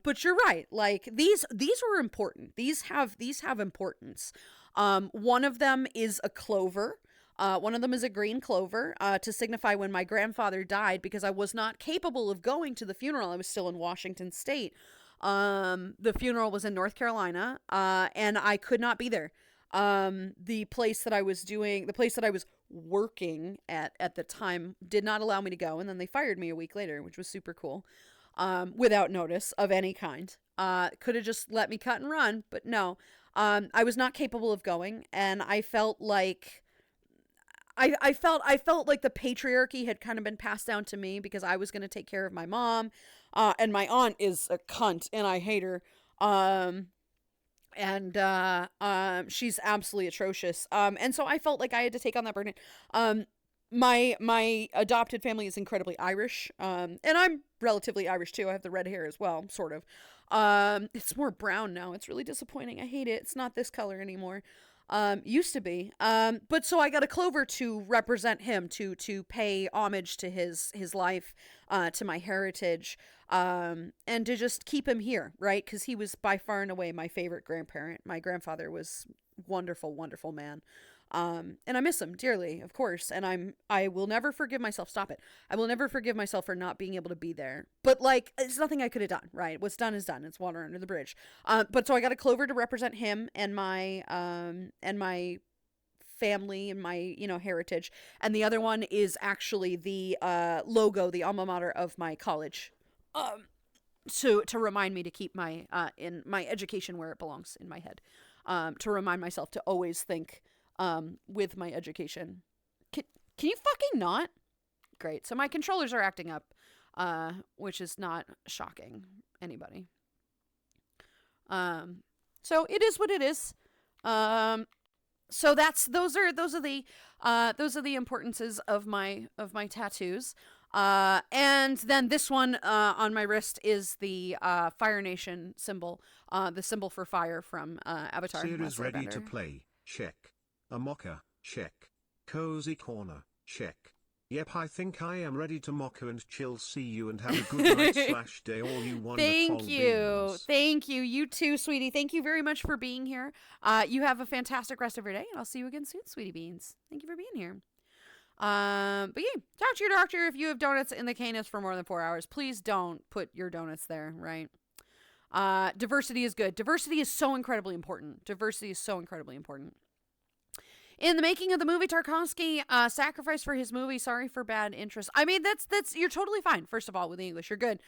But you're right. Like these were important. These have importance. One of them is a clover. One of them is a green clover, to signify when my grandfather died, because I was not capable of going to the funeral. I was still in Washington State. The funeral was in North Carolina, and I could not be there. The place that I was working at the time did not allow me to go, and then they fired me a week later, which was super cool. Without notice of any kind. Could have just let me cut and run, but no. I was not capable of going, and I felt like I felt like the patriarchy had kind of been passed down to me, because I was going to take care of my mom, and my aunt is a cunt, and I hate her. She's absolutely atrocious. And so I felt like I had to take on that burden. My adopted family is incredibly Irish, and I'm relatively Irish too. I have the red hair as well, sort of. It's more brown now. It's really disappointing. I hate it. It's not this color anymore. Used to be. But so I got a clover to represent him, to pay homage to his life, to my heritage, and to just keep him here, right? Because he was by far and away my favorite grandparent. My grandfather was wonderful, wonderful man. And I miss him dearly, of course. And I will never forgive myself. Stop it. I will never forgive myself for not being able to be there. But like, it's nothing I could have done, right? What's done is done. It's water under the bridge. But so I got a clover to represent him and my family and my, heritage. And the other one is actually the, logo, the alma mater of my college. To remind me to keep my, in my education where it belongs in my head. To remind myself to always think, with my education. Can you fucking not? Great. So my controllers are acting up, which is not shocking anybody. So it is what it is. So those are the importances of my tattoos. And then this one, on my wrist is the, Fire Nation symbol, the symbol for fire from, Avatar. Series ready to play. Check. A mocha, check. Cozy corner, check. Yep, I think I am ready to mocha and chill. See you and have a good night/day, all you wonderful Thank you. beings. Thank you. You too, sweetie. Thank you very much for being here. You have a fantastic rest of your day, and I'll see you again soon, sweetie beans. Thank you for being here. But yeah, talk to your doctor if you have donuts in the canis for more than 4 hours. Please don't put your donuts there, right? Diversity is good. Diversity is so incredibly important. Diversity is so incredibly important. In the making of the movie, Tarkovsky sacrificed for his movie. Sorry for bad interest. I mean, that's you're totally fine. First of all, with the English, you're good.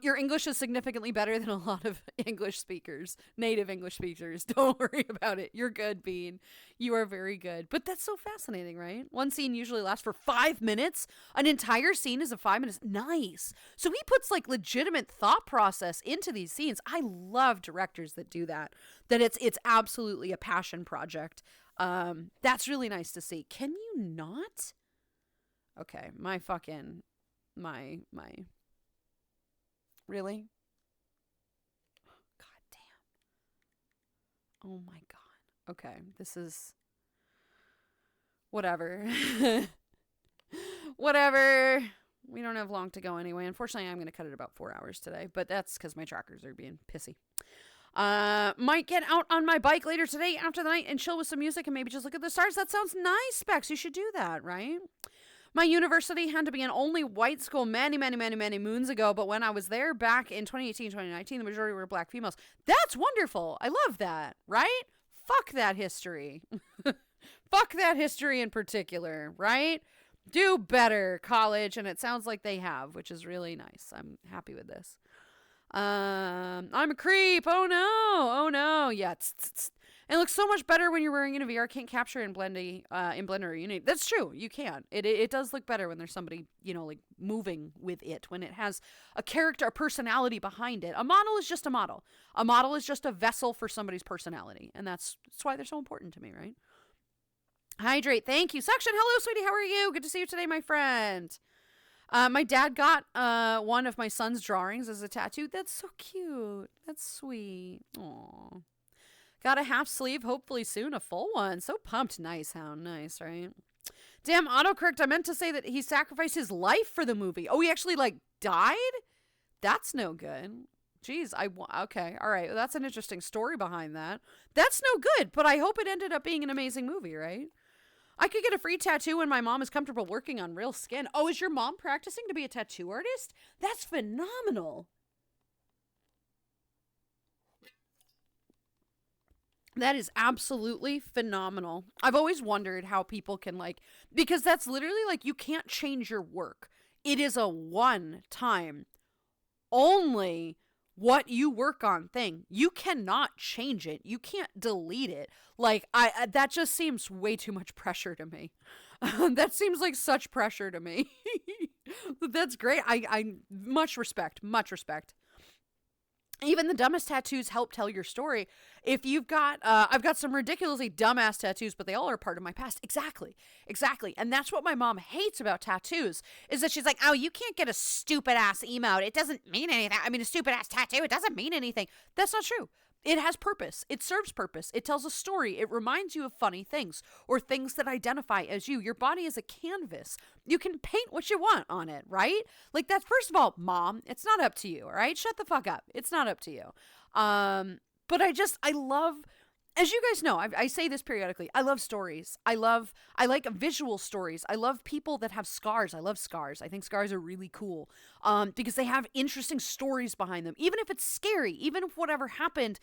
Your English is significantly better than a lot of English speakers, native English speakers. Don't worry about it. You're good, Bean. You are very good. But that's so fascinating, right? One scene usually lasts for 5 minutes. An entire scene is 5 minutes. Nice. So he puts like legitimate thought process into these scenes. I love directors that do that. That it's absolutely a passion project. That's really nice to see. Can you not? Okay, my really? God damn. Oh my God. Okay, this is whatever. Whatever. We don't have long to go anyway. Unfortunately, I'm going to cut it about 4 hours today, but that's because my trackers are being pissy. Might get out on my bike later today after the night and chill with some music and maybe just look at the stars. That sounds nice, Specs. You should do that, right? My university had to be an only white school many moons ago, but when I was there back in 2018, 2019, the majority were black females. That's wonderful. I love that, right? Fuck that history. Fuck that history in particular, right? Do better, college, and it sounds like they have, which is really nice. I'm happy with this. I'm a creep. Oh no. Yeah. It looks so much better when you're wearing it in VR. Can't capture it in Blender or Unity. That's true. You can. It does look better when there's somebody, like moving with it, when it has a character, a personality behind it. A model is just a model. A model is just a vessel for somebody's personality. And that's why they're so important to me, right? Hydrate. Thank you. Suction. Hello, sweetie. How are you? Good to see you today, my friend. My dad got one of my son's drawings as a tattoo. That's so cute. That's sweet. Aww. Got a half sleeve, hopefully soon, a full one. So pumped. Nice, how nice, right? Damn, autocorrect. I meant to say that he sacrificed his life for the movie. Oh, he actually, died? That's no good. Jeez, okay, all right. That's an interesting story behind that. That's no good, but I hope it ended up being an amazing movie, right? I could get a free tattoo when my mom is comfortable working on real skin. Oh, is your mom practicing to be a tattoo artist? That's phenomenal. That is absolutely phenomenal. I've always wondered how people can because that's literally you can't change your work. It is a one time only what you work on thing. You cannot change it. You can't delete it. That just seems way too much pressure to me. That seems like such pressure to me. That's great. I much respect. Even the dumbest tattoos help tell your story. If you've got, I've got some ridiculously dumbass tattoos, but they all are part of my past. Exactly. And that's what my mom hates about tattoos, is that she's like, oh, you can't get a stupid ass emote. It doesn't mean anything. I mean, a stupid ass tattoo, it doesn't mean anything. That's not true. It has purpose. It serves purpose. It tells a story. It reminds you of funny things or things that identify as you. Your body is a canvas. You can paint what you want on it, right? That's, first of all, Mom, it's not up to you, all right? Shut the fuck up. It's not up to you. But I love, as you guys know, I say this periodically, I love stories. I like visual stories. I love people that have scars. I love scars. I think scars are really cool because they have interesting stories behind them. Even if it's scary, even if whatever happened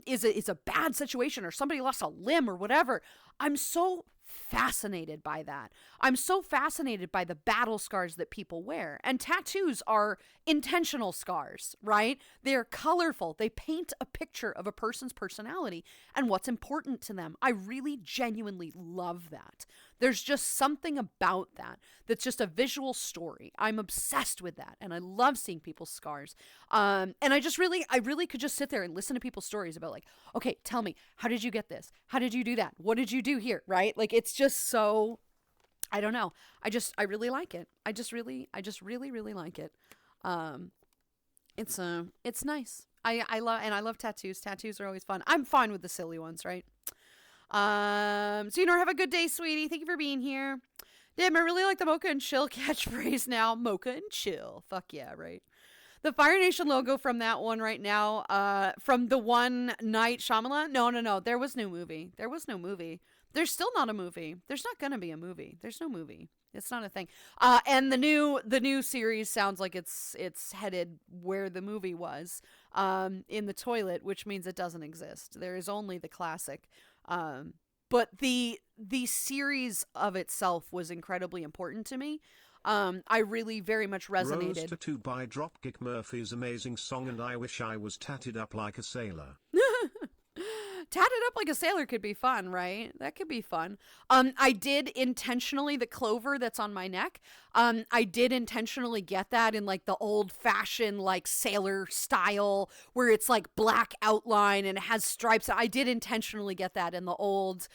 is a bad situation or somebody lost a limb or whatever, I'm so fascinated by that. I'm so fascinated by the battle scars that people wear. And tattoos are intentional scars, right? They're colorful. They paint a picture of a person's personality and what's important to them. I really genuinely love that. There's just something about that that's just a visual story. I'm obsessed with that, and I love seeing people's scars. And I really could just sit there and listen to people's stories about okay, tell me, how did you get this? How did you do that? What did you do here? Right? It's just so, I don't know. I really like it. I just really like it. It's nice. I love tattoos. Tattoos are always fun. I'm fine with the silly ones, right? So have a good day, sweetie. Thank you for being here. Damn, I really like the mocha and chill catchphrase now. Mocha and chill. Fuck yeah, right? The Fire Nation logo from that one right now, from the one Night Shyamalan. No. There was no movie. There's still not a movie. There's not gonna be a movie. There's no movie. It's not a thing. And the new series sounds like it's headed where the movie was, in the toilet, which means it doesn't exist. There is only the classic. But the series of itself was incredibly important to me. I really very much resonated. Rose Tattoo by Dropkick Murphy's amazing song, and I wish I was tatted up like a sailor. Tatted up like a sailor could be fun, right? That could be fun. I did intentionally, the clover that's on my neck, I did intentionally get that in the old-fashioned sailor style where it's black outline and it has stripes. I did intentionally get that in the old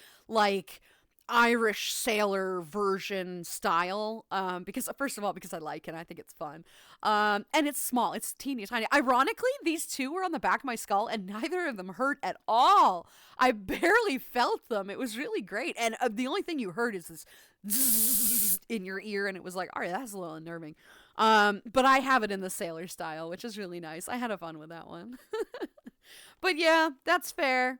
Irish sailor version style, because first of all, because I like it, I think it's fun, and it's small, it's teeny tiny. Ironically, these two were on the back of my skull, and neither of them hurt at all. I barely felt them. It was really great, and the only thing you heard is this zzz in your ear, and it was all right, that's a little unnerving. But I have it in the sailor style, which is really nice. I had a fun with that one. But yeah, that's fair.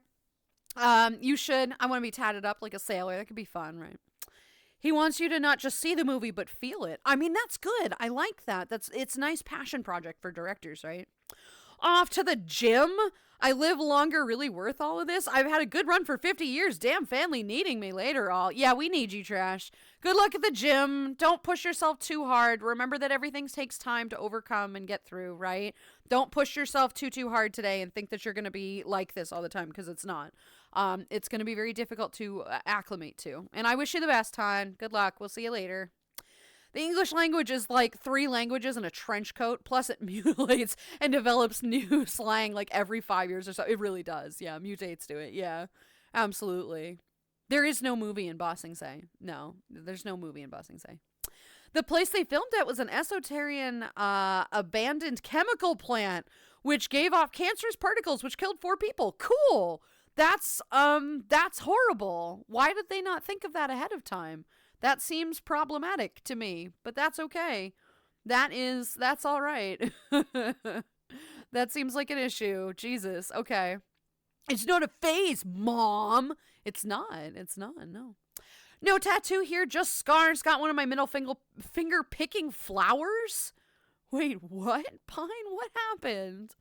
You should. I want to be tatted up like a sailor. That could be fun, right? He wants you to not just see the movie, but feel it. I mean, that's good. I like that. It's a nice passion project for directors, right? Off to the gym. I live longer, really worth all of this. I've had a good run for 50 years. Damn family needing me later all. Yeah, we need you, Trash. Good luck at the gym. Don't push yourself too hard. Remember that everything takes time to overcome and get through, right? Don't push yourself too hard today and think that you're going to be like this all the time, because it's not. It's going to be very difficult to acclimate to. And I wish you the best, hon. Good luck. We'll see you later. The English language is like 3 languages in a trench coat, plus it mutilates and develops new slang every 5 years or so. It really does. Yeah, mutates to it. Yeah, absolutely. There is no movie in Ba Sing Se. No, there's no movie in Ba Sing Se. The place they filmed at was an esoterian abandoned chemical plant, which gave off cancerous particles, which killed 4 people. Cool. That's horrible. Why did they not think of that ahead of time? That seems problematic to me, but that's okay. That's all right. That seems like an issue. Jesus. Okay. It's not a phase, Mom. It's not. No. No tattoo here, just scars. Got one of my middle finger picking flowers. Wait, what? Pine, what happened?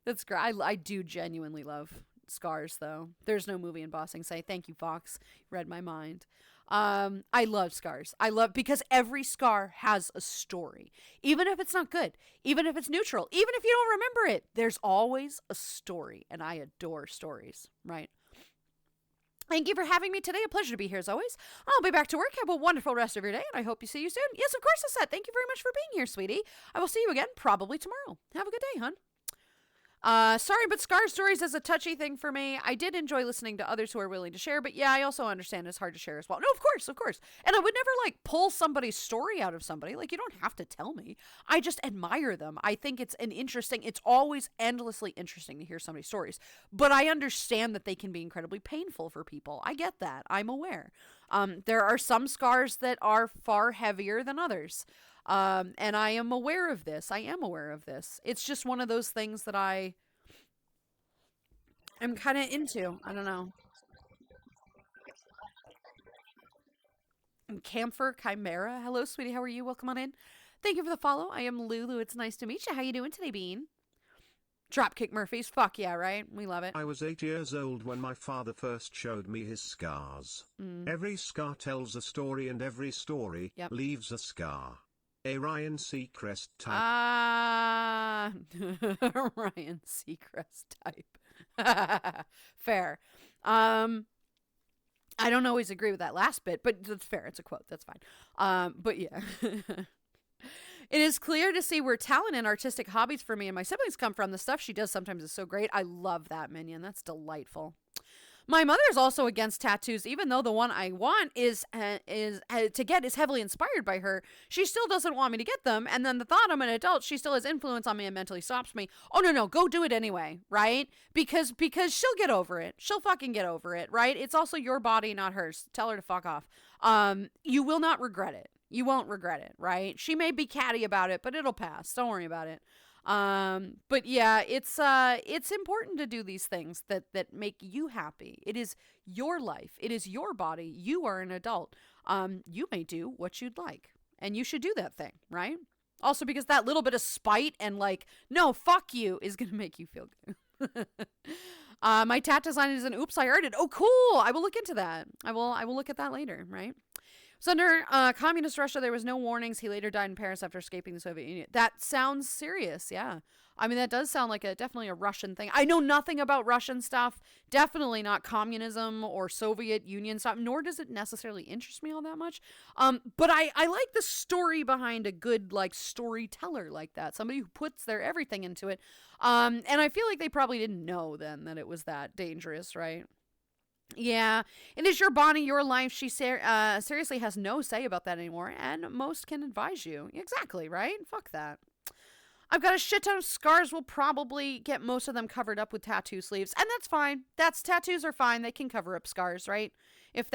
That's great. I do genuinely love scars, though. There's no movie embossing. Say thank you, Fox. Read my mind. I love scars. Because every scar has a story. Even if it's not good, even if it's neutral, even if you don't remember it, there's always a story. And I adore stories, right? Thank you for having me today. A pleasure to be here as always. I'll be back to work. Have a wonderful rest of your day, and I hope you see you soon. Yes, of course, Lisette. Thank you very much for being here, sweetie. I will see you again probably tomorrow. Have a good day, hon. Sorry, but scar stories is a touchy thing for me. I did enjoy listening to others who are willing to share, but yeah, I also understand it's hard to share as well. No, of course. And I would never, pull somebody's story out of somebody. You don't have to tell me. I just admire them. I think it's always endlessly interesting to hear somebody's stories. But I understand that they can be incredibly painful for people. I get that. I'm aware. There are some scars that are far heavier than others. And I am aware of this. It's just one of those things that I am kind of into. I don't know. Camphor Chimera. Hello, sweetie. How are you? Welcome on in. Thank you for the follow. I am Lulu. It's nice to meet you. How you doing today, Bean? Dropkick Murphys. Fuck yeah, right? We love it. I was 8 years old when my father first showed me his scars. Every scar tells a story, and every story leaves a scar. A Ryan Seacrest type. Ryan Seacrest type. Fair. I don't always agree with that last bit, but that's fair. It's a quote. That's fine. But yeah. It is clear to see where talent and artistic hobbies for me and my siblings come from. The stuff she does sometimes is so great. I love that, Minion. That's delightful. My mother is also against tattoos, even though the one I want is to get is heavily inspired by her. She still doesn't want me to get them, and then the thought I'm an adult, she still has influence on me and mentally stops me. Oh no, go do it anyway, right? Because she'll get over it. She'll fucking get over it, right? It's also your body, not hers. Tell her to fuck off. You will not regret it. You won't regret it, right? She may be catty about it, but it'll pass. Don't worry about it. But yeah, it's important to do these things that make you happy. It is your life. It is your body. You are an adult. You may do what you'd like, and you should do that thing, right? Also, because that little bit of spite and no, fuck you is going to make you feel good. My tat design is an oops, I heard it. Oh, cool. I will look into that. I will look at that later, right? So under communist Russia, there was no warnings. He later died in Paris after escaping the Soviet Union. That sounds serious, yeah. I mean, that does sound like definitely a Russian thing. I know nothing about Russian stuff. Definitely not communism or Soviet Union stuff, nor does it necessarily interest me all that much. But I like the story behind a good, storyteller like that. Somebody who puts their everything into it. And I feel like they probably didn't know then that it was that dangerous, right? Yeah, it is your body, your life. She seriously has no say about that anymore, and most can advise you. Exactly, right? Fuck that. I've got a shit ton of scars. We'll probably get most of them covered up with tattoo sleeves, and that's fine. Tattoos are fine. They can cover up scars, right? If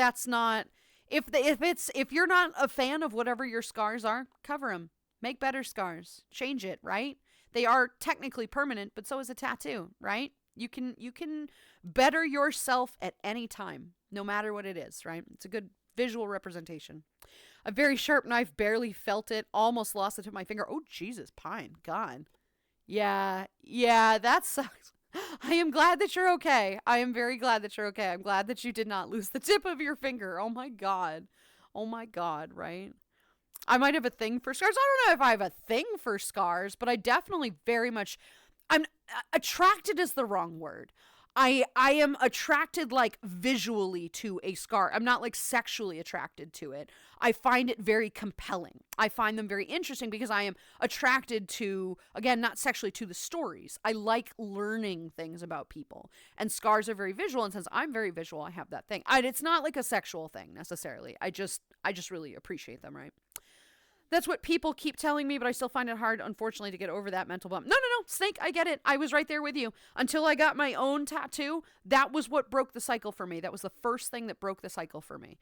you're not a fan of whatever your scars are, cover them. Make better scars. Change it, right? They are technically permanent, but so is a tattoo, right? You can better yourself at any time, no matter what it is, right? It's a good visual representation. A very sharp knife, barely felt it, almost lost it to my finger. Oh, Jesus, Pine, God. Yeah, that sucks. I am glad that you're okay. I am very glad that you're okay. I'm glad that you did not lose the tip of your finger. Oh my God, right? I might have a thing for scars. I don't know if I have a thing for scars, but I definitely very much... attracted is the wrong word. I am attracted visually to a scar. I'm not sexually attracted to it. I find it very compelling. I find them very interesting because I am attracted to, again, not sexually, to the stories. I like learning things about people. And scars are very visual, and since I'm very visual, I have that thing. It's not a sexual thing necessarily. I just really appreciate them, right? That's what people keep telling me, but I still find it hard, unfortunately, to get over that mental bump. No, Snake, I get it. I was right there with you. Until I got my own tattoo, that was what broke the cycle for me. That was the first thing that broke the cycle for me,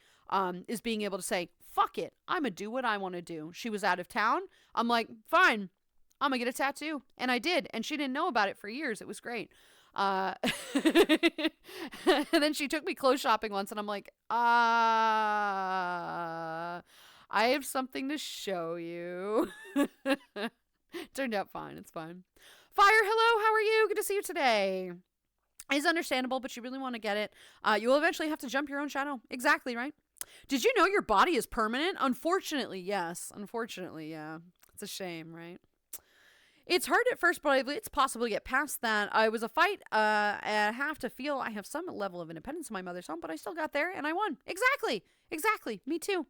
is being able to say, fuck it, I'm going to do what I want to do. She was out of town. I'm like, fine, I'm going to get a tattoo. And I did. And she didn't know about it for years. It was great. And then she took me clothes shopping once, and I'm like, I have something to show you. Turned out fine. It's fine. Fire, hello. How are you? Good to see you today. It's understandable, but you really want to get it. You will eventually have to jump your own shadow. Exactly, right? Did you know your body is permanent? Unfortunately, yes. Unfortunately, yeah. It's a shame, right? It's hard at first, but it's possible to get past that. I was a fight. I have to feel I have some level of independence in my mother's home, but I still got there, and I won. Exactly. Me too.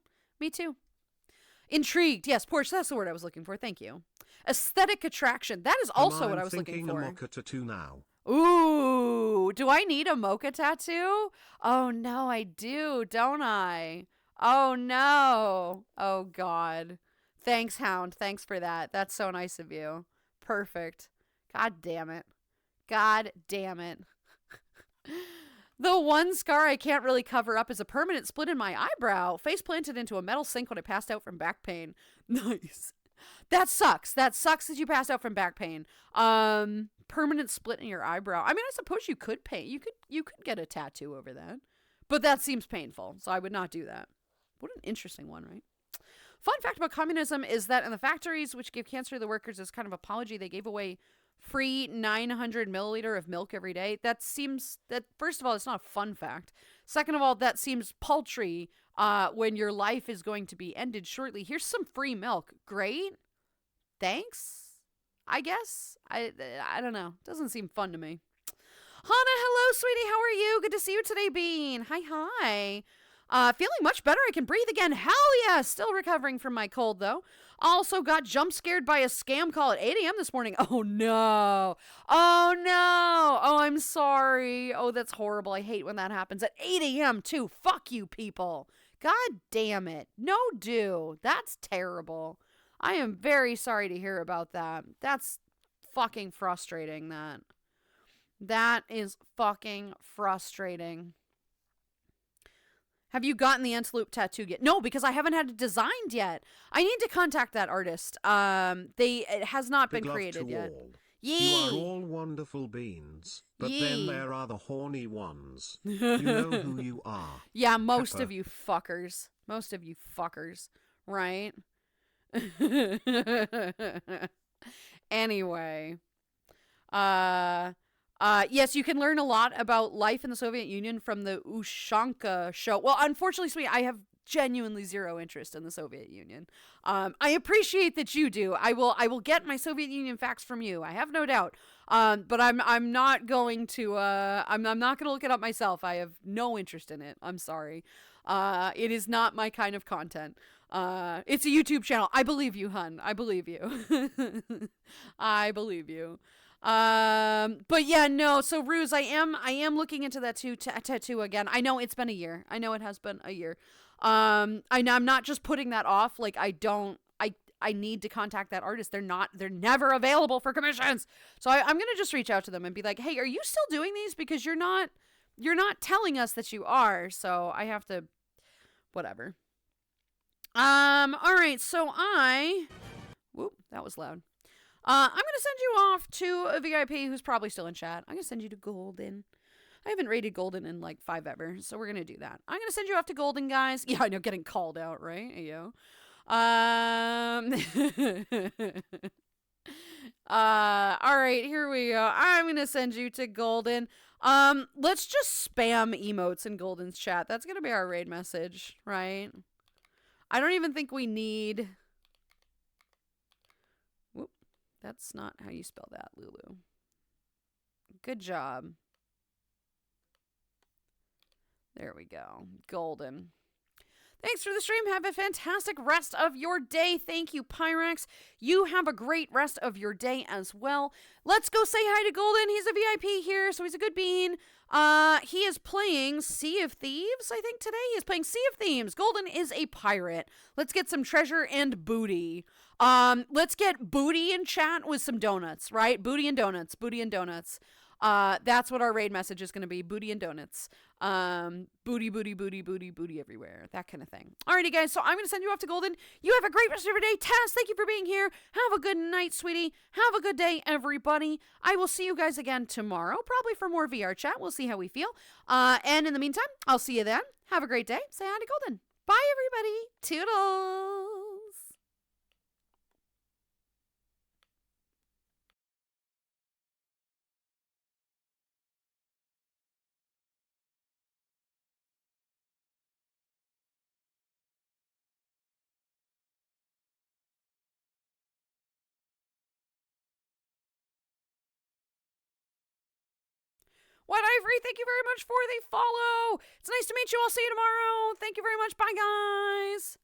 Intrigued. Yes, Porsche, that's the word I was looking for. Thank you. Aesthetic attraction. That is also what I was looking for. I'm thinking a mocha tattoo now. Ooh, do I need a mocha tattoo? Oh, no, I do, don't I? Oh, no. Oh, God. Thanks, Hound. Thanks for that. That's so nice of you. Perfect. God damn it. The one scar I can't really cover up is a permanent split in my eyebrow. Face planted into a metal sink when I passed out from back pain. Nice. That sucks. That you passed out from back pain. Permanent split in your eyebrow. I mean, I suppose you could paint. You could get a tattoo over that. But that seems painful, so I would not do that. What an interesting one, right? Fun fact about communism is that in the factories which give cancer to the workers as kind of apology, they gave away free 900 milliliter of milk every day. That first of all, it's not a fun fact. Second of all, that seems paltry when your life is going to be ended shortly. Here's some free milk. Great. Thanks, I guess. I don't know. Doesn't seem fun to me. Hannah, hello, sweetie. How are you? Good to see you today, Bean. Hi. Feeling much better. I can breathe again. Hell yeah. Still recovering from my cold, though. Also got jump scared by a scam call at 8 a.m. this morning. Oh, no. Oh, I'm sorry. Oh, that's horrible. I hate when that happens at 8 a.m. too. Fuck you, people. God damn it. No, that's terrible. I am very sorry to hear about that. That's fucking frustrating, that. That is fucking frustrating. Have you gotten the antelope tattoo yet? No, because I haven't had it designed yet. I need to contact that artist. It has not been created yet. You are all wonderful beans, but then there are the horny ones. You know who you are. Yeah, most of you fuckers. Right? Anyway. Yes, you can learn a lot about life in the Soviet Union from the Ushanka show. Well, unfortunately, sweetie, I have genuinely zero interest in the Soviet Union. I appreciate that you do. I will get my Soviet Union facts from you. I have no doubt. But I'm not going to I'm not going to look it up myself. I have no interest in it. I'm sorry. It is not my kind of content. It's a YouTube channel. I believe you, hun. I believe you. I believe you. But yeah, no. So Ruse, I am looking into that tattoo again. I know it's been a year. I know it has been a year. I'm not just putting that off. Like I need to contact that artist. They're never available for commissions. So I'm going to just reach out to them and be like, hey, are you still doing these? Because you're not telling us that you are. So I have to, whatever. All right. So whoop, that was loud. I'm going to send you off to a VIP who's probably still in chat. I'm going to send you to Golden. I haven't rated Golden in like 5 ever, so we're going to do that. I'm going to send you off to Golden, guys. Yeah, I know, getting called out, right? Yo. All right, here we go. I'm going to send you to Golden. Let's just spam emotes in Golden's chat. That's going to be our raid message, right? I don't even think we need... That's not how you spell that, Lulu. Good job. There we go. Golden. Thanks for the stream. Have a fantastic rest of your day. Thank you, Pyrax. You have a great rest of your day as well. Let's go say hi to Golden. He's a VIP here, so he's a good bean. He is playing Sea of Thieves, I think today. He is playing Sea of Thieves. Golden is a pirate. Let's get some treasure and booty. Let's get booty in chat with some donuts, right? Booty and donuts. Booty and donuts. That's what our raid message is going to be. Booty and donuts. Booty, booty, booty, booty, booty everywhere. That kind of thing. Alrighty, guys. So I'm going to send you off to Golden. You have a great rest of your day. Tess, thank you for being here. Have a good night, sweetie. Have a good day, everybody. I will see you guys again tomorrow, probably for more VR chat. We'll see how we feel. And in the meantime, I'll see you then. Have a great day. Say hi to Golden. Bye, everybody. Toodles. White Ivory, thank you very much for the follow. It's nice to meet you. I'll see you tomorrow. Thank you very much. Bye, guys.